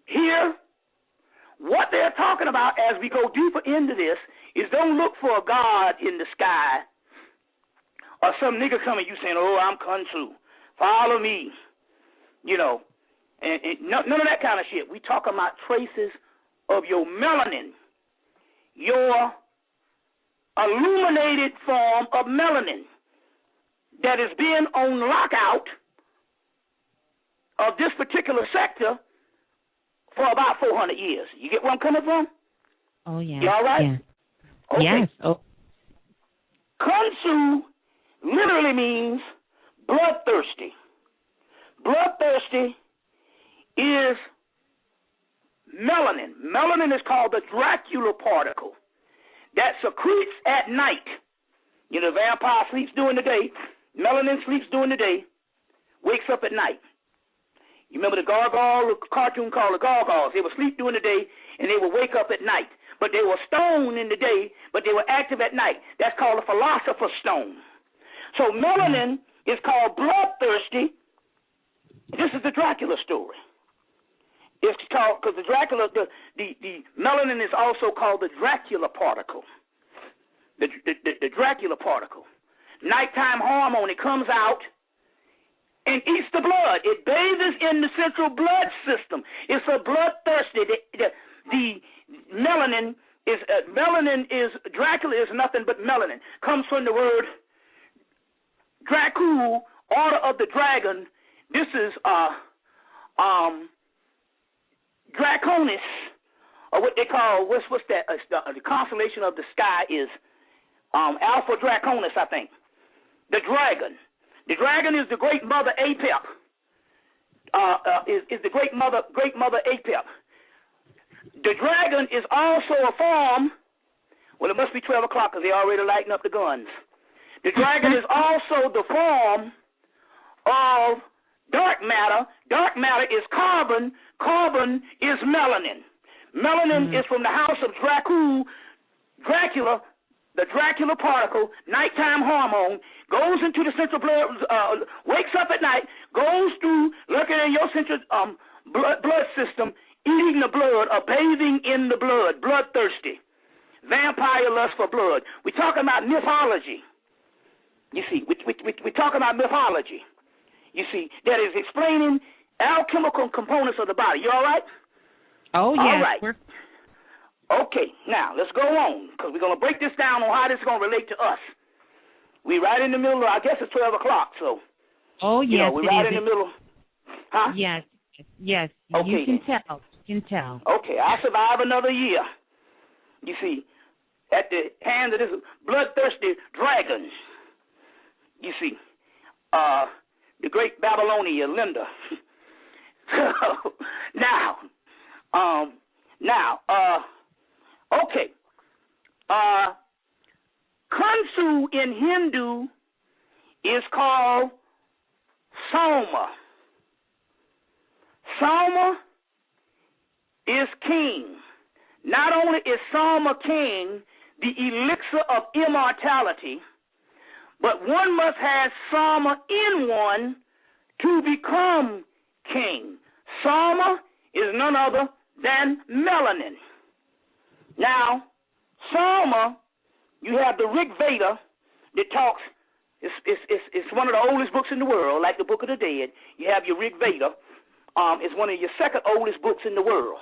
here? What they're talking about as we go deeper into this is don't look for a god in the sky or some nigga coming you saying, oh, I'm Khonsu, follow me, you know, and none of that kind of shit. We talk about traces of your melanin, your illuminated form of melanin that has been on lockout of this particular sector for about 400 years. You get where I'm coming from? Oh, yeah. You all right? Yeah. Okay. Yes. Oh. Khonsu literally means bloodthirsty. Bloodthirsty is melanin. Melanin is called the Dracula particle that secretes at night. You know, the vampire sleeps during the day. Melanin sleeps during the day, wakes up at night. You remember the gargoyle cartoon called the Gargoyles? They would sleep during the day and they would wake up at night. But they were stone in the day, but they were active at night. That's called a philosopher's stone. So melanin is called bloodthirsty. This is the Dracula story. It's called, because the Dracula, the melanin is also called the Dracula particle. The Dracula particle. Nighttime hormone, it comes out and eats the blood. It bathes in the central blood system. It's a bloodthirsty. The melanin is Dracula is nothing but melanin. Comes from the word Dracul, order of the dragon. This is Draconis, or what they call what's that? The constellation of the sky is Alpha Draconis, I think. The dragon. The dragon is the great mother Apep. Is the great mother Apep. The dragon is also a form. Well, it must be 12 o'clock because they already lighting up the guns. The dragon is also the form of dark matter. Dark matter is carbon. Carbon is melanin. Melanin is from the house of Dracula, the Dracula particle, nighttime hormone, goes into the central blood, wakes up at night, goes through, looking in your central blood system, eating the blood or bathing in the blood, bloodthirsty, vampire lust for blood. We're talking about mythology. You see, we're talking about mythology. You see, that is explaining alchemical components of the body. You all right? Oh, yes. All right. Okay, now let's go on because we're going to break this down on how this is going to relate to us. We're right in the middle of, I guess it's 12 o'clock, so. Oh, yes, we're right in the middle. Huh? Yes, yes. Okay, you can tell. You can tell. Okay, I'll survive another year. You see, at the hands of this bloodthirsty dragon. You see, the great Babylonia, Linda. So, okay. Khonsu in Hindu is called Soma. Soma is king. Not only is Soma king, the elixir of immortality, but one must have Sama in one to become king. Sama is none other than melanin. Now, Sama, you have the Rig Veda that talks. It's one of the oldest books in the world, like the Book of the Dead. You have your Rig Veda. It's one of your second oldest books in the world.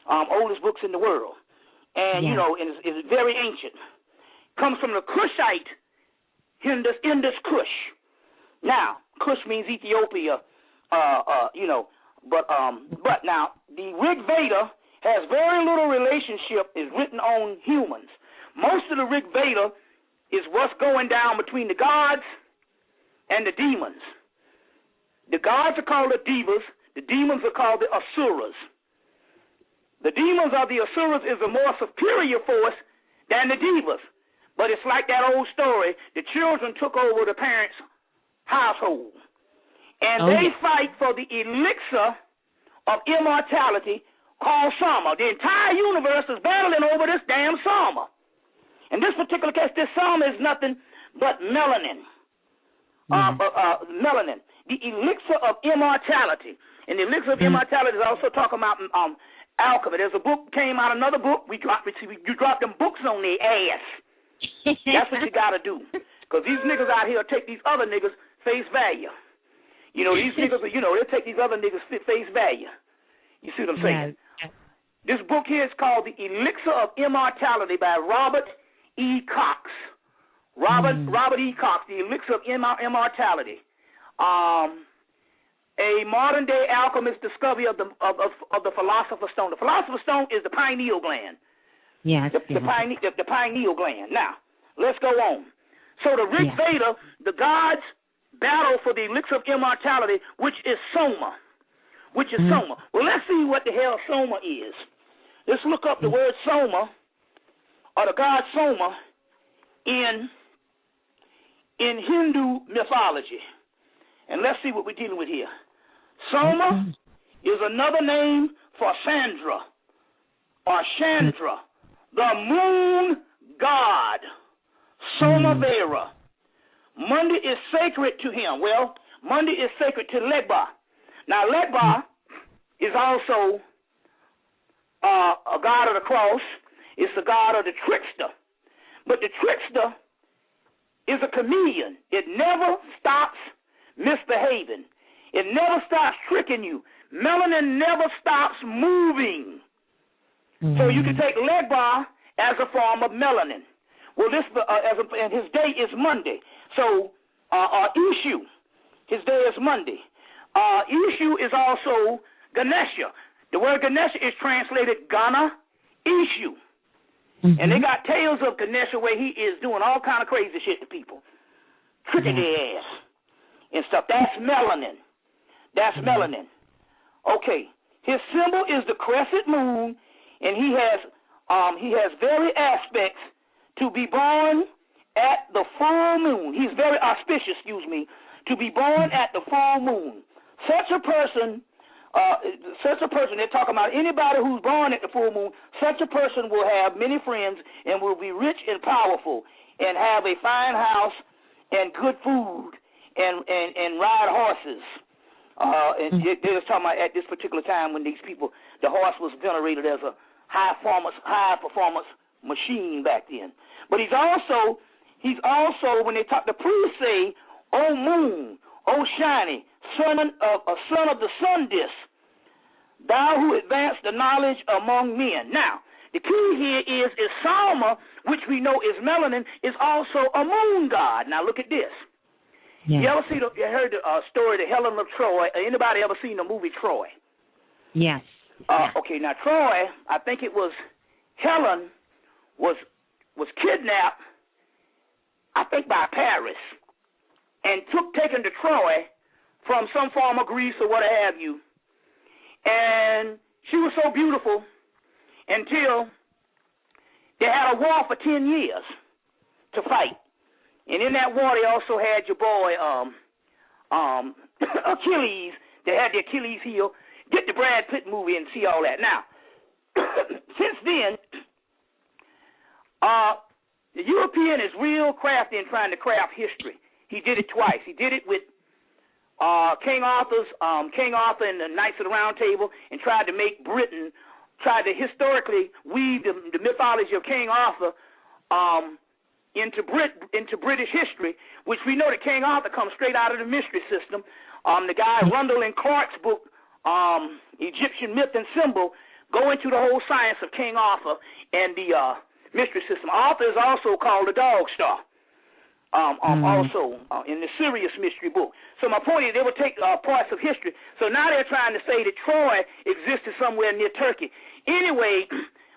Oldest books in the world. And, you know, it's very ancient. Comes from the Kushite, Indus Kush. Now, Kush means Ethiopia, you know. But now, the Rig Veda has very little relationship, is written on humans. Most of the Rig Veda is what's going down between the gods and the demons. The gods are called the Devas. The demons are called the Asuras. The demons of the Asuras is a more superior force than the Devas. But it's like that old story. The children took over the parents' household. And they fight for the elixir of immortality called Sama. The entire universe is battling over this damn Sama. In this particular case, this Sama is nothing but melanin. Melanin. The elixir of immortality. And the elixir of immortality is also talking about alchemy. There's a book, came out, another book. You drop them books on their ass. That's what you got to do. Because these niggas out here take these other niggas face value. You know, these niggas, you know, they take these other niggas face value. You see what I'm saying? Yes. This book here is called The Elixir of Immortality by Robert E. Cox. Robert E. Cox, The Elixir of Immortality. A modern-day alchemist discovery of the Philosopher's Stone. The Philosopher's Stone is the pineal gland. Yes. The pineal gland. Now, let's go on. So the Rig Veda, the gods battle for the elixir of immortality, which is Soma. Well, let's see what the hell Soma is. Let's look up the word Soma, or the god Soma, in Hindu mythology. And let's see what we're dealing with here. Soma is another name for Sandra, or Chandra, the moon god, Somavera. Monday is sacred to him. Well, Monday is sacred to Legba. Now, Legba is also a god of the cross. It's the god of the trickster. But the trickster is a chameleon. It never stops misbehaving. It never stops tricking you. Melanin never stops moving. So you can take Legba as a form of melanin. Well, and his day is Monday. So, Ishu, his day is Monday. Ishu is also Ganesha. The word Ganesha is translated Gana Ishu. And they got tales of Ganesha where he is doing all kind of crazy shit to people. Tricking their ass and stuff. That's melanin. Okay. His symbol is the crescent moon, and he has very aspects to be born at the full moon. He's very auspicious, to be born at the full moon. Such a person, they're talking about anybody who's born at the full moon, such a person will have many friends and will be rich and powerful and have a fine house and good food and ride horses. And they're just talking about at this particular time when these people, the horse was venerated as a high performance machine back then. But he's also when they talk, the priests say, "O moon, O shiny, son of the sun disk, thou who advanced the knowledge among men." Now, the key here is Sama, which we know is melanin, is also a moon god. Now look at this. Yeah. You heard the story, the Helen of Troy? Anybody ever seen the movie Troy? Yes. Okay, now Troy, I think it was Helen was kidnapped, I think by Paris, and taken to Troy from some former Greece or what have you. And she was so beautiful until they had a war for 10 years to fight. And in that war, they also had your boy Achilles. They had the Achilles heel. Get the Brad Pitt movie and see all that. Now, since then, The European is real crafty in trying to craft history. He did it twice. He did it with King Arthur and the Knights of the Round Table, and tried to make Britain, tried to historically weave the mythology of King Arthur into British history, which we know that King Arthur comes straight out of the mystery system. The guy Rundle and Clark's book, Egyptian Myth and Symbol, go into the whole science of King Arthur and the mystery system. Arthur is also called the Dog Star, also in the Sirius mystery book. So my point is, they will take parts of history. So now they're trying to say that Troy existed somewhere near Turkey. Anyway,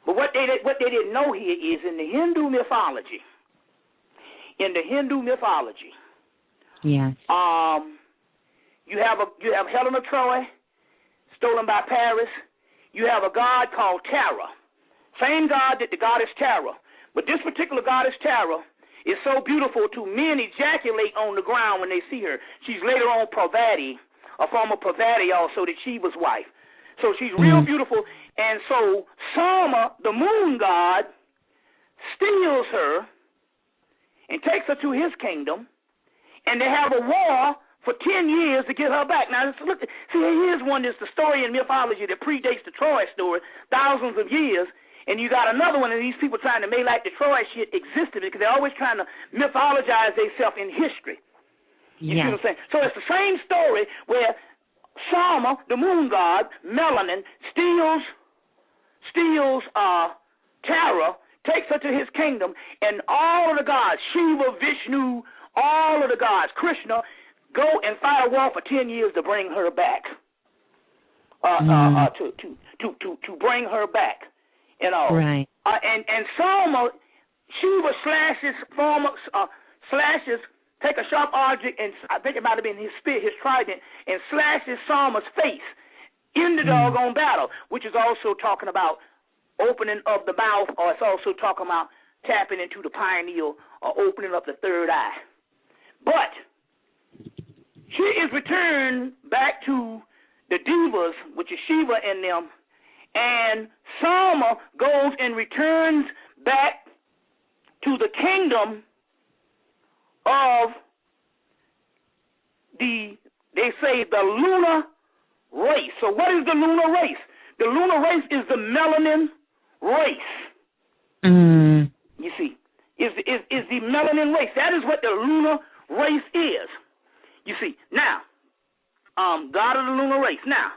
but what they didn't know here is in the Hindu mythology. Yes. You have Helen of Troy, stolen by Paris. You have a god called Tara, same god that the goddess Tara. But this particular goddess Tara is so beautiful to men ejaculate on the ground when they see her. She's later on Parvati, a form of Parvati also, that Shiva's wife. So she's real beautiful. And so Sama, the moon god, steals her and takes her to his kingdom, and they have a war for 10 years to get her back. Now, look, see, here's one that's the story in mythology that predates the Troy story, thousands of years, and you got another one of these people trying to make like the Troy shit existed, because they're always trying to mythologize themselves in history. You see what I'm saying? So it's the same story where Sama, the moon god, Melanin, steals Tara, takes her to his kingdom, and all of the gods, Shiva, Vishnu, all of the gods, Krishna, go and fight a war for 10 years to bring her back. To bring her back, you know. Right. And Sama, Shiva slashes, take a sharp object, and I think it might have been his spear, his trident, and slashes Sama's face in the doggone battle, which is also talking about opening of the mouth, or it's also talking about tapping into the pineal or opening up the third eye. But she is returned back to the devas, which is Shiva and them, and Sama goes and returns back to the kingdom of they say the lunar race. So what is the lunar race? The lunar race is the melanin race. You see, is the melanin race. That is what the lunar race is. You see, now, God of the lunar race. Now,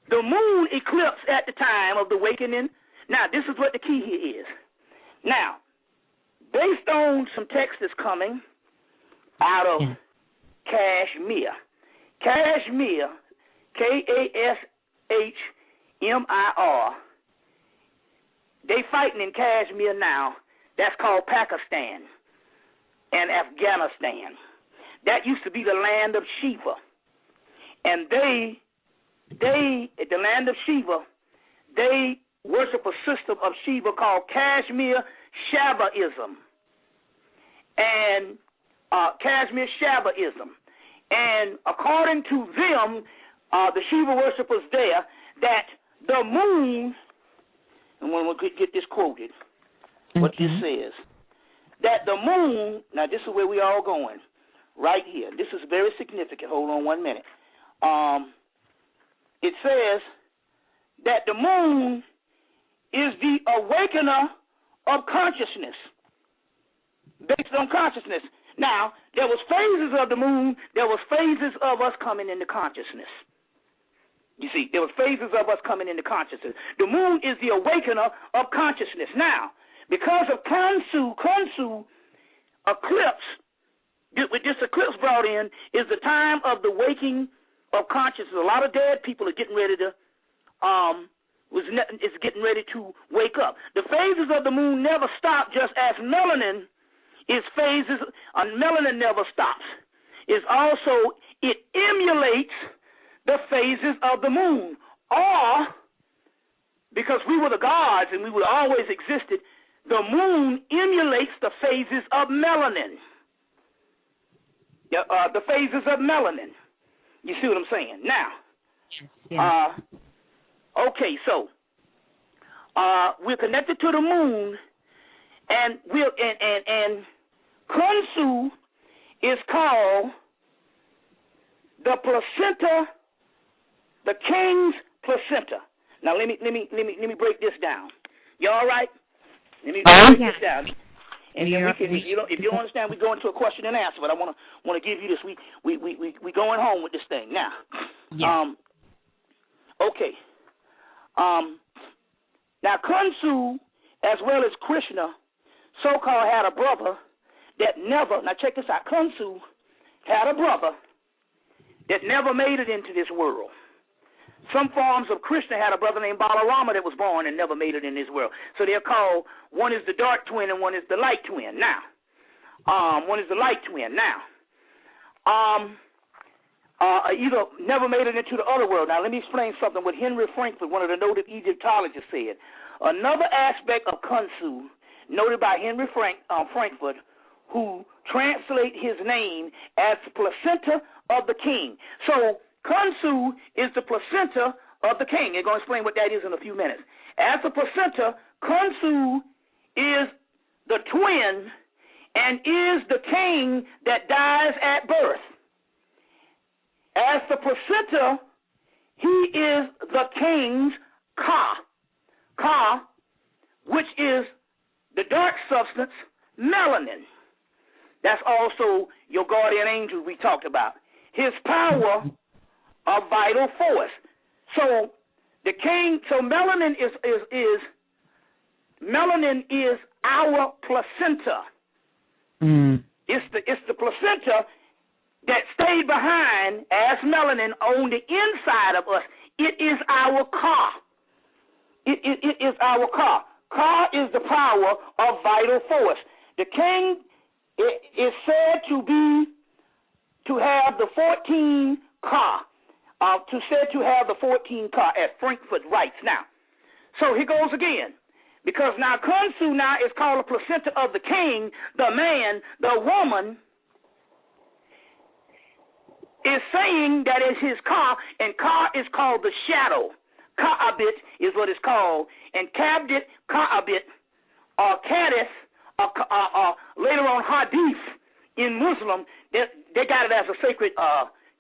the moon eclipse at the time of the awakening. Now, this is what the key here is. Now, based on some text that's coming out of Kashmir, Kashmir, Kashmir, they fighting in Kashmir now. That's called Pakistan and Afghanistan. That used to be the land of Shiva. And they at the land of Shiva, they worship a system of Shiva called Kashmir Shaivism. And Kashmir Shaivism. And according to them, the Shiva worshippers there, that the moon, and when we get this quoted, what this says, that the moon, now this is where we all going, right here. This is very significant. Hold on 1 minute. It says that the moon is the awakener of consciousness, based on consciousness. Now, there was phases of the moon, there was phases of us coming into consciousness. You see, there was phases of us coming into consciousness. The moon is the awakener of consciousness. Now, because of Khonsu eclipse, with this eclipse brought in, is the time of the waking of consciousness. A lot of dead people are getting ready to getting ready to wake up. The phases of the moon never stop, just as melanin is phases. Melanin never stops. It's also, it emulates the phases of the moon. Or, because we were the gods and we would always existed, the moon emulates the phases of melanin. The phases of melanin. You see what I'm saying? Now, okay, so we're connected to the moon, And Khonsu is called the placenta, the king's placenta. Now let me break this down. You all right? Let me break this down. And then if you don't understand, we go into a question and answer. But I want to give you this. We going home with this thing now. Yes. Okay. Now Khonsu, as well as Krishna, so-called had a brother that never. Now check this out. Khonsu had a brother that never made it into this world. Some forms of Krishna had a brother named Balarama that was born and never made it in this world. So they're called, one is the dark twin and one is the light twin. Now, one is the light twin. Now, either never made it into the other world. Now, let me explain something. What Henry Frankfurt, one of the noted Egyptologists, said. Another aspect of Khonsu, noted by Henry Frankfurt, who translate his name as the placenta of the king. So Khonsu is the placenta of the king. They're going to explain what that is in a few minutes. As the placenta, Khonsu is the twin and is the king that dies at birth. As the placenta, he is the king's Ka. Ka, which is the dark substance, melanin. That's also your guardian angel we talked about. His power of vital force. So the king, so melanin is our placenta. It's the placenta that stayed behind as melanin on the inside of us. It is our Ka. It is our Ka. Ka is the power of vital force. The king is said to have the 14 Ka. Said to have the 14 Ka, as Frankfurt writes. Now, so here goes again. Because now Khonsu now is called the placenta of the king, the man, the woman is saying that is his Ka, and Ka is called the shadow. Ka'abit is what it's called. And Kabdit, Ka'abit, or Kadis, or later on Hadith in Muslim, they got it as a sacred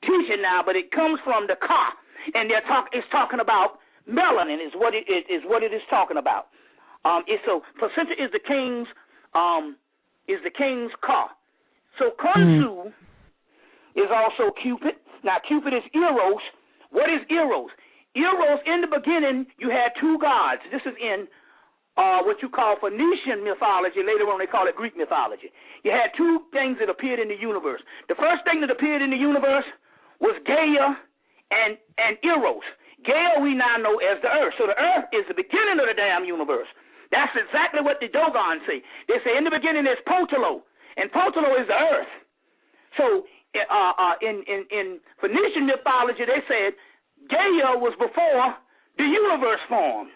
teaching now, but it comes from the Ka, and it's talking about melanin is what it is talking about. So placenta is the king's Ka. So Khonsu is also Cupid. Now Cupid is Eros. What is Eros? Eros, in the beginning, you had two gods. This is in what you call Phoenician mythology. Later on, they call it Greek mythology. You had two things that appeared in the universe. The first thing that appeared in the universe was Gaia and Eros. Gaia we now know as the earth. So the earth is the beginning of the damn universe. That's exactly what the Dogons say. They say in the beginning there's Potolo, and Potolo is the earth. So in Phoenician mythology, they said Gaia was before the universe formed.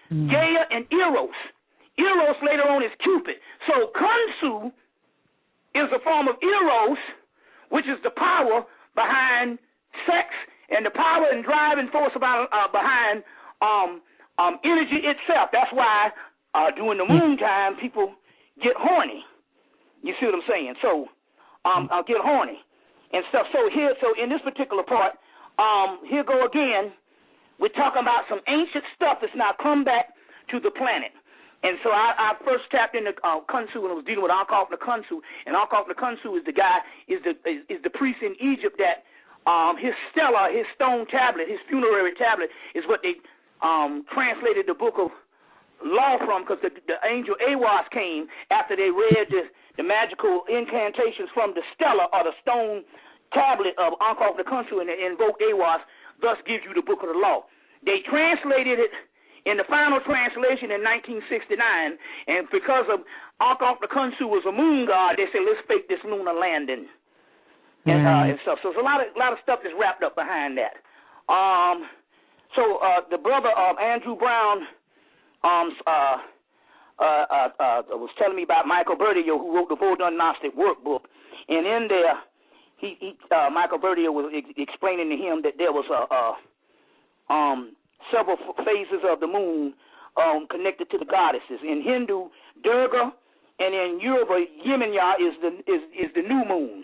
Gaia and Eros. Eros later on is Cupid. So Khonsu is a form of Eros, which is the power behind sex and the power and driving force behind energy itself. That's why during the moon time people get horny. You see what I'm saying? So get horny and stuff. So in this particular part, here go again. We're talking about some ancient stuff that's now come back to the planet. And so I first tapped into Khonsu and I was dealing with Ankh Khonsu. And Ankh Khonsu is the guy, is the priest in Egypt that his stela, his stone tablet, his funerary tablet is what they translated the book of law from, because the angel Awas came after they read the magical incantations from the stela or the stone tablet of Ankh Khonsu and invoked Awas, thus gives you the book of the law. They translated it in the final translation in 1969, and because of Ankh Khonsu was a moon god, they said, let's fake this lunar landing and stuff. So there's a lot of stuff that's wrapped up behind that. So the brother Andrew Brown was telling me about Michael Bertillot, who wrote the Vodun Gnostic workbook, and in there, Michael Bertillot was explaining to him that there was several phases of the moon connected to the goddesses. In Hindu, Durga, and in Yoruba, Yemenya is the new moon.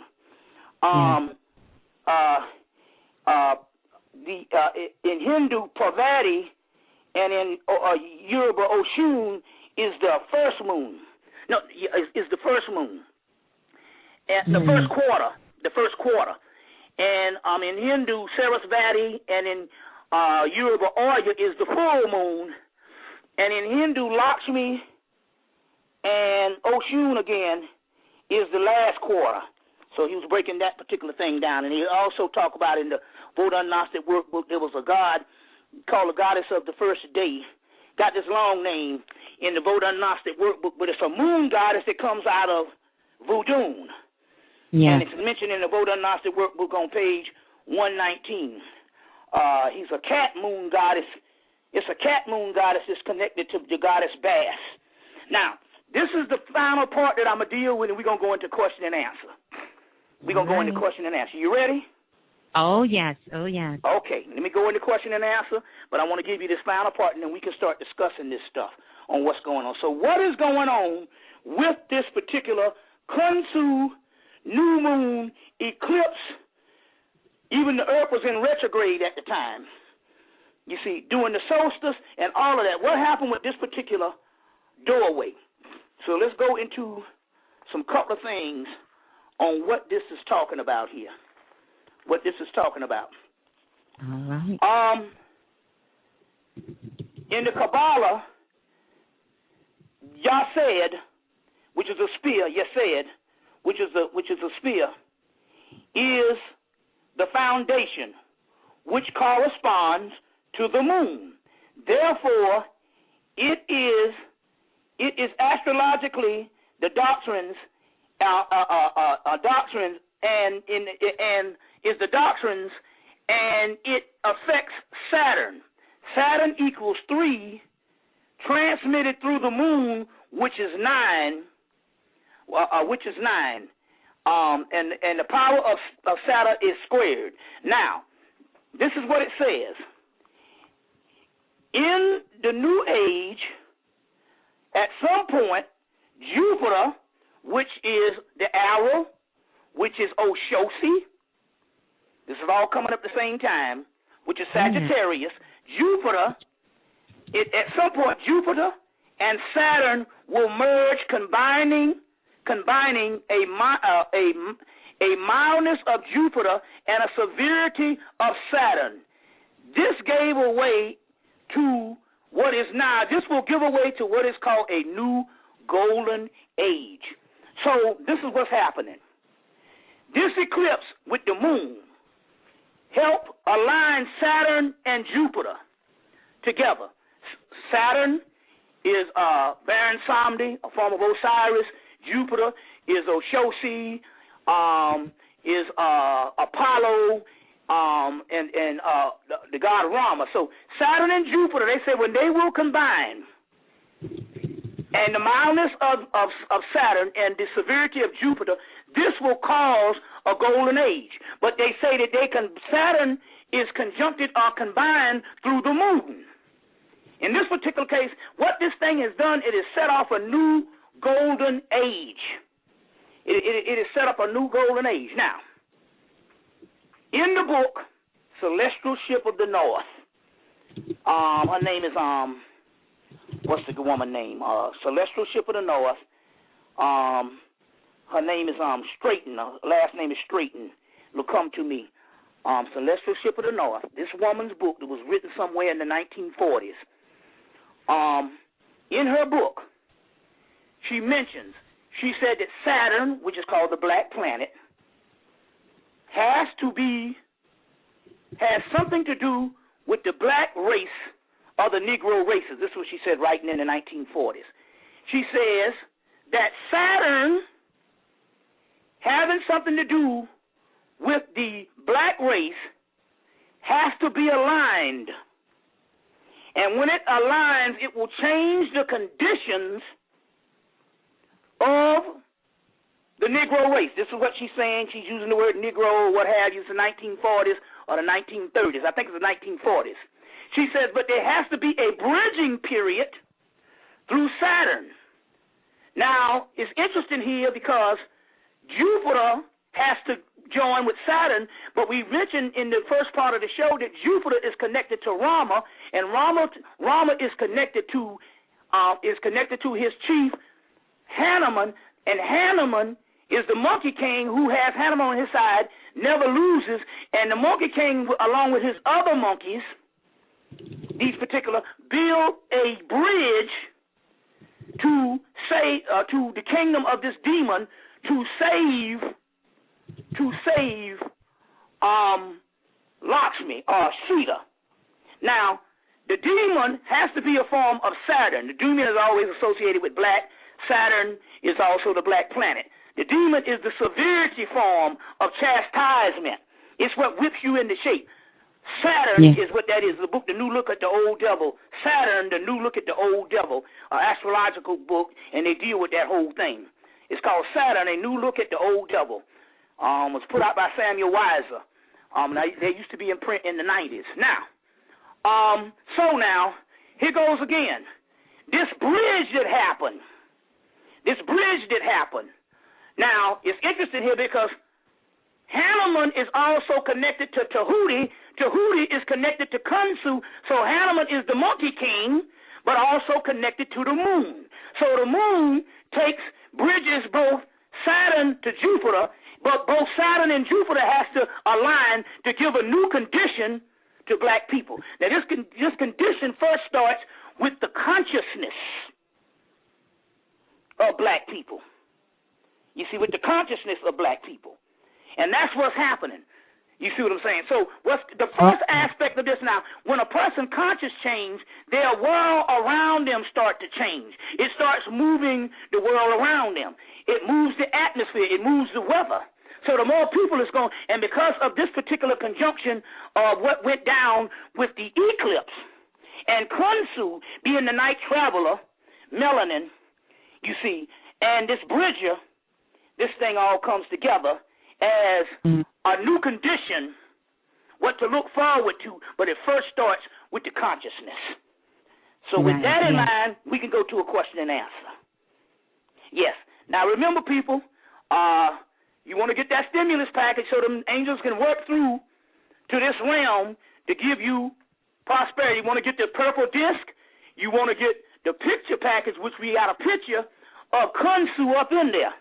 In Hindu, Parvati, and in Yoruba, Oshun is the first moon. No, is the first moon. And the first quarter. And in Hindu, Sarasvati, and in Yoruba, Oya is the full moon. And in Hindu, Lakshmi and Oshun again is the last quarter. So he was breaking that particular thing down. And he also talked about in the Vodun Gnostic workbook, there was a god called the goddess of the first day. Got this long name in the Vodun Gnostic workbook, but it's a moon goddess that comes out of Vodun. Yeah. And it's mentioned in the Vodun Gnostic workbook on page 119. He's a cat moon goddess. It's a cat moon goddess that's connected to the goddess Bass. Now, this is the final part that I'm going to deal with, and we're going to go into question and answer. We're going to go into question and answer. You ready? Oh, yes. Oh, yes. Okay. Let me go into question and answer, but I want to give you this final part, and then we can start discussing this stuff on what's going on. So what is going on with this particular Khunsu new moon eclipse? Even the Earth was in retrograde at the time. You see, during the solstice and all of that. What happened with this particular doorway? So let's go into some couple of things on what this is talking about here. What this is talking about. All right. In the Kabbalah, Yased, which is a spear, Yased, which is a spear, is the foundation, which corresponds to the moon. Therefore, it is astrologically the doctrines and it affects Saturn. Saturn equals 3 transmitted through the moon, which is 9. And the power of Saturn is squared. Now, this is what it says. In the New Age, at some point, Jupiter, which is the arrow, which is Oshosi, this is all coming up at the same time, which is Sagittarius. Jupiter, at some point, Jupiter and Saturn will merge, combining a mildness of Jupiter and a severity of Saturn. This gave away to what is now, this will give away to what is called a new golden age. So this is what's happening. This eclipse with the moon help align Saturn and Jupiter together. Saturn is Baron Samedi, a form of Osiris. Jupiter is Oshosi, is Apollo, and the god Rama. So Saturn and Jupiter, they say when they will combine, and the mildness of Saturn and the severity of Jupiter, this will cause a golden age. But they say that Saturn is conjuncted or combined through the moon. In this particular case, what this thing has done, it has set off a new golden age. It has set up a new golden age. Now, in the book, Celestial Ship of the North, her name is, what's the woman name? Celestial Ship of the North. Her name is Straighten. Her last name is Straighten. It'll come to me. Celestial Ship of the North. This woman's book that was written somewhere in the 1940s. In her book, she said that Saturn, which is called the black planet, has something to do with the black race or the Negro races. This is what she said writing in the 1940s. She says that Saturn having something to do with the black race has to be aligned. And when it aligns, it will change the conditions of the Negro race. This is what she's saying. She's using the word Negro or what have you. It's the 1940s or the 1930s. I think it's the 1940s. She says, but there has to be a bridging period through Saturn Now, it's interesting here because Jupiter has to join with Saturn, but we mentioned in the first part of the show that Jupiter is connected to Rama, and Rama is connected to his chief Hanuman, and Hanuman is the Monkey King who has Hanuman on his side, never loses, and the Monkey King, along with his other monkeys, these particular, build a bridge to the kingdom of this demon to save Lakshmi or Sita. Now, the demon has to be a form of Saturn. The demon is always associated with black. Saturn is also the black planet. The demon is the severity form of chastisement. It's what whips you into shape. Saturn is what that is. The book, The New Look at the Old Devil. Saturn, The New Look at the Old Devil, an astrological book, and they deal with that whole thing. It's called Saturn, A New Look at the Old Devil. It was put out by Samuel Weiser. They used to be in print in the 90s. Now, here goes again. This bridge that happened. Now, it's interesting here because Hanuman is also connected to Tahuti. Tahuti is connected to Khonsu, so Hanuman is the Monkey King, but also connected to the moon. So the moon bridges both Saturn to Jupiter, but both Saturn and Jupiter has to align to give a new condition to black people. Now, this condition first starts with the consciousness of black people. You see, with the consciousness of black people. And that's what's happening. You see what I'm saying? So what's the first aspect of this now, when a person conscious change, their world around them start to change. It starts moving the world around them. It moves the atmosphere. It moves the weather. So the more people is going, and because of this particular conjunction of what went down with the eclipse, and Khonsu being the night traveler, melanin, you see, and this bridger, this thing all comes together as a new condition, what to look forward to, but it first starts with the consciousness. So with that in mind, we can go to a question and answer. Yes. Now remember, people, you want to get that stimulus package so the angels can work through to this realm to give you prosperity. You want to get the purple disc. You want to get the picture package, which we got a picture of Khonsu up in there.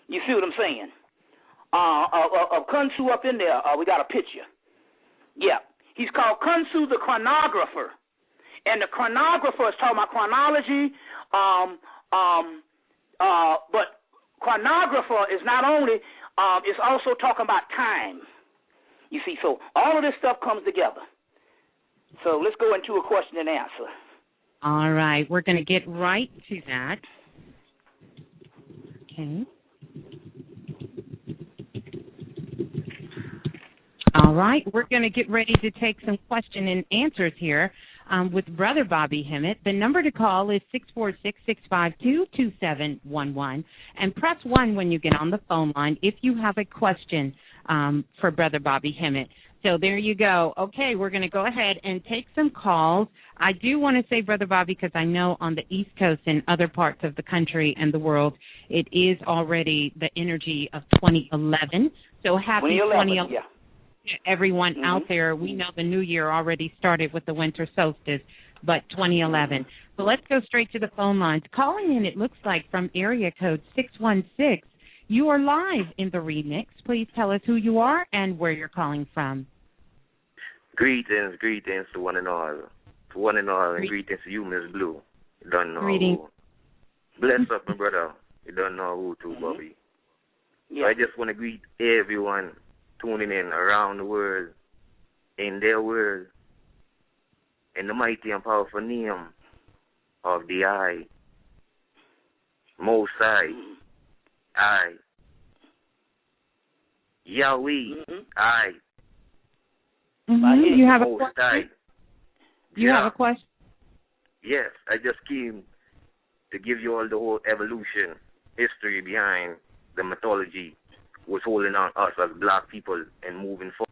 You see what I'm saying? Of Khonsu up in there, we got a picture. Yeah. He's called Khonsu the chronographer. And the chronographer is talking about chronology, but chronographer is not only, it's also talking about time. You see, so all of this stuff comes together. So let's go into a question and answer. All right. We're going to get right to that. Okay. All right, we're going to get ready to take some question and answers here with Brother Bobby Hemmitt. The number to call is 646-652-2711, and press 1 when you get on the phone line if you have a question for Brother Bobby Hemmitt. So there you go. Okay, we're going to go ahead and take some calls. I do want to say, Brother Bobby, because I know on the East Coast and other parts of the country and the world, it is already the energy of 2011. So happy 2011. Yeah. Everyone out there, we know the new year already started with the winter solstice, but 2011. So let's go straight to the phone lines. Calling in, it looks like, from area code 616. You are live in the remix. Please tell us who you are and where you're calling from. Greetings to one and all. And greetings to you, Miss Blue. You don't know Greetings. who. Bless up, my brother. You don't know who too, Bobby. Yeah. So I just want to greet everyone tuning in around the world, in their world, in the mighty and powerful name of the I, Most High, I, Yahweh, I. You have a Most High. You have a question? Yes, I just came to give you all the whole evolution, history behind the mythology was holding on us as black people and moving forward.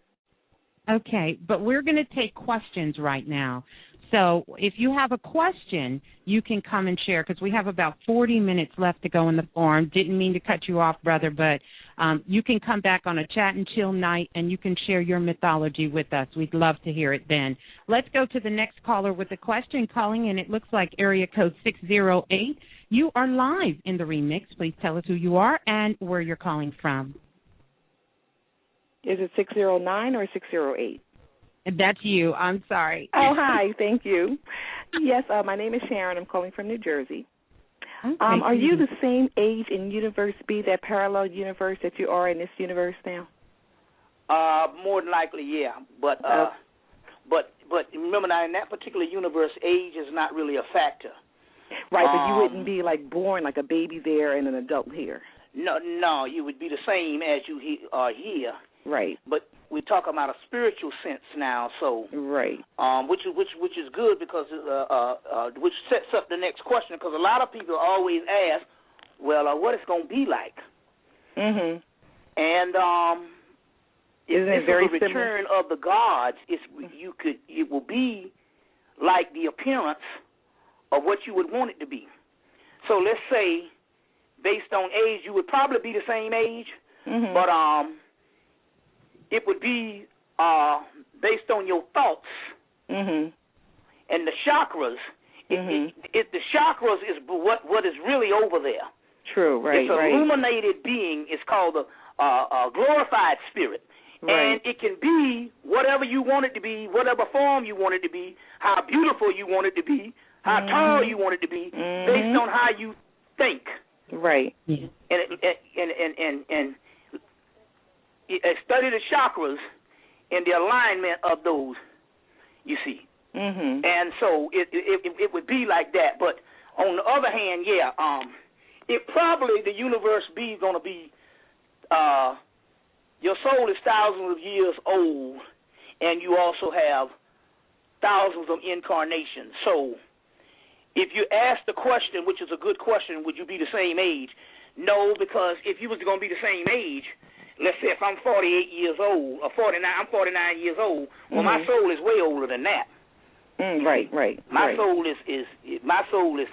Okay, but we're going to take questions right now. So if you have a question, you can come and share, because we have about 40 minutes left to go in the forum. Didn't mean to cut you off, brother, but you can come back on a chat and chill night, and you can share your mythology with us. We'd love to hear it then. Let's go to the next caller with a question. Calling in, it looks like area code 608. You are live in the remix. Please tell us who you are and where you're calling from. Is it 609 or 608? That's you. I'm sorry. Oh, hi. Thank you. Yes, my name is Sharon. I'm calling from New Jersey. Okay. Are you the same age in Universe B, that parallel universe, that you are in this universe now? More than likely, yeah. But remember now, in that particular universe, age is not really a factor. Right, but you wouldn't be like born like a baby there and an adult here. No, you would be the same as you are here. Right. But we talk about a spiritual sense now, so right. Which is good, because which sets up the next question, because a lot of people always ask, well, what it's going to be like. Mhm. And isn't it very the return similar? of the gods? It will be like the appearance of what you would want it to be. So let's say, based on age, you would probably be the same age, but it would be based on your thoughts and the chakras. The chakras is what is really over there. True, right. It's an illuminated being. It's called a glorified spirit. Right. And it can be whatever you want it to be, whatever form you want it to be, how beautiful you want it to be, how tall you want it to be, based on how you think. Right. Yeah. And study the chakras and the alignment of those, you see. And so it would be like that. But on the other hand, it probably, the universe be going to be, your soul is thousands of years old, and you also have thousands of incarnations. So if you ask the question, which is a good question, would you be the same age? No, because if you was going to be the same age, let's say if I'm 48 years old, or 49, I'm 49 years old, well, my soul is way older than that. Right. My soul is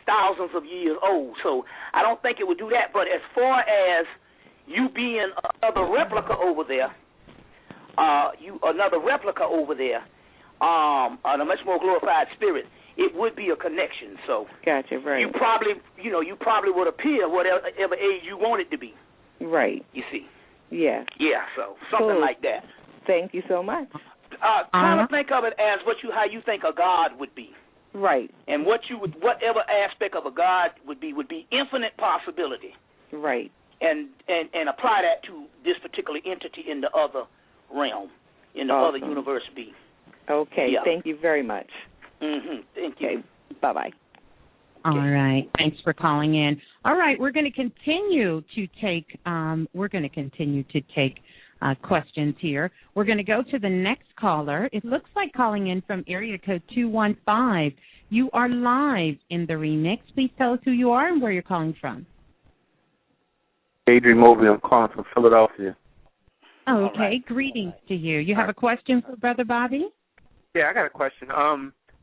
thousands of years old, so I don't think it would do that. But as far as you being another replica over there, a much more glorified spirit, it would be a connection. So gotcha, right. You probably would appear whatever age you want it to be. Right. You see. Yeah. Yeah. So something like that. Thank you so much. Kind of think of it as how you think a god would be. Right. And whatever aspect of a god would be infinite possibility. Right. And apply that to this particular entity in the other realm, in the other universe B. Okay. Yeah. Thank you very much. Thank you. Okay. Bye-bye. All right. Thanks for calling in. All right, we're going to continue to take questions here. We're going to go to the next caller. It looks like calling in from area code 215. You are live in the remix. Please tell us who you are and where you're calling from. Adrian Mobley, I'm calling from Philadelphia. Okay, right. Greetings to you. You have a question for Brother Bobby? Yeah, I got a question.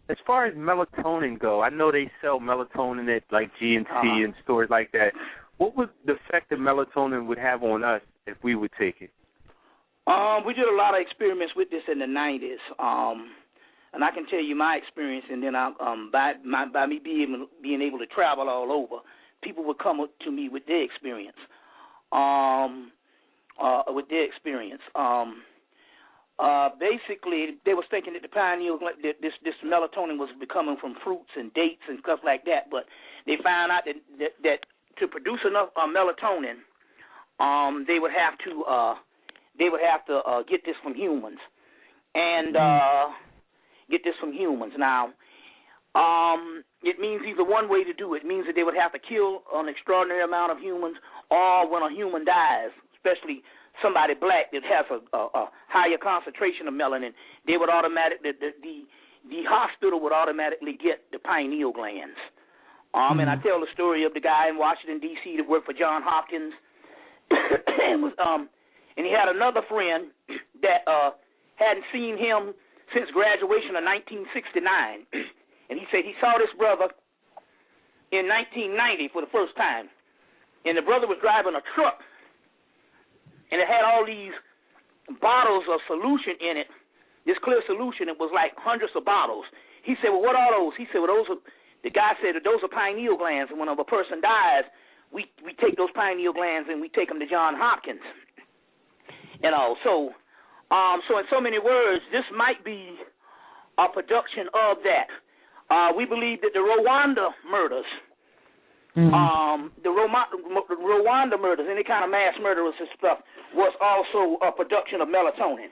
As far as melatonin go, I know they sell melatonin at like GNC and stores like that. What would the effect that melatonin would have on us if we would take it? We did a lot of experiments with this in the 90s, and I can tell you my experience. And then by me being able to travel all over, people would come up to me with their experience. Basically, they was thinking that the pioneers, this melatonin was becoming from fruits and dates and stuff like that. But they found out that to produce enough melatonin, they would have to get this from humans, and Now, it means either one way to do it. It means that they would have to kill an extraordinary amount of humans, or when a human dies, especially somebody black that has a higher concentration of melanin, they would the hospital would automatically get the pineal glands. And I tell the story of the guy in Washington, D.C. that worked for Johns Hopkins, and he had another friend that hadn't seen him since graduation of 1969. And he said he saw this brother in 1990 for the first time. And the brother was driving a truck, and it had all these bottles of solution in it, this clear solution. It was like hundreds of bottles. He said, well, what are those? He said, well, the guy said that those are pineal glands, and when a person dies, we take those pineal glands and we take them to Johns Hopkins. So in so many words, this might be a production of that. We believe that the Rwanda murders, the Rwanda murders, any kind of mass murderers and stuff, was also a production of melatonin.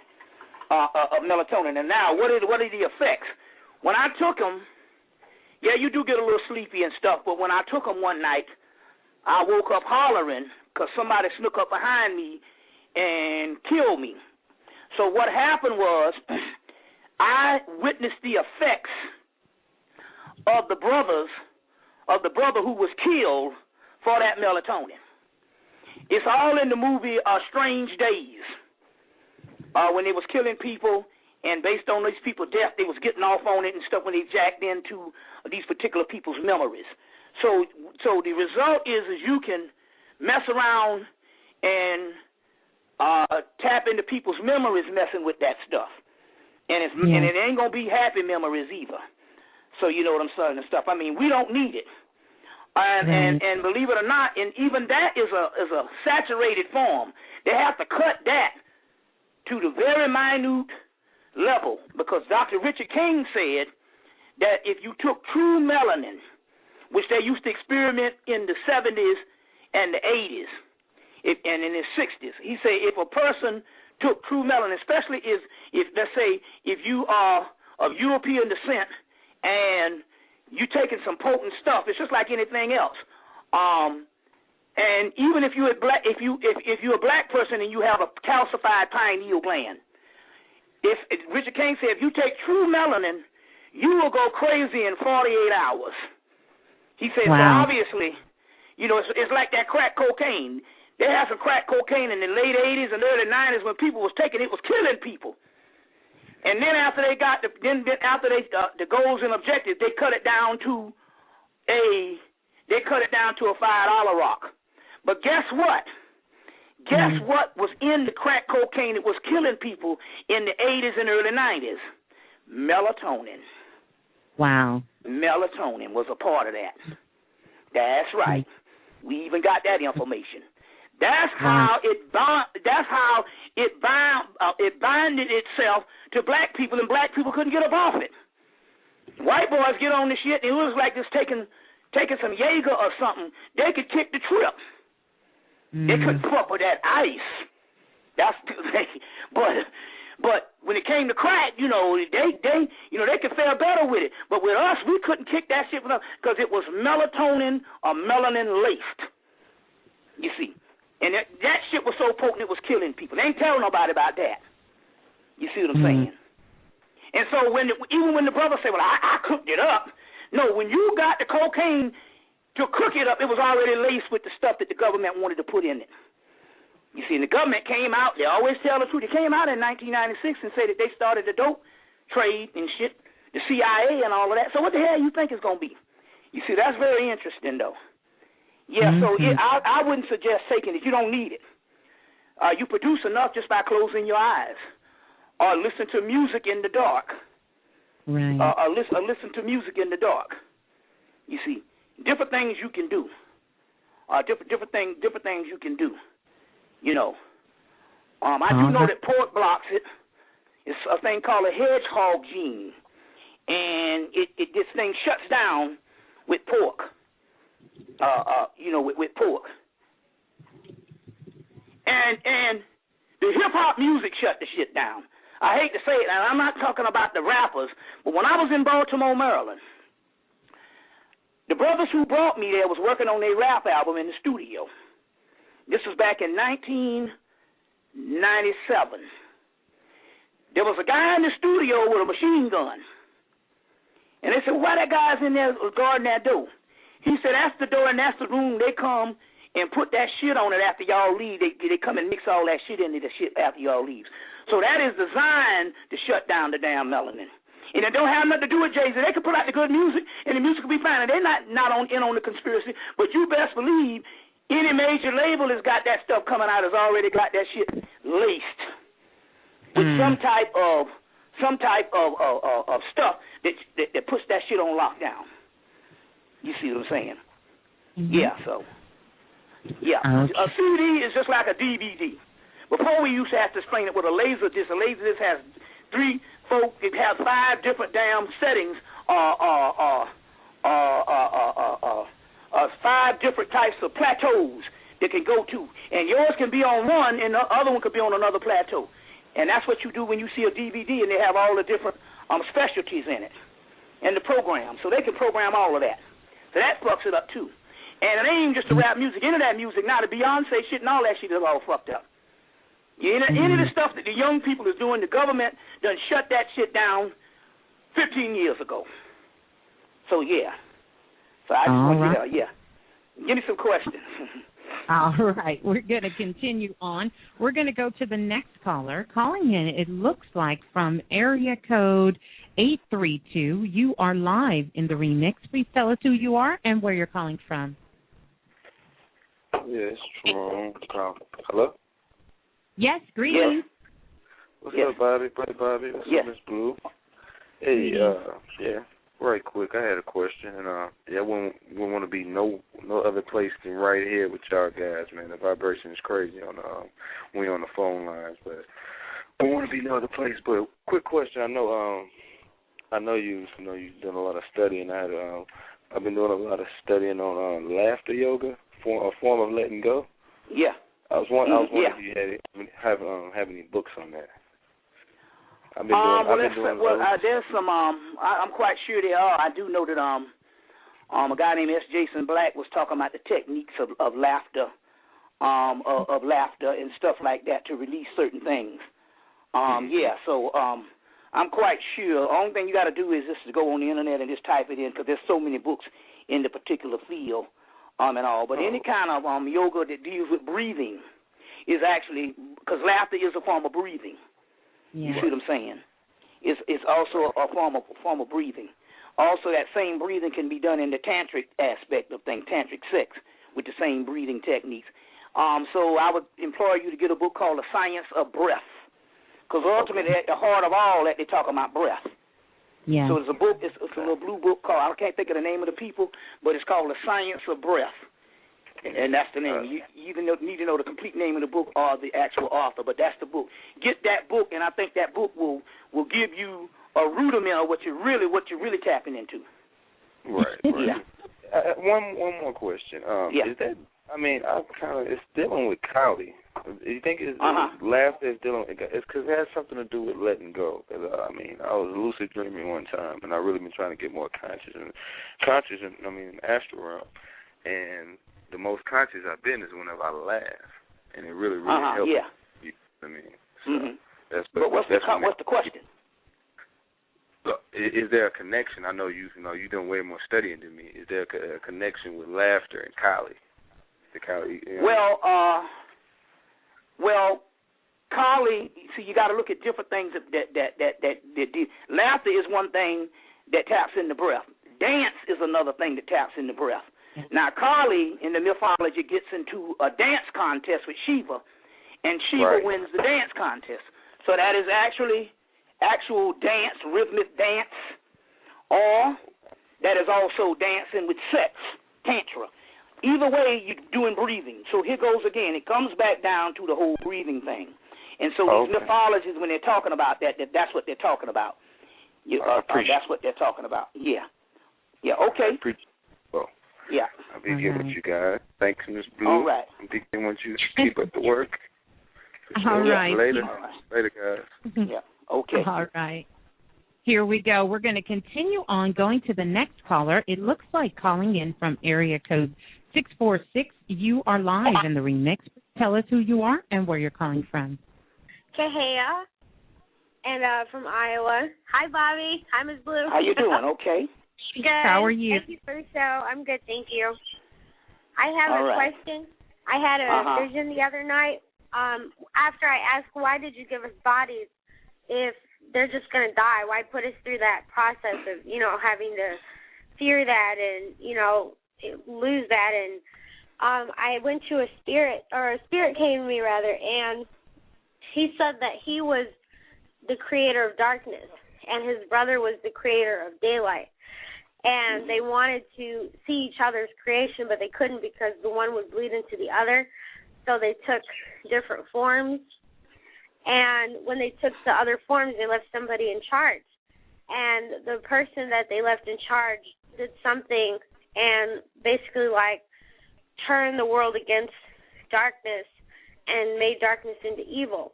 And now, what are the effects? When I took them, yeah, you do get a little sleepy and stuff, but when I took them one night, I woke up hollering because somebody snuck up behind me and killed me. So what happened was I witnessed the effects of the brother who was killed for that melatonin. It's all in the movie Strange Days, when they was killing people, and based on these people's death, they was getting off on it and stuff when they jacked into these particular people's memories. So the result is you can mess around and tap into people's memories messing with that stuff. And it ain't going to be happy memories either. So you know what I'm saying and stuff. I mean, we don't need it. And believe it or not, and even that is a saturated form. They have to cut that to the very minute level, because Dr. Richard King said that if you took true melanin, which they used to experiment in the 70s and the 80s, and in the 60s, he said if a person took true melanin, especially if let's say if you are of European descent and you taking some potent stuff, it's just like anything else. And even if you're black, if you're a black person and you have a calcified pineal gland, if Richard King said if you take true melanin, you will go crazy in 48 hours. He said, so obviously, you know, it's like that crack cocaine. They had some crack cocaine in the late 80s and early 90s when people was taking it, was killing people. And then after they got the goals and objectives, they cut it down to a $5 rock. But guess what? Guess what was in the crack cocaine that was killing people in the 80s and early 90s? Melatonin. Wow. Melatonin was a part of that. That's right. We even got that information. That's how it binded itself to black people, and black people couldn't get up off it. White boys get on the shit, and it was like just taking some Jaeger or something. They could kick the trip. They couldn't fuck with that ice. But when it came to crack, they could fare better with it. But with us, we couldn't kick that shit because it was melatonin or melanin laced. You see, and that shit was so potent it was killing people. They ain't telling nobody about that. You see what I'm saying? And so even when the brother said, "Well, I cooked it up," no, when you got the cocaine to cook it up, it was already laced with the stuff that the government wanted to put in it. You see, and the government came out, they always tell the truth. They came out in 1996 and said that they started the dope trade and shit, the CIA and all of that. So what the hell you think it's going to be? You see, that's very interesting, though. Yeah, so I wouldn't suggest taking it. You don't need it. You produce enough just by closing your eyes or listen to music in the dark. Right. Or listen to music in the dark. You see, different things you can do. Different things you can do. You know, I do know that pork blocks it. It's a thing called a hedgehog gene, and this thing shuts down with pork. With pork. And the hip hop music shut the shit down. I hate to say it, and I'm not talking about the rappers, but when I was in Baltimore, Maryland, the brothers who brought me there was working on their rap album in the studio. This was back in 1997. There was a guy in the studio with a machine gun. And they said, why that guy's in there guarding that door? He said, that's the door and that's the room. They come and put that shit on it after y'all leave. They come and mix all that shit into the shit after y'all leave. So that is designed to shut down the damn melanin. And it don't have nothing to do with Jay-Z. They can put out the good music, and the music will be fine. And they're not on the conspiracy. But you best believe any major label has got that stuff coming out, has already got that shit laced with some type of stuff that puts that shit on lockdown. You see what I'm saying? Mm-hmm. Yeah, so. Yeah. Okay. A CD is just like a DVD. Before we used to have to explain it with a laser disc. A laser disc has 3, 4, it has 5 different damn settings, 5 different types of plateaus that can go to. And yours can be on one and the other one could be on another plateau. And that's what you do when you see a DVD and they have all the different specialties in it and the program. So they can program all of that. So that fucks it up too. And it ain't even just the rap music, any of that music. Now the Beyonce shit and all that shit is all fucked up. Any of the stuff that the young people is doing, the government done shut that shit down 15 years ago. So, yeah. So I just want to, give me some questions. All right. We're going to continue on. We're going to go to the next caller. Calling in, it looks like, from area code 832. You are live in the remix. Please tell us who you are and where you're calling from. Yes, from hello? Yes, greetings. What's up, Bobby? Brother Bobby? What's up, Miss Blue? Hey, right quick, I had a question, and we want to be no other place than right here with y'all guys, man. The vibration is crazy on when you're on the phone lines, but we want to be no other place. But quick question, I know you've done a lot of studying. I've been doing a lot of studying on laughter yoga, a form of letting go. Yeah. I was wondering if you have any books on that. There's some. I'm quite sure there are. I do know that a guy named S. Jason Black was talking about the techniques of laughter, of laughter and stuff like that to release certain things. So I'm quite sure. The only thing you got to do is just to go on the internet and just type it in because there's so many books in the particular field. And all, but any kind of yoga that deals with breathing is actually, because laughter is a form of breathing. Yeah. You see what I'm saying? It's also a form of breathing. Also, that same breathing can be done in the tantric aspect of things, tantric sex, with the same breathing techniques. So I would implore you to get a book called The Science of Breath, because ultimately at the heart of all that, they're talking about breath. Yeah. So there's a book, it's a little blue book called, I can't think of the name of the people, but it's called The Science of Breath. And that's the name. You either need to know the complete name of the book or the actual author, but that's the book. Get that book, and I think that book will give you a rudiment of what you're really tapping into. Right. Yeah. One more question. Is that? It's dealing with Kali. You think laughter is dealing? It's because it has something to do with letting go. I was lucid dreaming one time, and I really been trying to get more conscious in the astral realm. And the most conscious I've been is whenever I laugh, and it really helps. Yeah. But what's the question? Is there a connection? I know you've done way more studying than me. Is there a connection with laughter and Kali? Well, Kali. See, you got to look at different things that laughter is one thing that taps in the breath. Dance is another thing that taps in the breath. Now, Kali in the mythology gets into a dance contest with Shiva, and Shiva wins the dance contest. So that is actual dance, rhythmic dance, or that is also dancing with sex, tantra. Either way, you're doing breathing. So here goes again. It comes back down to the whole breathing thing. And so these mythologies, when they're talking about that's what they're talking about. That's what they're talking about. Yeah. Yeah, okay. Yeah. I'll be here with you guys. Thanks, Miss Blue. All right. I want you to keep up the work. All right. Later, guys. Yeah. Okay. All right. Here we go. We're going to continue on going to the next caller. It looks like calling in from area code 646. You are live in the remix. Tell us who you are and where you're calling from. Kahea, and from Iowa. Hi, Bobby. Hi, Ms. Blue. How you doing? Okay. Good. How are you? Thank you for the show. I'm good, thank you. I have a question. I had a vision the other night. After I asked, why did you give us bodies if they're just going to die. Why put us through that process of, having to fear that and, lose that? And I went to a spirit came to me, rather, and he said that he was the creator of darkness and his brother was the creator of daylight. And they wanted to see each other's creation, but they couldn't because the one would bleed into the other. So they took different forms. And when they took the other forms, they left somebody in charge. And the person that they left in charge did something and basically, turned the world against darkness and made darkness into evil.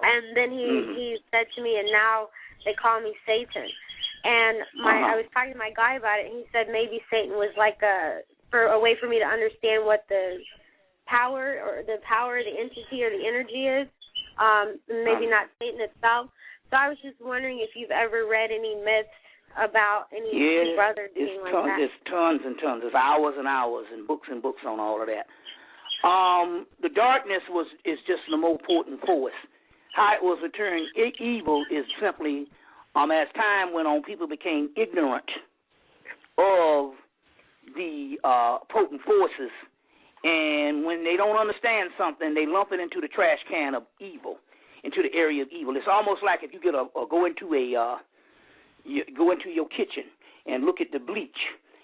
And then he said to me, and now they call me Satan. And I was talking to my guy about it, and he said maybe Satan was a way for me to understand what the power, the entity, or the energy is. Maybe not Satan itself. So I was just wondering if you've ever read any myths about any brother being like that. There's tons and tons. There's hours and hours and books on all of that. The darkness is just the more potent force. How it was returned evil is simply, as time went on, people became ignorant of the potent forces. And when they don't understand something, they lump it into the trash can of evil, into the area of evil. It's almost like if you go into your kitchen and look at the bleach,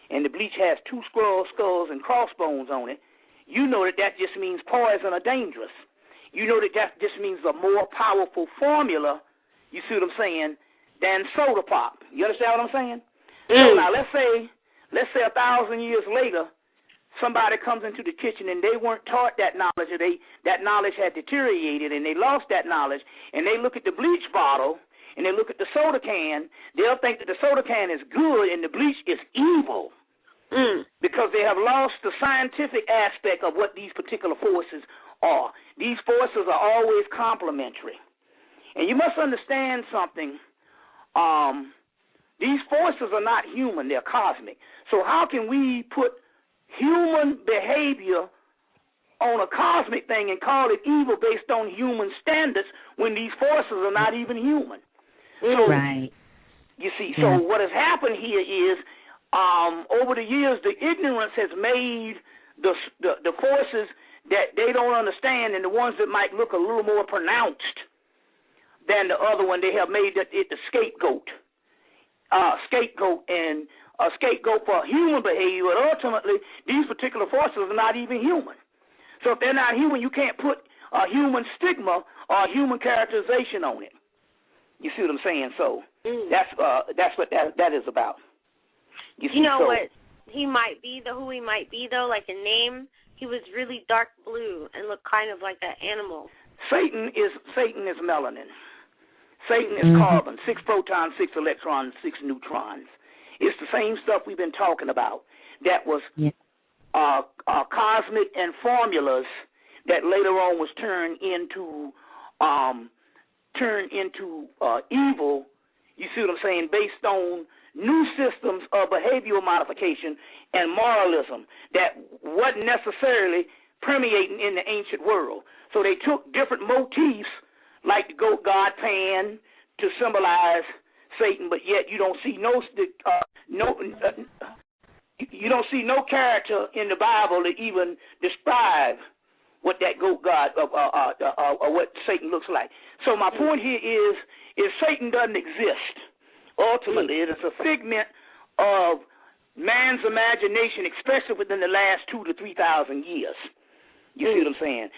and the bleach has two skulls and crossbones on it. You know that just means poison or dangerous. You know that just means a more powerful formula. You see what I'm saying? Than soda pop. You understand what I'm saying? So now let's say 1,000 years later, somebody comes into the kitchen and they weren't taught that knowledge, or that knowledge had deteriorated and they lost that knowledge, and they look at the bleach bottle and they look at the soda can, they'll think that the soda can is good and the bleach is evil because they have lost the scientific aspect of what these particular forces are. These forces are always complementary. And you must understand something. These forces are not human, they're cosmic. So how can we put human behavior on a cosmic thing and call it evil based on human standards when these forces are not even human? So, right. You see, so what has happened here is over the years, the ignorance has made the forces that they don't understand, and the ones that might look a little more pronounced than the other one, they have made it the scapegoat and a scapegoat for human behavior. But ultimately, these particular forces are not even human. So if they're not human, you can't put a human stigma or a human characterization on it. You see what I'm saying? So that's what that is about. You know what he might be, who he might be, though, like a name? He was really dark blue and looked kind of like an animal. Satan is melanin. Satan is carbon, 6 protons, 6 electrons, 6 neutrons. It's the same stuff we've been talking about. That was cosmic and formulas that later on was turned into evil. You see what I'm saying? Based on new systems of behavioral modification and moralism that wasn't necessarily permeating in the ancient world. So they took different motifs, like the goat god Pan, to symbolize Satan, but yet you don't see no character in the Bible to even describe what that goat god or what Satan looks like. So my point here is Satan doesn't exist. Ultimately, it is a figment of man's imagination, especially within the last 2,000 to 3,000 years. You see what I'm saying?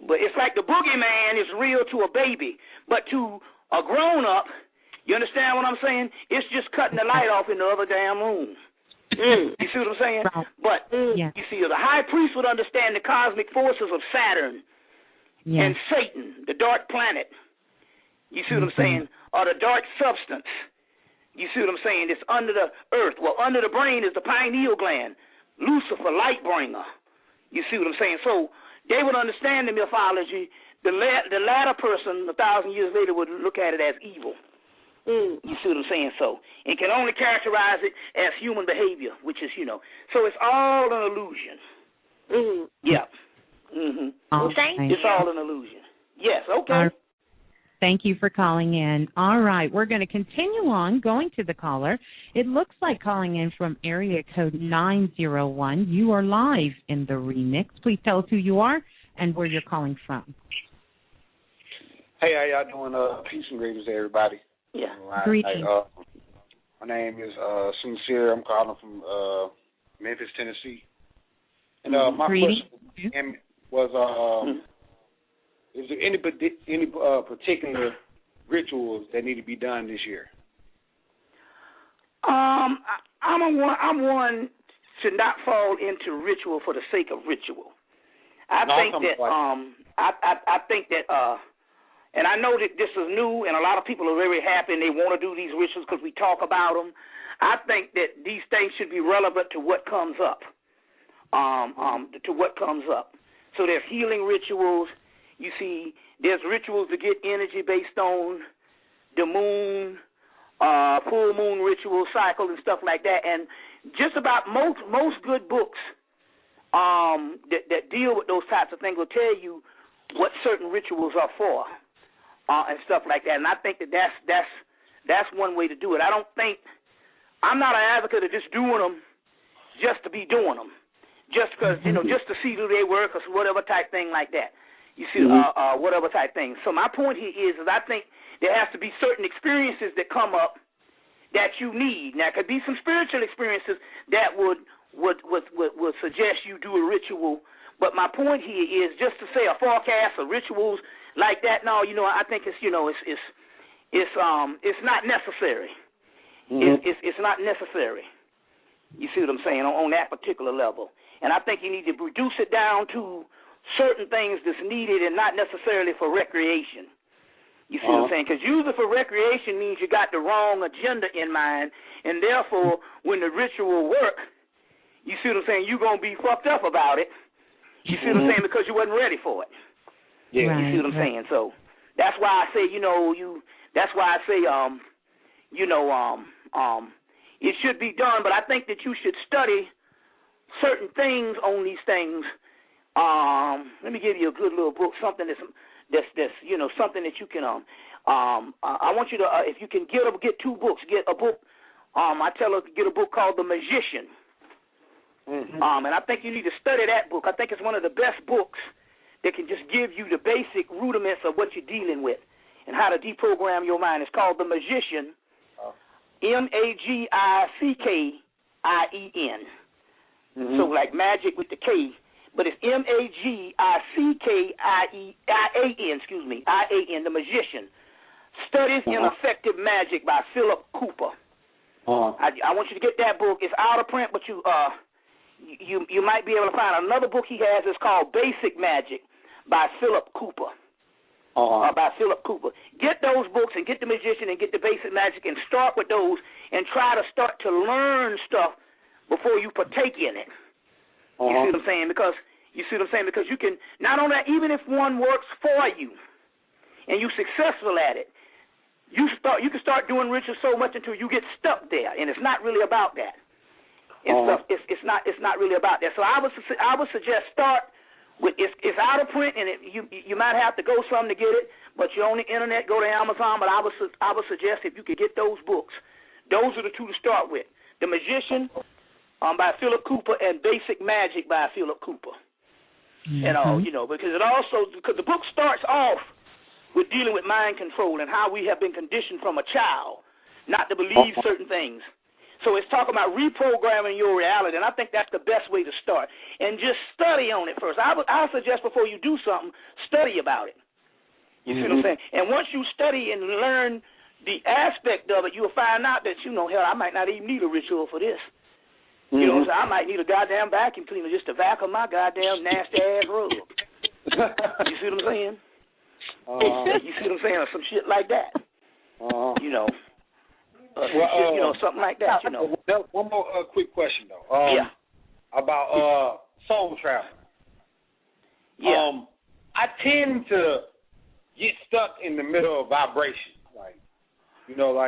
But it's like the boogeyman is real to a baby, but to a grown-up, you understand what I'm saying? It's just cutting the light off in the other damn room. You see what I'm saying? But you see, the high priest would understand the cosmic forces of Saturn and Satan, the dark planet. You see what I'm saying? Or the dark substance. You see what I'm saying? It's under the earth. Well, under the brain is the pineal gland, Lucifer, light bringer. You see what I'm saying? So they would understand the mythology. The latter person, 1,000 years later, would look at it as evil. You see what I'm saying? So it can only characterize it as human behavior, which is, so it's all an illusion. Yeah. Well, thank you. It's all an illusion. Yes, okay. Thank you for calling in. All right, we're going to continue on going to the caller. It looks like calling in from area code 901. You are live in the remix. Please tell us who you are and where you're calling from. Hey, how y'all doing? Peace and greetings to everybody. Yeah. Greetings. My name is Sincere. I'm calling from Memphis, Tennessee. And my question was, is there any particular rituals that need to be done this year? I'm one to not fall into ritual for the sake of ritual. I think that and I know that this is new, and a lot of people are very happy and they want to do these rituals because we talk about them. I think that these things should be relevant to what comes up. So there's healing rituals. You see, there's rituals to get energy based on the moon, full moon ritual cycle and stuff like that. And just about most good books that deal with those types of things will tell you what certain rituals are for and stuff like that. And I think that's one way to do it. I'm not an advocate of just doing them just to be doing them, just because just to see who they work or whatever type thing like that. You see, whatever type thing. So my point here is I think there has to be certain experiences that come up that you need. Now, it could be some spiritual experiences that would suggest you do a ritual. But my point here is just to say a forecast or rituals like that. No, I think it's it's not necessary. It's not necessary. You see what I'm saying on that particular level. And I think you need to reduce it down to certain things that's needed and not necessarily for recreation. You see what I'm saying? Because usually for recreation means you got the wrong agenda in mind, and therefore when the ritual work, you see what I'm saying, you're going to be fucked up about it. You see what I'm saying? Because you wasn't ready for it. Yeah. Right, you see what I'm saying? So that's why I say, it should be done, but I think that you should study certain things on these things. Let me give you a good little book, something that's something that you can I want you to if you can get two books, get a book. I tell her to get a book called The Magician. And I think you need to study that book. I think it's one of the best books that can just give you the basic rudiments of what you're dealing with and how to deprogram your mind. It's called The Magician. Magicien. So like magic with the K. But it's Magicien, IAN, The Magician. Studies in Effective Magic by Philip Cooper. I want you to get that book. It's out of print, but you might be able to find another book he has. It's called Basic Magic by Philip Cooper. By Philip Cooper. Get those books and get The Magician and get the Basic Magic and start with those and try to start to learn stuff before you partake in it. You see what I'm saying? Because you can not only even if one works for you and you're successful at it, you can start doing rituals so much until you get stuck there, and it's not really about that. It's not really about that. So I would suggest start with it's out of print, and you might have to go some to get it, but you're on the internet. Go to Amazon. But I would suggest if you could get those books, those are the two to start with: The Magician by Philip Cooper and Basic Magic by Philip Cooper. And because the book starts off with dealing with mind control and how we have been conditioned from a child not to believe certain things. So it's talking about reprogramming your reality, and I think that's the best way to start. And just study on it first. I suggest before you do something, study about it. You see what I'm saying? And once you study and learn the aspect of it, you'll find out that, hell, I might not even need a ritual for this. So I might need a goddamn vacuum cleaner just to vacuum my goddamn nasty-ass rug. You see what I'm saying? You see what I'm saying? Or some shit like that. Something like that, One more quick question, though. About soul travel. I tend to get stuck in the middle of vibration. You go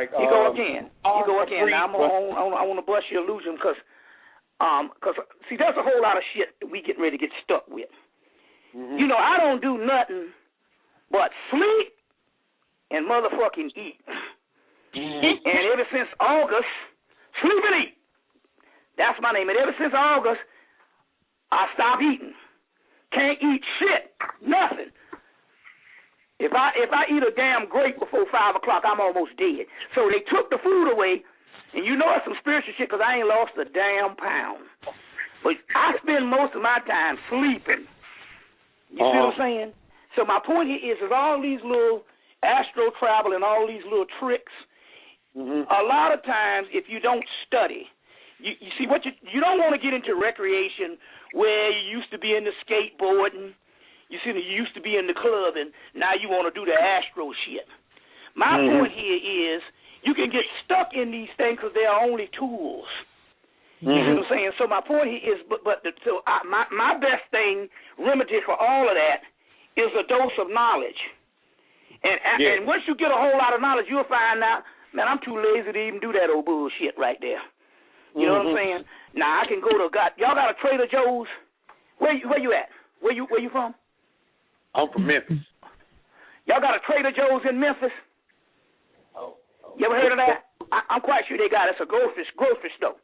again. Now, I want to bust your illusion because see, there's a whole lot of shit that we getting ready to get stuck with. I don't do nothing but sleep, and motherfucking eat. And ever since August, sleep and eat. That's my name. And ever since August, I stopped eating. Can't eat shit, nothing. If I eat a damn grape before 5 o'clock, I'm almost dead. So they took the food away, and you know it's some spiritual shit because I ain't lost a damn pound. But I spend most of my time sleeping. You see what I'm saying? So my point here is all these little astro travel and all these little tricks, a lot of times if you don't study, you see what you don't want to get into recreation where you used to be into skateboarding. You see, you used to be in the club, and now you want to do the astro shit. My point here is you can get stuck in these things because they are only tools. You see what I'm saying? So my point here is, my best thing, remedy for all of that is a dose of knowledge. And once you get a whole lot of knowledge, you'll find out, man, I'm too lazy to even do that old bullshit right there. You know what I'm saying? Now I can go to y'all got a Trader Joe's? Where you at? Where you from? I'm from Memphis. Y'all got a Trader Joe's in Memphis? You ever heard of that? I'm quite sure they got it. It's a grocery store.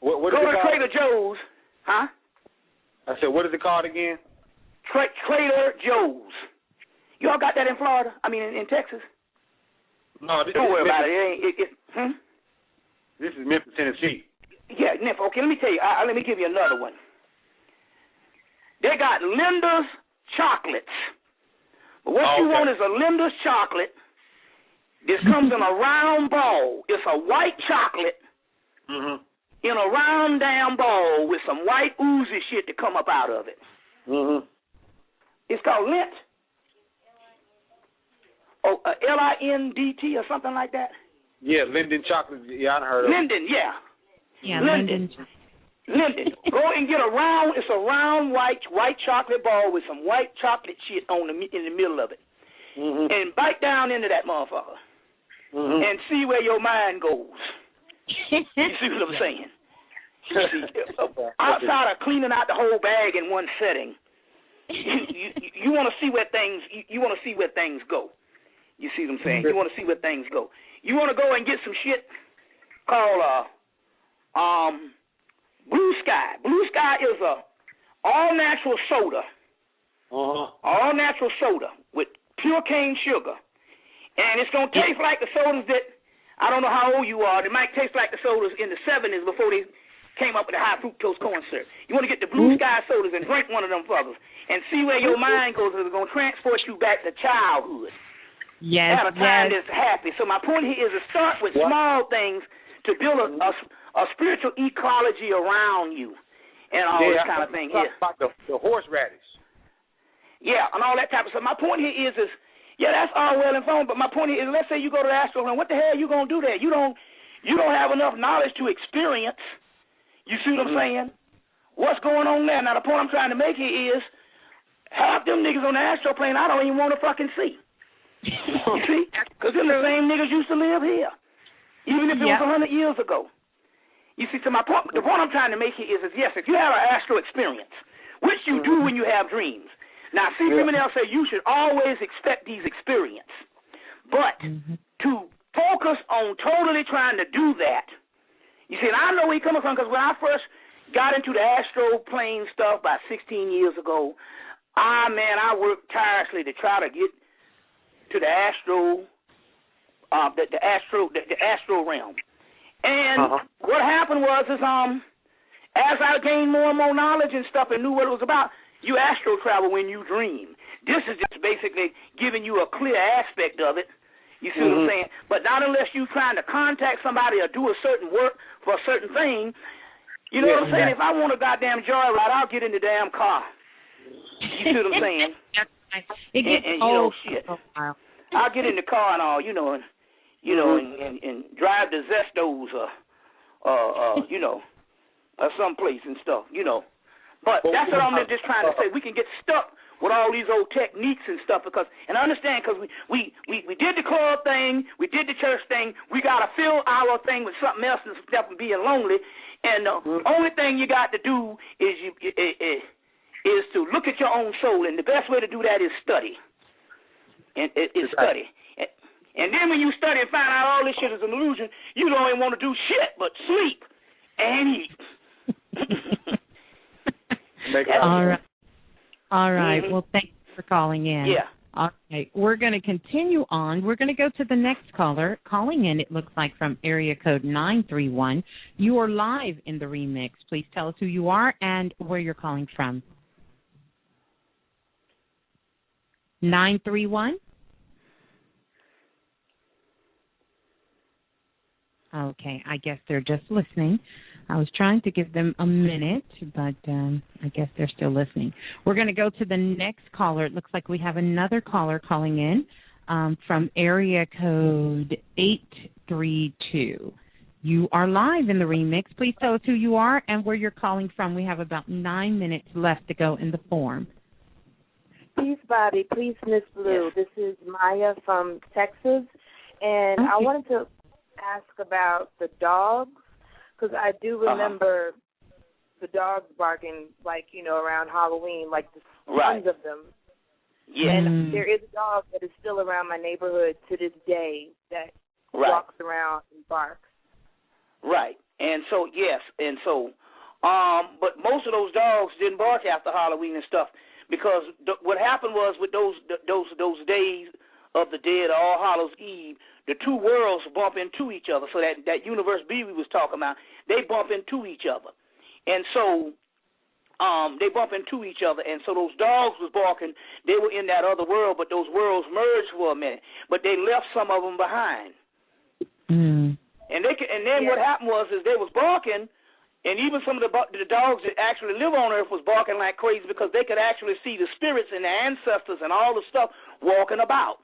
What go to Trader Joe's, huh? I said, what is it called again? Trader Joe's. Y'all got that in Florida? I mean, in Texas? No, don't worry about it. This is Memphis, Tennessee. Yeah, Memphis. Okay, let me tell you. Let me give you another one. They got Linda's chocolates. But what you want is a Linda's chocolate. This comes in a round ball. It's a white chocolate in a round damn ball with some white oozy shit to come up out of it. It's called Lint. Oh, Lindt or something like that. Yeah, Linden chocolate. Yeah, I heard of it. Linden, yeah. Yeah, Linden. Linden. Go and get it's a round white chocolate ball with some white chocolate shit in the middle of it. And bite down into that motherfucker. And see where your mind goes. You see what I'm saying? Outside of cleaning out the whole bag in one setting, you want to see where things go. You see what I'm saying? You want to see where things go. You want to go and get some shit called Blue Sky. Blue Sky is a all-natural soda. All-natural soda with pure cane sugar. And it's going to taste like the sodas that, I don't know how old you are, they might taste like the sodas in the 70s before they came up with the high fructose corn syrup. You want to get the Blue Sky sodas and drink one of them fuckers and see where your mind goes. It's going to transport you back to childhood. Yes, at a time that's happy. So my point here is to start with small things to build a spiritual ecology around you and all this kind of thing here. About the horseradish. Yeah, and all that type of stuff. My point here is that's all well and fine, but my point here is, let's say you go to the astral realm, what the hell are you going to do there? You don't have enough knowledge to experience. You see what I'm saying? What's going on there? Now, the point I'm trying to make here is half them niggas on the astral plane I don't even want to fucking see. You see? Because them the same niggas used to live here, even if it was 100 years ago. You see, so the point I'm trying to make here is yes, if you have an astral experience, which you do when you have dreams. Now, see, Hemmitt say you should always expect these experiences. But to focus on totally trying to do that, you see, and I know where you're coming from, because when I first got into the astral plane stuff about 16 years ago, I worked tirelessly to try to get to the astral realm. And what happened was as I gained more and more knowledge and stuff and knew what it was about, you astral travel when you dream. This is just basically giving you a clear aspect of it. You see what I'm saying? But not unless you're trying to contact somebody or do a certain work for a certain thing. You know what I'm saying? If I want a goddamn joyride, I'll get in the damn car. You see what I'm saying? It gets old. Shit. I'll get in the car and all, and drive to Zesto's or someplace and stuff, But that's what I'm just trying to say. We can get stuck with all these old techniques and stuff and I understand because we did the club thing, we did the church thing, we got to fill our thing with something else instead of being lonely. And the only thing you got to do is to look at your own soul, and the best way to do that is study. And it's study. And then when you study and find out all this shit is an illusion, you don't even want to do shit but sleep and eat. All right. All right. Mm-hmm. Well, thanks for calling in. Yeah. All right. We're going to continue on. We're going to go to the next caller. Calling in, it looks like, from area code 931. You are live in the remix. Please tell us who you are and where you're calling from. 931? Okay, I guess they're just listening. I was trying to give them a minute, but I guess they're still listening. We're going to go to the next caller. It looks like we have another caller calling in from area code 832. You are live in the remix. Please tell us who you are and where you're calling from. We have about 9 minutes left to go in the form. Peace, Bobby. Peace, Miss Blue. This is Maya from Texas, and I wanted to ask about the dogs, because I do remember the dogs barking, like, you know, around Halloween, like the tons of them. Yeah. And there is a dog that is still around my neighborhood to this day that walks around and barks. Right. And so, yes, and so, but most of those dogs didn't bark after Halloween and stuff, because what happened was with those days of the dead, All Hallows Eve, the two worlds bump into each other. So that universe B we was talking about, they bump into each other. And so they bump into each other. And so those dogs was barking. They were in that other world, but those worlds merged for a minute. But they left some of them behind. Mm. And then what happened was they was barking, and even some of the dogs that actually live on Earth was barking like crazy, because they could actually see the spirits and the ancestors and all the stuff walking about.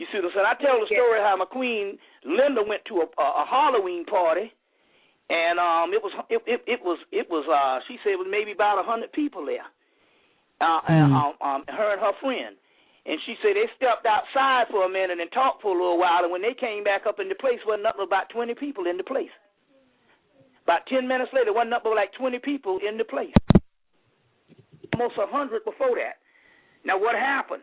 You see what I'm saying? I tell the story how my queen Linda went to a Halloween party, and it was she said it was maybe about 100 people there. Her and her friend, and she said they stepped outside for a minute and talked for a little while, and when they came back up in the place, wasn't nothing but about 20 people in the place. About 10 minutes later, wasn't nothing but like 20 people in the place. Almost 100 before that. Now what happened?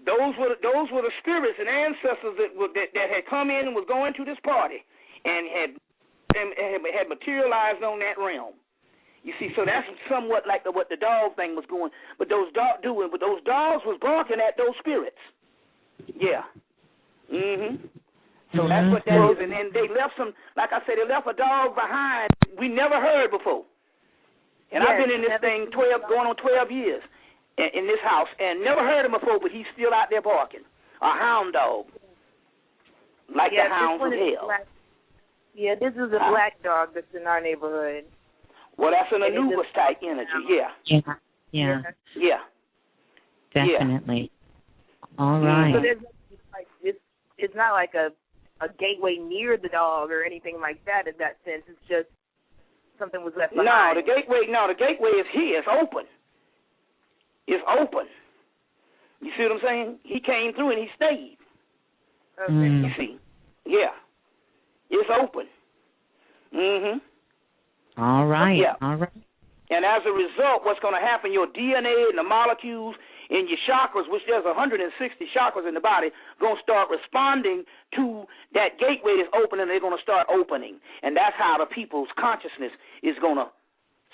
Those were the spirits and ancestors that had come in and was going to this party and had materialized on that realm. You see, so that's somewhat like what the dog thing was going. But those dogs was barking at those spirits. Yeah. Mhm. So that's what that is. And then they left some, like I said, they left a dog behind we never heard before. And I've been in this thing going on 12 years. In this house, and never heard him before, but he's still out there barking. A hound dog, like the hounds of hell. Yeah, this is a black dog that's in our neighborhood. Well, that's an Anubis type energy. Yeah. Definitely. Yeah. All right. So it's not like a gateway near the dog or anything like that in that sense. It's just something was left behind. No, the gateway is here. It's open. It's open. You see what I'm saying? He came through and he stayed. Okay. You see? Yeah. It's open. Mhm. All right. Yeah. All right. And as a result, what's going to happen, your DNA and the molecules in your chakras, which there's 160 chakras in the body, going to start responding to that gateway that's open, and they're going to start opening. And that's how the people's consciousness is going to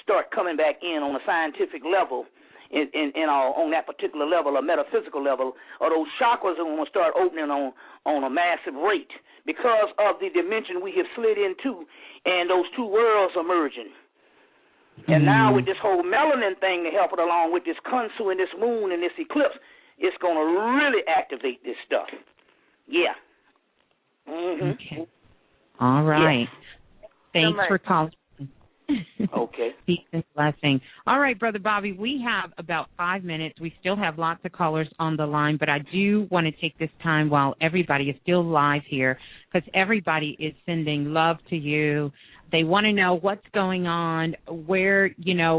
start coming back in on a scientific level. On that particular level, a metaphysical level, or those chakras are going to start opening on a massive rate because of the dimension we have slid into, and those two worlds are merging. And now with this whole melanin thing to help it along with this Kunsu and this moon and this eclipse, it's going to really activate this stuff. Yeah. Mm-hmm. Okay. All right. Yes. Thanks for calling. Okay. Peace and blessing. All right, Brother Bobby, we have about 5 minutes. We still have lots of callers on the line, but I do want to take this time while everybody is still live here, because everybody is sending love to you. They want to know what's going on, where,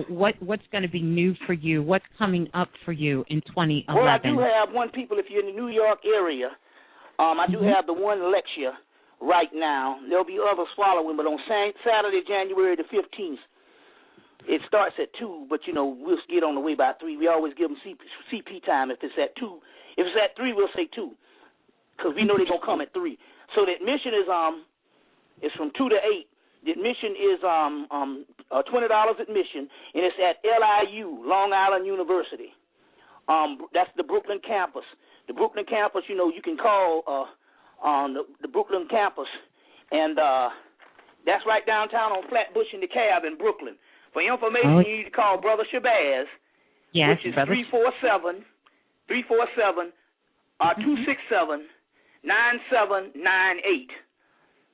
what's going to be new for you, what's coming up for you in 2011. Well, I do have one people, if you're in the New York area, I do have the one lecture right now. There'll be others following, but on Saturday, January the 15th, it starts at 2, but, we'll get on the way by 3. We always give them CP time if it's at 2. If it's at 3, we'll say 2, because we know they're gonna come at 3. So the admission is from 2 to 8. The admission is $20 admission, and it's at LIU, Long Island University. That's the Brooklyn campus. The Brooklyn campus, you can call on the Brooklyn campus, and that's right downtown on Flatbush in DeKalb in Brooklyn. For information, you need to call Brother Shabazz, which is 347-267-9798.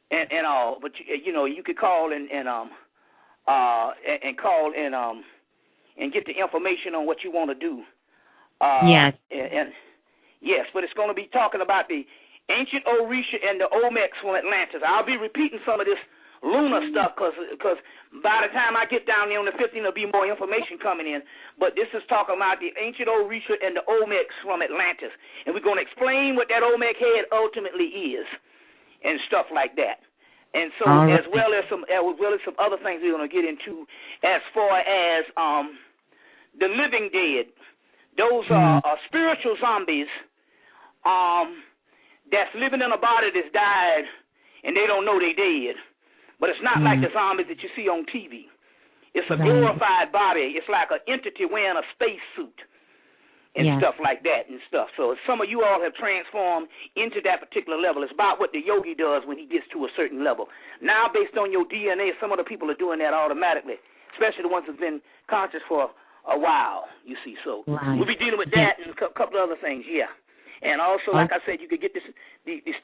And all, but you could call and call and get the information on what you want to do. Yes. And yes, but it's going to be talking about the ancient Orisha and the Olmecs from Atlantis. I'll be repeating some of this lunar stuff because by the time I get down there on the 15th, there'll be more information coming in. But this is talking about the ancient Orisha and the Olmecs from Atlantis, and we're going to explain what that Olmec head ultimately is. And stuff like that, and so as well as some other things we're going to get into, as far as the living dead. Those are spiritual zombies that's living in a body that's died, and they don't know they're dead. But it's not like the zombies that you see on TV. It's a glorified body. It's like an entity wearing a spacesuit. And stuff like that and stuff. So some of you all have transformed into that particular level. It's about what the yogi does when he gets to a certain level. Now, based on your DNA, some of the people are doing that automatically, especially the ones who've been conscious for a while, you see. So we'll be dealing with that and a couple of other things, And also, like I said, you could get the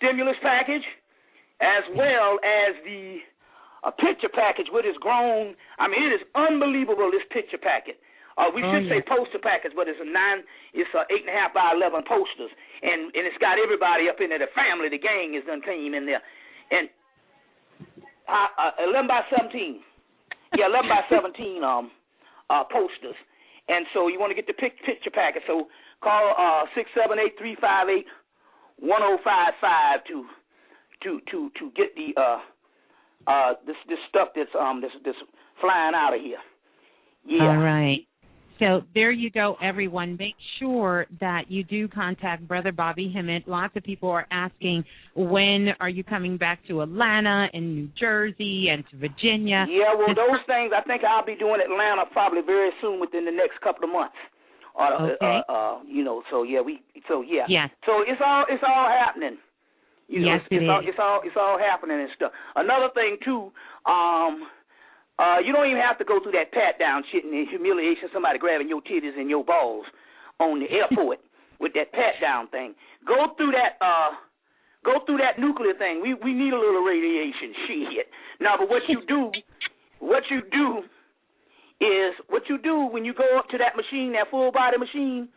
stimulus package as well as the picture package with its grown. I mean, it is unbelievable, this picture packet. We should say poster package, but it's 8.5 by 11 posters, and it's got everybody up in there. The family, the gang is done came in there, and 11 by 17, 11 by 17 posters, and so you want to get the picture package. So call 678-358-1055 to get the this stuff that's flying out of here. All right. So there you go, everyone. Make sure that you do contact Brother Bobby Hemmitt. Lots of people are asking, when are you coming back to Atlanta and New Jersey and to Virginia? Yeah, well, those things, I think I'll be doing Atlanta probably very soon within the next couple of months. Okay. So yeah. Yes. So it's all happening. It's all happening and stuff. Another thing too, you don't even have to go through that pat-down shit and the humiliation, somebody grabbing your titties and your balls on the airport with that pat-down thing. Go through that nuclear thing. We need a little radiation shit. Now, but what you do when you go up to that machine, that full-body machine,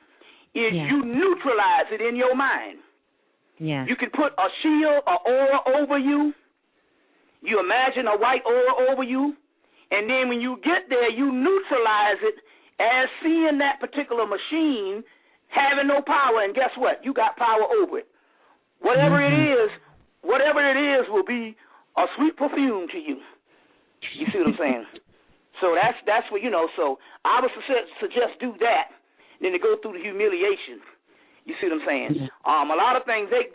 is you neutralize it in your mind. Yeah. You can put a shield, an aura over you. You imagine a white aura over you. And then when you get there, you neutralize it as seeing that particular machine having no power. And guess what? You got power over it. Whatever it is will be a sweet perfume to you. You see what I'm saying? So that's what, so I would suggest do that than to go through the humiliation. You see what I'm saying? A lot of things, they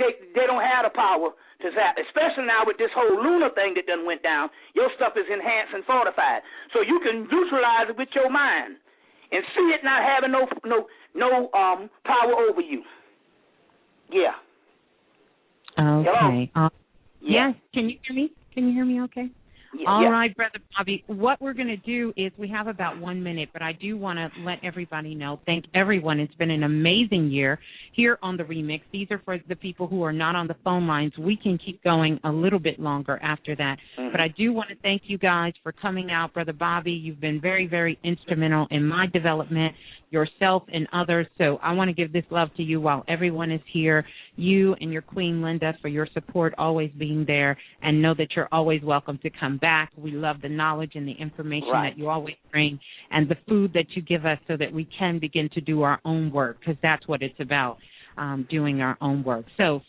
don't have the power to zap, especially now with this whole lunar thing that done went down. Your stuff is enhanced and fortified. So you can neutralize it with your mind and see it not having no power over you. Yeah. Okay. Yes. Can you hear me? Can you hear me okay? Yeah, All right, Brother Bobby. What we're going to do is we have about 1 minute, but I do want to let everybody know, thank everyone. It's been an amazing year here on the Remix. These are for the people who are not on the phone lines. We can keep going a little bit longer after that. Mm-hmm. But I do want to thank you guys for coming out. Brother Bobby, you've been very, very instrumental in my development, yourself and others. So I want to give this love to you while everyone is here, you and your Queen Linda, for your support, always being there, and know that you're always welcome to come back. We love the knowledge and the information that you always bring, and the food that you give us so that we can begin to do our own work, because that's what it's about, doing our own work. So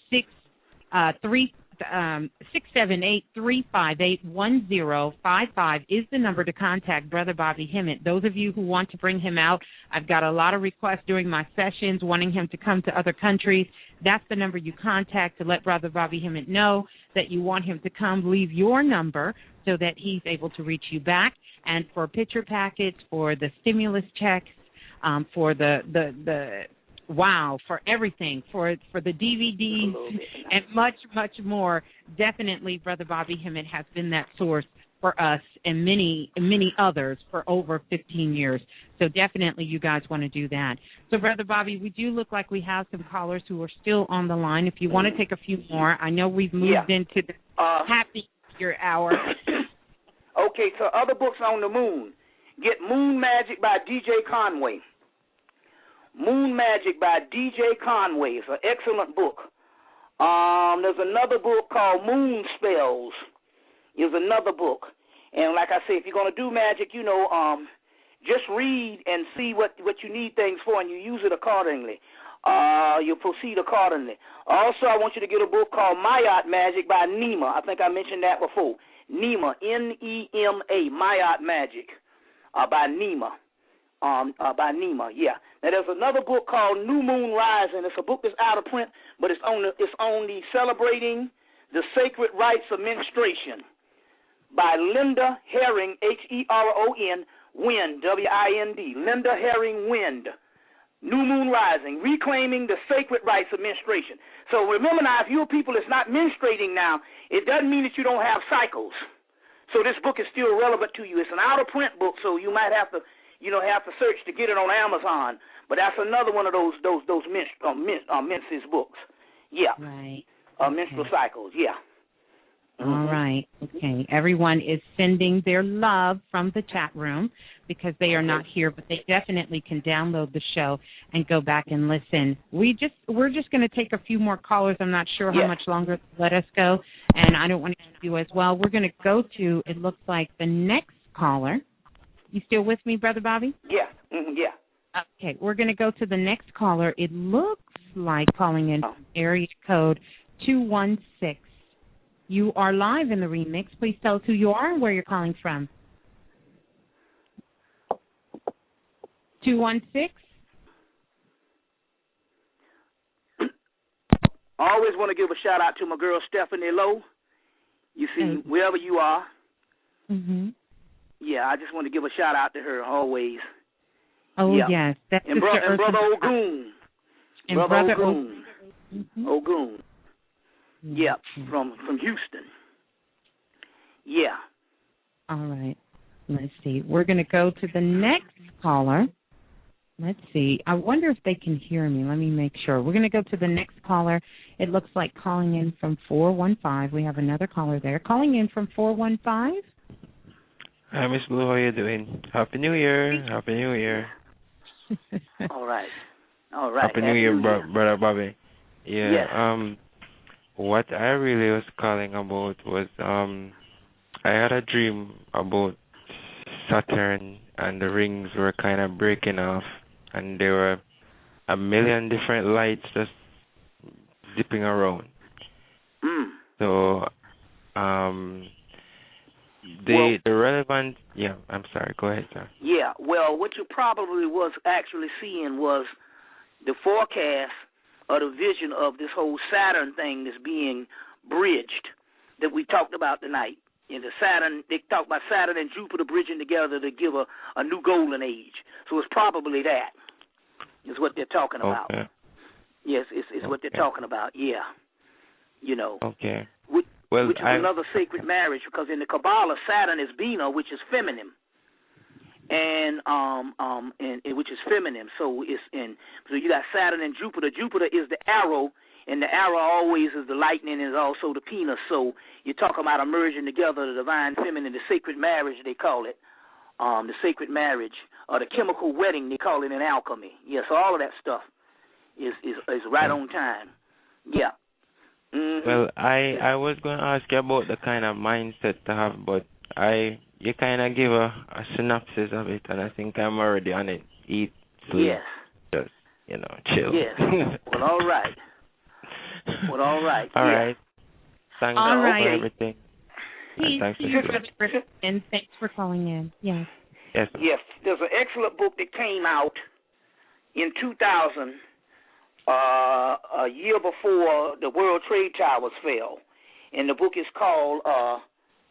347-267-9798. 678-358-1055 is the number to contact Brother Bobby Hemmitt. Those of you who want to bring him out, I've got a lot of requests during my sessions wanting him to come to other countries. That's the number you contact to let Brother Bobby Hemmitt know that you want him to come. Leave your number so that he's able to reach you back. And for picture packets, for the stimulus checks, for for everything, for the DVDs and much, much more. Definitely, Brother Bobby Hemmitt has been that source for us and many others for over 15 years. So definitely you guys want to do that. So, Brother Bobby, we do look like we have some callers who are still on the line. If you want to take a few more, I know we've moved into the happy year hour. Okay, so other books on the moon. Get Moon Magic by D.J. Conway. Moon Magic by D.J. Conway. It's an excellent book. There's another book called Moon Spells. Is another book. And like I say, if you're going to do magic, just read and see what you need things for, and you use it accordingly. You proceed accordingly. Also, I want you to get a book called Mayat Magic by Nema. I think I mentioned that before. Nema, N-E-M-A, Mayat Magic by Nema. By Nema, yeah. Now there's another book called New Moon Rising. It's a book that's out of print, but it's only celebrating the sacred rites of menstruation by Linda Herring, Heron, Wind, W-I-N-D. Linda Herring Wind. New Moon Rising, reclaiming the sacred rites of menstruation. So remember now, if you're people that's not menstruating now, it doesn't mean that you don't have cycles. So this book is still relevant to you. It's an out of print book, so you might have to search to get it on Amazon. But that's another one of those menses books. Yeah. Right. Menstrual cycles. Yeah. All right. Okay. Everyone is sending their love from the chat room because they are not here, but they definitely can download the show and go back and listen. We're just going to take a few more callers. I'm not sure how much longer to let us go, and I don't want to keep you as well. We're going to go to, it looks like, the next caller. You still with me, Brother Bobby? Yeah. Yeah. Okay. We're going to go to the next caller. It looks like calling in area code 216. You are live in the remix. Please tell us who you are and where you're calling from. 216. I always want to give a shout out to my girl Stephanie Lowe. You see, wherever you are. Mm-hmm. Yeah, I just want to give a shout out to her always. Oh, yes. That's and Brother Ogun. Brother Ogun. Ogun. Yeah, from Houston. Yeah. All right. Let's see. We're going to go to the next caller. Let's see. I wonder if they can hear me. Let me make sure. We're going to go to the next caller. It looks like calling in from 415. We have another caller there. Calling in from 415. Hi, Miss Blue. How are you doing? Happy New Year. Happy New Year. All right. All right. Happy New Year, Brother Bobby. Yeah. Yes. What I really was calling about was I had a dream about Saturn and the rings were kind of breaking off and there were a million different lights just zipping around. So the relevant I'm sorry, go ahead, sir. Yeah, well, what you probably was actually seeing was the forecast or the vision of this whole Saturn thing that's being bridged that we talked about tonight. In the Saturn, they talk about Saturn and Jupiter bridging together to give a new golden age. So it's probably that is what they're talking about. Okay. Yes, it's what they're talking about. Yeah, Okay. Which is another sacred marriage because in the Kabbalah, Saturn is Bina, which is feminine. And which is feminine, so so you got Saturn and Jupiter. Jupiter is the arrow, and the arrow always is the lightning, and is also the penis. So you're talking about a merging together the divine feminine, the sacred marriage they call it, the sacred marriage, or the chemical wedding they call it in alchemy. Yeah, so all of that stuff is right on time. Yeah. Mm-hmm. Well, I was going to ask you about the kind of mindset to have, but you kind of give a synopsis of it, and I think I'm already on it. Eat, sleep, just, chill. Yes. Well, all right. All right. Thanks All for right. everything. Peace Thanks to you, Brother Griffin, and thanks for calling in. Yes. Yes. Yes. There's an excellent book that came out in 2000, a year before the World Trade Towers fell, and the book is called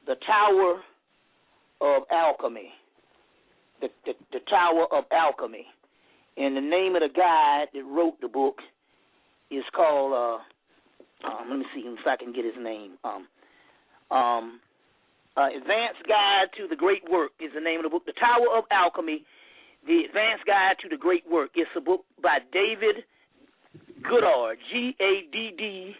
The Tower of Alchemy. The Tower of Alchemy. And the name of the guy that wrote the book is called, let me see if I can get his name. Advanced Guide to the Great Work is the name of the book. The Tower of Alchemy, The Advanced Guide to the Great Work. It's a book by David Goodard, Gaddard.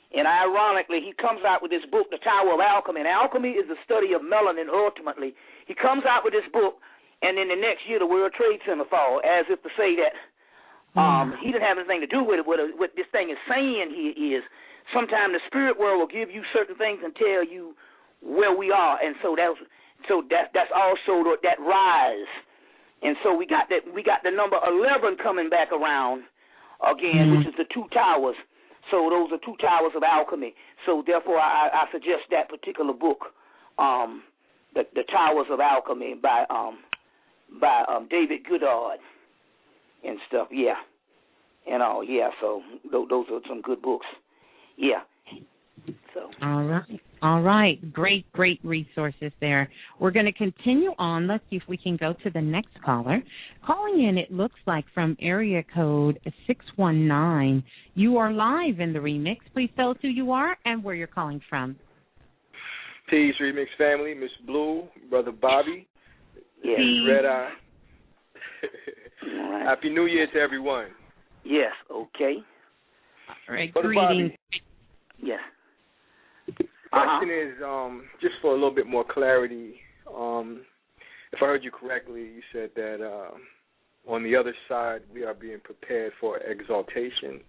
And ironically, he comes out with this book, The Tower of Alchemy. And alchemy is the study of melanin ultimately. He comes out with this book, and then the next year the World Trade Center fall, as if to say that he didn't have anything to do with it. What this thing is saying here is sometimes the spirit world will give you certain things and tell you where we are. And so that's also that rise. And so we got the number 11 coming back around again, which is the two towers. So those are two towers of alchemy. So therefore, I suggest that particular book, the Towers of Alchemy by David Goodard and stuff. Yeah, and all. Yeah. So those are some good books. Yeah. So. All right. Great resources there. We're going to continue on. Let's see if we can go to the next caller. Calling in, it looks like from area code 619. You are live in the remix. Please tell us who you are and where you're calling from. Peace, Remix family. Miss Blue, Brother Bobby. Yes. Red Eye. Right. Happy New Year to everyone. Yes. Okay. All right. Brother Greetings. Bobby. Yes. Question is, just for a little bit more clarity, if I heard you correctly, you said that on the other side we are being prepared for exaltation.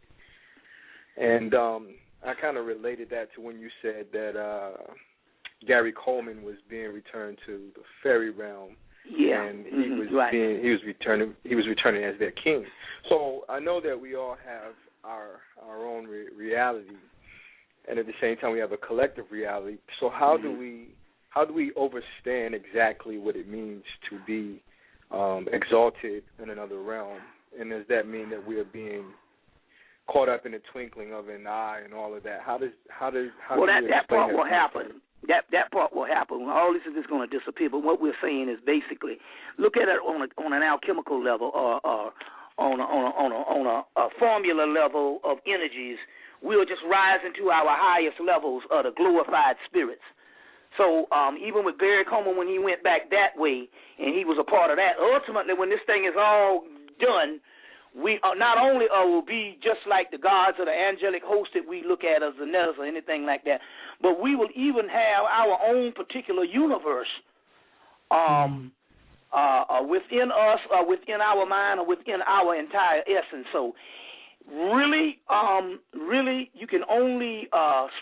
And I kind of related that to when you said that Gary Coleman was being returned to the fairy realm. Yeah. And he was returning as their king. So I know that we all have our own reality, and at the same time we have a collective reality. So how do we understand exactly what it means to be exalted in another realm? And does that mean that we are being caught up in the twinkling of an eye and all of that? That part will happen. That part will happen. All this is just going to disappear. But what we're saying is basically look at it on an alchemical level or on a formula level of energies. We'll just rise into our highest levels of the glorified spirits. So even with Barry Coleman, when he went back that way, and he was a part of that, ultimately when this thing is all done, we not only will be just like the gods of the angelic host that we look at as the Netherlands or anything like that, but we will even have our own particular universe within us, or within our mind, or within our entire essence. So really, you can only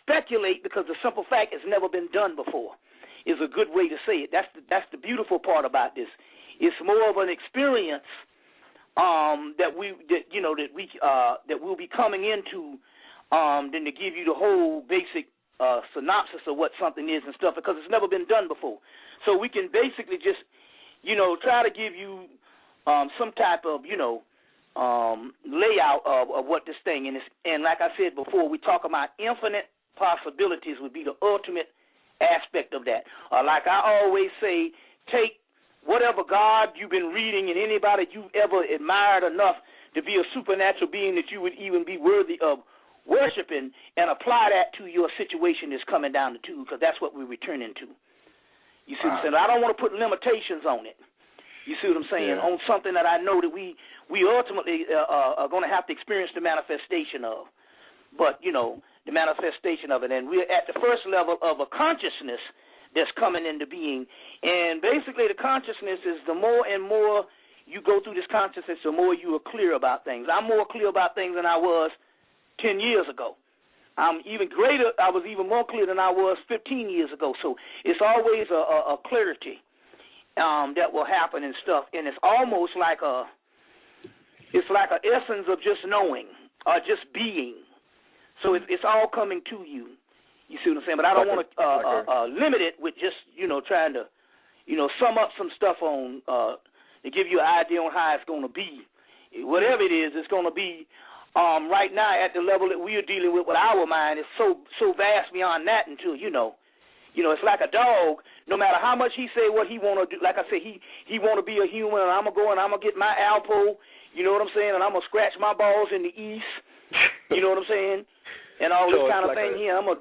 speculate, because the simple fact it's never been done before is a good way to say it. That's the beautiful part about this. It's more of an experience that we'll be coming into than to give you the whole basic synopsis of what something is and stuff, because it's never been done before. So we can basically just try to give you some type of layout of what this thing is. And like I said before, we talk about infinite possibilities would be the ultimate aspect of that. Like I always say, take whatever God you've been reading and anybody you've ever admired enough to be a supernatural being that you would even be worthy of worshiping, and apply that to your situation that's coming down the tube, because that's what we're returning to. You see what I'm saying? I don't want to put limitations on it. You see what I'm saying? Yeah. On something that I know that we ultimately are going to have to experience the manifestation of. But, the manifestation of it. And we're at the first level of a consciousness that's coming into being. And basically the consciousness is the more and more you go through this consciousness, the more you are clear about things. I'm more clear about things than I was 10 years ago. I'm even greater. I was even more clear than I was 15 years ago. So it's always a clarity that will happen and stuff. And it's almost like an essence of just knowing or just being. So it's all coming to you. You see what I'm saying? But I don't want to limit it with just, trying to, sum up some stuff on to give you an idea on how it's going to be. Whatever it is, it's going to be right now at the level that we are dealing with our mind. It's so vast beyond that until, it's like a dog. No matter how much he say what he want to do, like I said, he want to be a human, and I'm going to go and I'm going to get my Alpo, you know what I'm saying, and I'm going to scratch my balls in the east, you know what I'm saying, and all this kind of like thing here. I'm a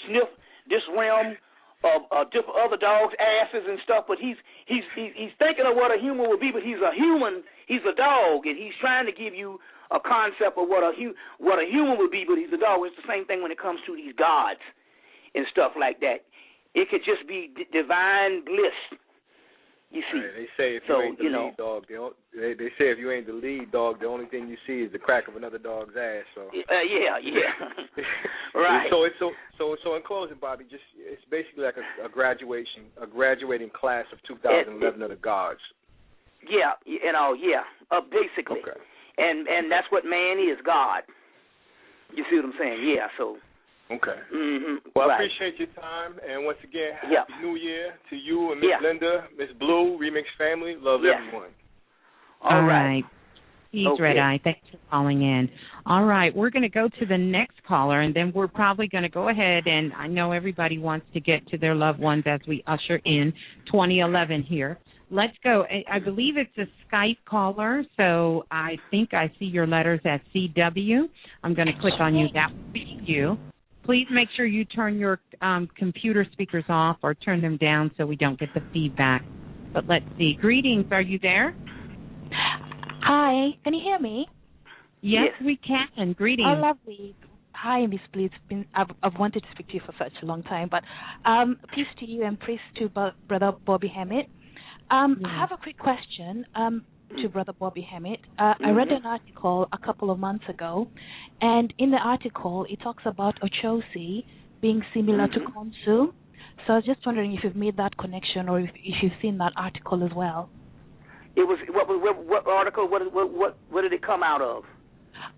sniff this realm of different other dogs' asses and stuff, but he's thinking of what a human would be, but he's a human, he's a dog, and he's trying to give you a concept of what a human would be, but he's a dog. It's the same thing when it comes to these gods and stuff like that. It could just be divine bliss. You see, right. They say if you ain't the lead dog, they say if you ain't the lead dog, the only thing you see is the crack of another dog's ass. So yeah, right. So in closing, Bobby, it's basically like a graduating class of 2011 of the gods. Yeah, basically. Okay. And that's what man is, God. You see what I'm saying? Yeah. So. Okay. Mm-hmm. Well, right. I appreciate your time, and once again, Happy New Year to you and Miss Linda, Miss Blue, Remix family. Love everyone. All right. He's Red Eye. Thanks for calling in. All right, we're going to go to the next caller, and then we're probably going to go ahead, and I know everybody wants to get to their loved ones as we usher in 2011 here. Let's go. I believe it's a Skype caller, so I think I see your letters at CW. I'm going to click on you. That will be you. Please make sure you turn your computer speakers off or turn them down so we don't get the feedback. But let's see. Greetings. Are you there? Hi. Can you hear me? Yes, we can. Greetings. Oh, lovely. Hi, Miss Blue. I've wanted to speak to you for such a long time. But peace to you and praise to Brother Bobby Hemmitt. I have a quick question to Brother Bobby Hemmitt. I read an article a couple of months ago, and in the article it talks about Ochosi being similar to Konsu. So I was just wondering if you've made that connection or if you've seen that article as well. It was what article? What did it come out of?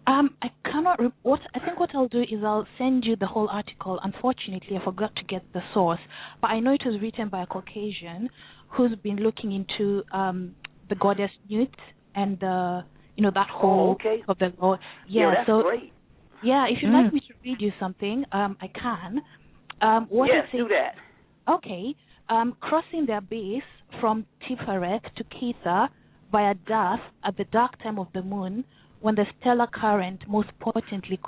I cannot. I think what I'll do is I'll send you the whole article. Unfortunately, I forgot to get the source, but I know it was written by a Caucasian who's been looking into the goddess Nut and that whole of the law. Yeah, that's great. Yeah, if you'd like me to read you something, I can. Yes, do that. Okay. Crossing their base from Tiferet to Ketha via Dath at the dark time of the moon, when the stellar current most potently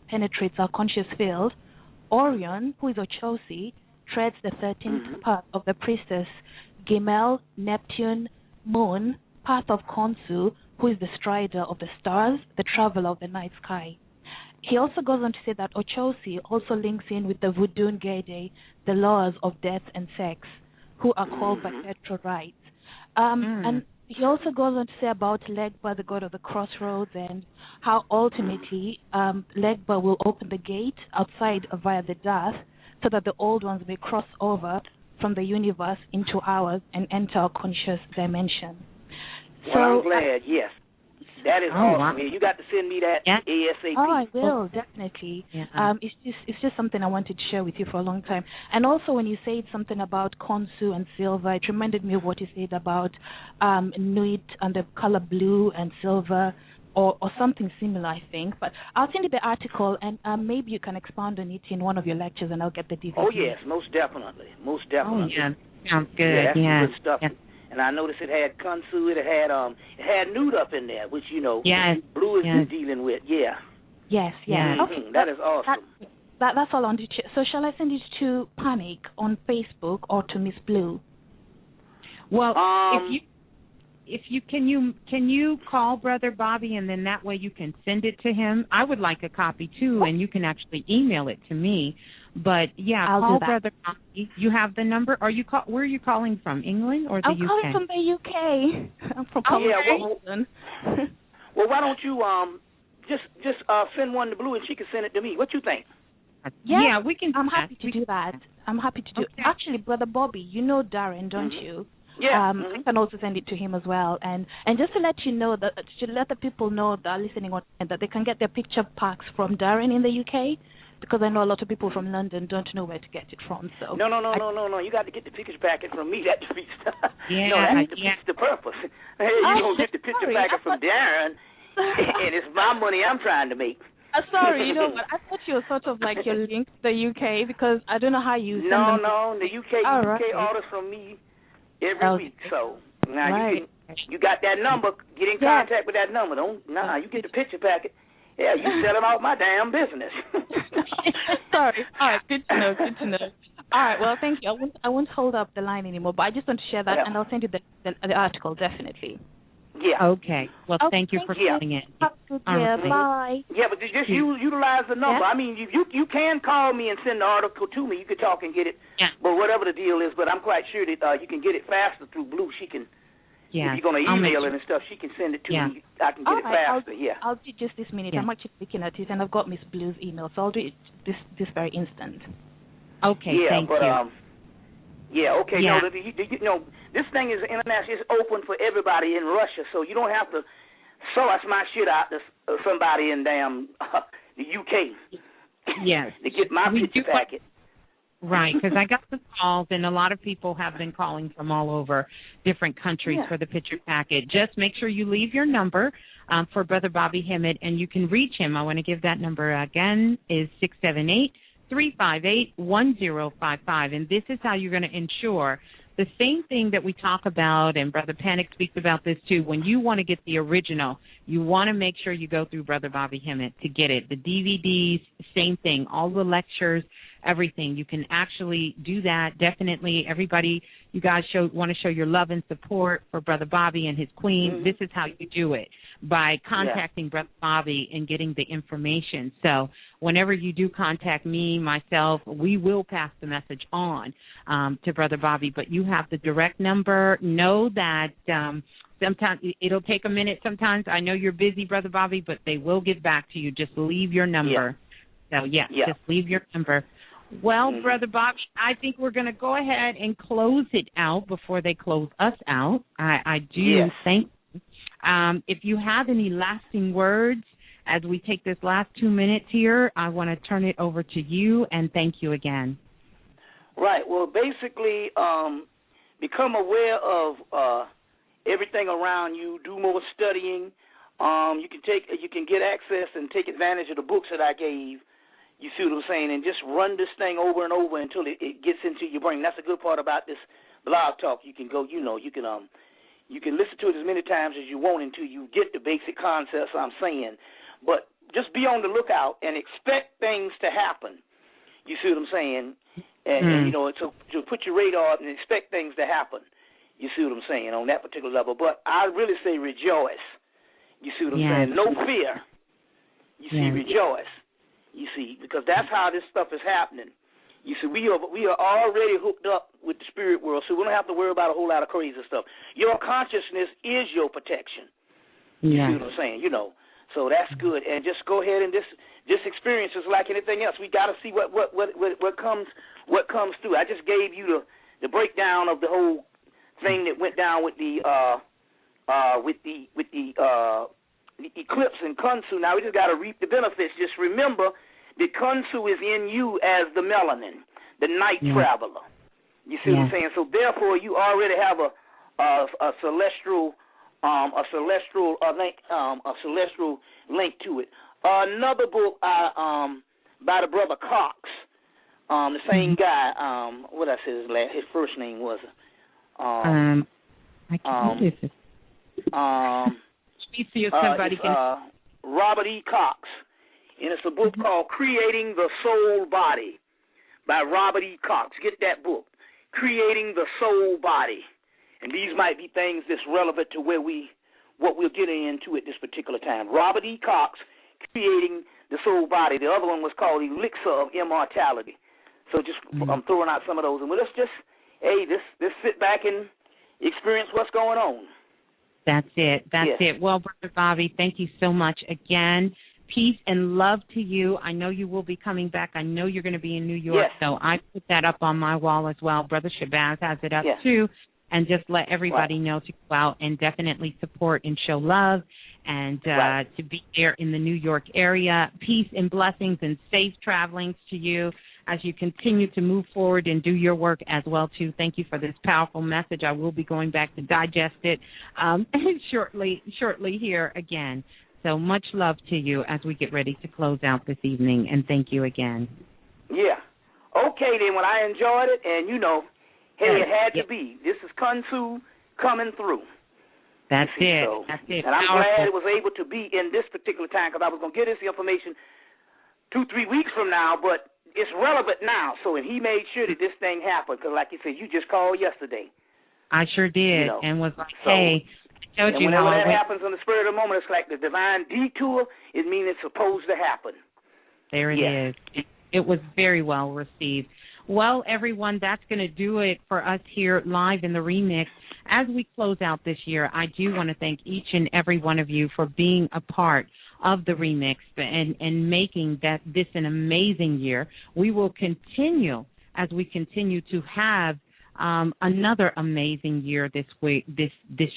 penetrates our conscious field, Orion, who is Ochosi, treads the 13th path of the priestess, Gimel, Neptune, Moon, path of Konsu, who is the strider of the stars, the traveler of the night sky. He also goes on to say that Ochosi also links in with the Voodoo Gede, the laws of death and sex, who are called by Petro-rites. And he also goes on to say about Legba, the god of the crossroads, and how ultimately Legba will open the gate outside via the Dath so that the old ones may cross over from the universe into ours and enter our conscious dimension. Well, I'm glad, yes. That is awesome. Wow. You got to send me that ASAP. Oh, I will, definitely. Yeah. It's just something I wanted to share with you for a long time. And also when you said something about Konsu and silver, it reminded me of what you said about Nuit and the color blue and silver, or something similar, I think. But I'll send you the article, and maybe you can expound on it in one of your lectures, and I'll get the DVD. Oh, yes, most definitely. Most definitely. Oh, yeah. Sounds good. Yeah, that's good stuff. Yeah. And I noticed it had Konsu, it had Nude up in there, which, Blue is dealing with. Yeah. Yes, yeah. Okay. That is awesome. That's all on the So shall I send it to Panic on Facebook or to Miss Blue? Well, if you can you call Brother Bobby, and then that way you can send it to him. I would like a copy too, and you can actually email it to me. But I'll call do that. Brother Bobby. You have the number. Where are you calling from? England or the UK? I'm calling from the UK. I'm from England. Well, why don't you just send one to Blue, and she can send it to me. What you think? Yeah, we can. I'm happy to do that. I'm happy to do. Actually, Brother Bobby, you know Darren, don't you? I can also send it to him as well. And just to let you know, to let the people know that are listening on, that they can get their picture packs from Darren in the UK, because I know a lot of people from London don't know where to get it from. So No. You got to get the picture packet from me. That defeats the purpose. Hey, you don't get the picture packet from Darren, and it's my money I'm trying to make. Sorry, you know what? I thought you were sort of like your link to the UK, because I don't know how you send them. No, the UK orders from me every week. So now you got that number. Get in contact with that number. You get the picture packet. Yeah, you selling off my damn business. Sorry. All right, good to know. All right, well, thank you. I won't hold up the line anymore, but I just want to share that, and I'll send you the article, definitely. Yeah. Okay. Well, thank you for calling in. Have a good day. Bye. Yeah, but just utilize the number. I mean, you can call me and send the article to me. You can talk and get it. Yeah. But whatever the deal is, but I'm quite sure that you can get it faster through Blue. She can. Yeah. If you're going to email it and stuff, she can send it to me. I can get it faster. I'll do it just this minute. I'm actually looking at it, and I've got Miss Blue's email, so I'll do it this very instant. Okay. Thank you. Okay. Yeah. No, this thing is international. It's open for everybody in Russia, so you don't have to source my shit out to somebody in damn the UK. Yes. To get my picture packet. Right, because I got the calls, and a lot of people have been calling from all over different countries for the picture packet. Just make sure you leave your number for Brother Bobby Hemmitt, and you can reach him. I want to give that number again, is 678-358-1055, and this is how you're going to ensure the same thing that we talk about, and Brother Panic speaks about this too. When you want to get the original, you want to make sure you go through Brother Bobby Hemmitt to get it. The DVDs, same thing. All the lectures, everything. You can actually do that. Definitely, everybody, you guys want to show your love and support for Brother Bobby and his queen. Mm-hmm. This is how you do it, by contacting Brother Bobby and getting the information. So whenever you do contact me, myself, we will pass the message on to Brother Bobby. But you have the direct number. Know that sometimes it'll take a minute sometimes. I know you're busy, Brother Bobby, but they will get back to you. Just leave your number. So, just leave your number. Well, Brother Bobby, I think we're going to go ahead and close it out before they close us out. I do thank you. If you have any lasting words as we take this last 2 minutes here, I want to turn it over to you, and thank you again. Right. Well, basically, become aware of everything around you. Do more studying. You can get access and take advantage of the books that I gave. You see what I'm saying? And just run this thing over and over until it gets into your brain. That's a good part about this blog talk. You can go, you can listen to it as many times as you want until you get the basic concepts I'm saying. But just be on the lookout and expect things to happen. You see what I'm saying? And to put your radar up and expect things to happen. You see what I'm saying on that particular level. But I really say rejoice. You see what I'm saying? No fear. You see, rejoice. You see, because that's how this stuff is happening. You see, we are already hooked up with the spirit world, so we don't have to worry about a whole lot of crazy stuff. Your consciousness is your protection. You see what I'm saying? So that's good. And just go ahead and this experience is like anything else. We got to see what comes through. I just gave you the breakdown of the whole thing that went down with the eclipse and Kunsu. Now we just got to reap the benefits. Just remember that Kunsu is in you as the melanin, the night traveler. You see what I'm saying? So therefore, you already have a celestial link to it. Another book by the brother Cox, the same guy. What I said his first name was. I can't do this. Robert E. Cox, and it's a book called Creating the Soul Body by Robert E. Cox. Get that book, Creating the Soul Body, and these might be things that's relevant to what we're getting into at this particular time. Robert E. Cox, Creating the Soul Body. The other one was called Elixir of Immortality. So I'm throwing out some of those, and let's just sit back and experience what's going on. That's it. Well, Brother Bobby, thank you so much again. Peace and love to you. I know you will be coming back. I know you're going to be in New York, so I put that up on my wall as well. Brother Shabazz has it up too. and just let everybody know to go out and definitely support and show love, and to be there in the New York area. Peace and blessings and safe travelings to you as you continue to move forward and do your work as well, too. Thank you for this powerful message. I will be going back to digest it shortly here again. So much love to you as we get ready to close out this evening, and thank you again. Yeah. Okay, then, well, I enjoyed it, and, it had to be. This is Kunsu coming through. That's it. That's it. And I'm glad it was able to be in this particular time, because I was going to get this information 2-3 weeks from now, but it's relevant now. So, and he made sure that this thing happened, because like you said, you just called yesterday. I sure did, and was like, hey, I told you whenever that happens in the spirit of the moment, it's like the divine detour. It means it's supposed to happen. There it is. It was very well received. Well, everyone, that's going to do it for us here live in the remix. As we close out this year, I do want to thank each and every one of you for being a part of the remix and making this an amazing year. We will continue as we continue to have another amazing year this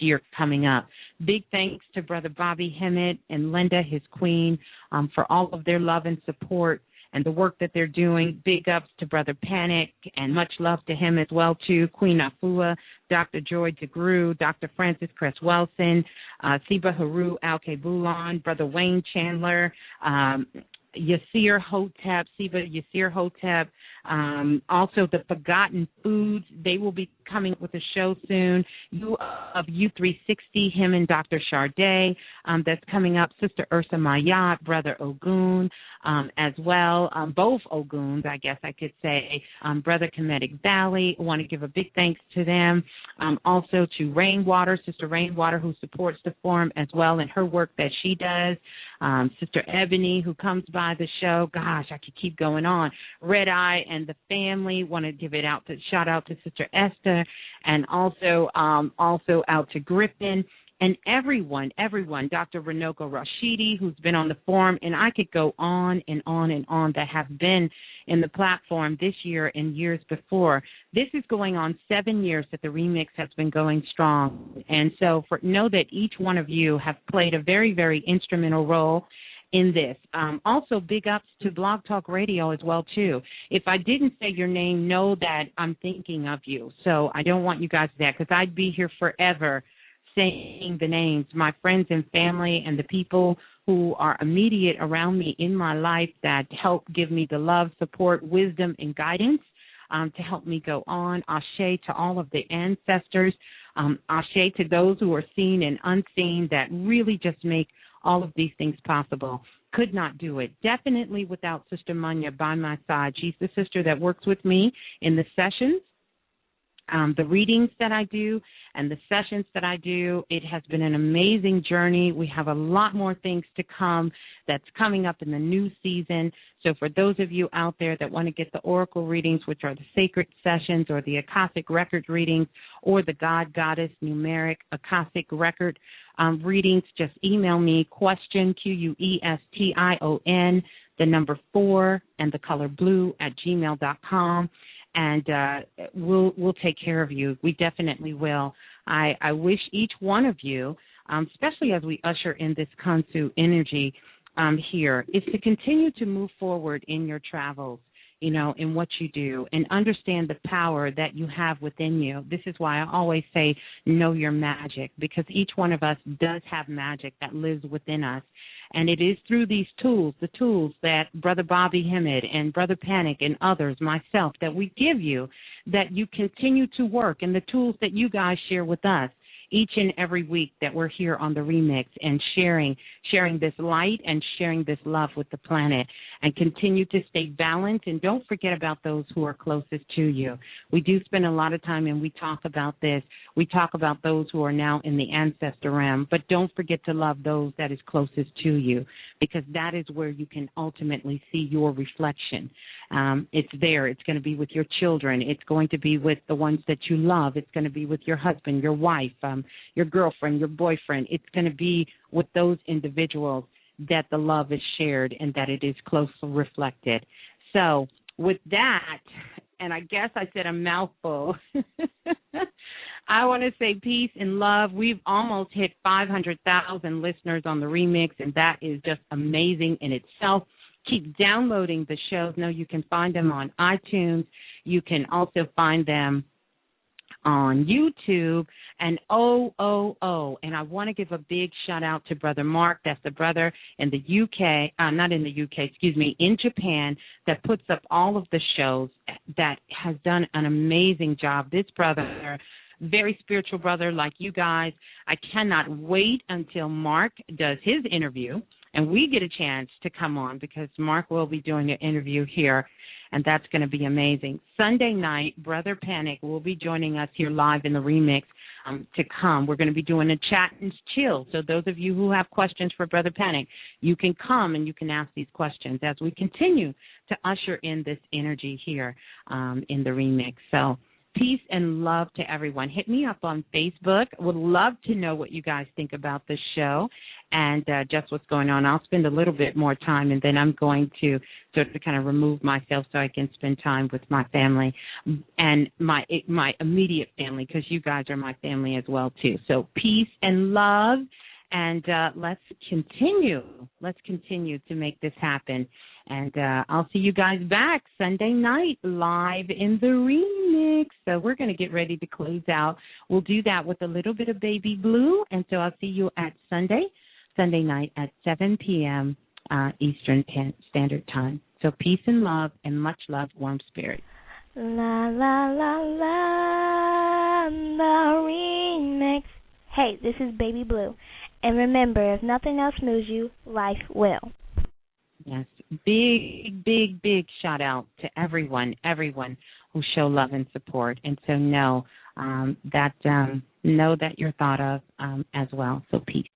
year coming up. Big thanks to Brother Bobby Hemmitt and Linda, his queen, for all of their love and support and the work that they're doing. Big ups to Brother Panic, and much love to him as well, too. Queen Afua, Dr. Joy DeGrew, Dr. Francis Cress-Welson, Siba Haru Al-Kabulan, Brother Wayne Chandler, Yasir Hotep, Siba Yasir Hotep, also the Forgotten Foods. They will be coming with a show soon. Of U360, him and Dr. Charday, that's coming up. Sister Ursa Mayat, Brother Ogun, as well. Both Oguns, I guess I could say. Brother Kemetic Valley. I want to give a big thanks to them. Also to Rainwater, Sister Rainwater, who supports the forum as well and her work that she does. Sister Ebony, who comes by the show. Gosh, I could keep going on. Red Eye and the family. Want to give it shout out to Sister Esther, and also out to Griffin and everyone, Dr. Renoko Rashidi, who's been on the forum, and I could go on and on and on, that have been in the platform this year and years before. This is going on 7 years that the remix has been going strong, and so know that each one of you have played a very, very instrumental role in this. Also, big ups to Blog Talk Radio as well, too. If I didn't say your name, know that I'm thinking of you. So I don't want you guys to do that, because I'd be here forever saying the names, my friends and family and the people who are immediate around me in my life that help give me the love, support, wisdom, and guidance to help me go on. Ashe to all of the ancestors. Ashe to those who are seen and unseen that really just make all of these things possible. Could not do it. Definitely without Sister Munya by my side. She's the sister that works with me in the sessions, the readings that I do, and the sessions that I do. It has been an amazing journey. We have a lot more things to come that's coming up in the new season. So for those of you out there that want to get the oracle readings, which are the sacred sessions or the Akashic record readings or the God Goddess numeric Akashic record readings, just email me question, QUESTION, the number 4 and the color blue @gmail.com. And we'll take care of you. We definitely will. I wish each one of you, especially as we usher in this Kansu energy here, is to continue to move forward in your travels, in what you do, and understand the power that you have within you. This is why I always say know your magic, because each one of us does have magic that lives within us. And it is through these tools, the tools that Brother Bobby Hemmitt and Brother Panic and others, myself, that we give you, that you continue to work, and the tools that you guys share with us each and every week that we're here on the remix and sharing this light and sharing this love with the planet, and continue to stay balanced. And don't forget about those who are closest to you. We do spend a lot of time and we talk about this. We talk about those who are now in the ancestor realm, but don't forget to love those that is closest to you, because that is where you can ultimately see your reflection. It's there. It's going to be with your children. It's going to be with the ones that you love. It's going to be with your husband, your wife, your girlfriend, your boyfriend. It's going to be with those individuals that the love is shared and that it is closely reflected. So with that, and I guess I said a mouthful, I want to say peace and love. We've almost hit 500,000 listeners on the remix, and that is just amazing in itself. Keep downloading the shows. Now you can find them on iTunes. You can also find them on YouTube and and I want to give a big shout out to Brother Mark. That's the brother in the UK, not in the UK, excuse me, in Japan, that puts up all of the shows, that has done an amazing job. This brother, very spiritual brother like you guys. I cannot wait until Mark does his interview and we get a chance to come on, because Mark will be doing an interview here, and that's going to be amazing. Sunday night, Brother Panic will be joining us here live in the remix to come. We're going to be doing a chat and chill. So those of you who have questions for Brother Panic, you can come and you can ask these questions as we continue to usher in this energy here in the remix. So peace and love to everyone. Hit me up on Facebook. Would love to know what you guys think about the show and just what's going on. I'll spend a little bit more time, and then I'm going to sort of kind of remove myself so I can spend time with my family and my immediate family, because you guys are my family as well, too. So peace and love, and let's continue to make this happen. And I'll see you guys back Sunday night live in the remix. So we're going to get ready to close out. We'll do that with a little bit of Baby Blue. And so I'll see you at Sunday night at 7 p.m. Eastern Standard Time. So peace and love, and much love, warm spirit. La, la, la, la, the remix. Hey, this is Baby Blue. And remember, if nothing else moves you, life will. Yes, big shout out to everyone who show love and support. And so know that you're thought of as well. So peace.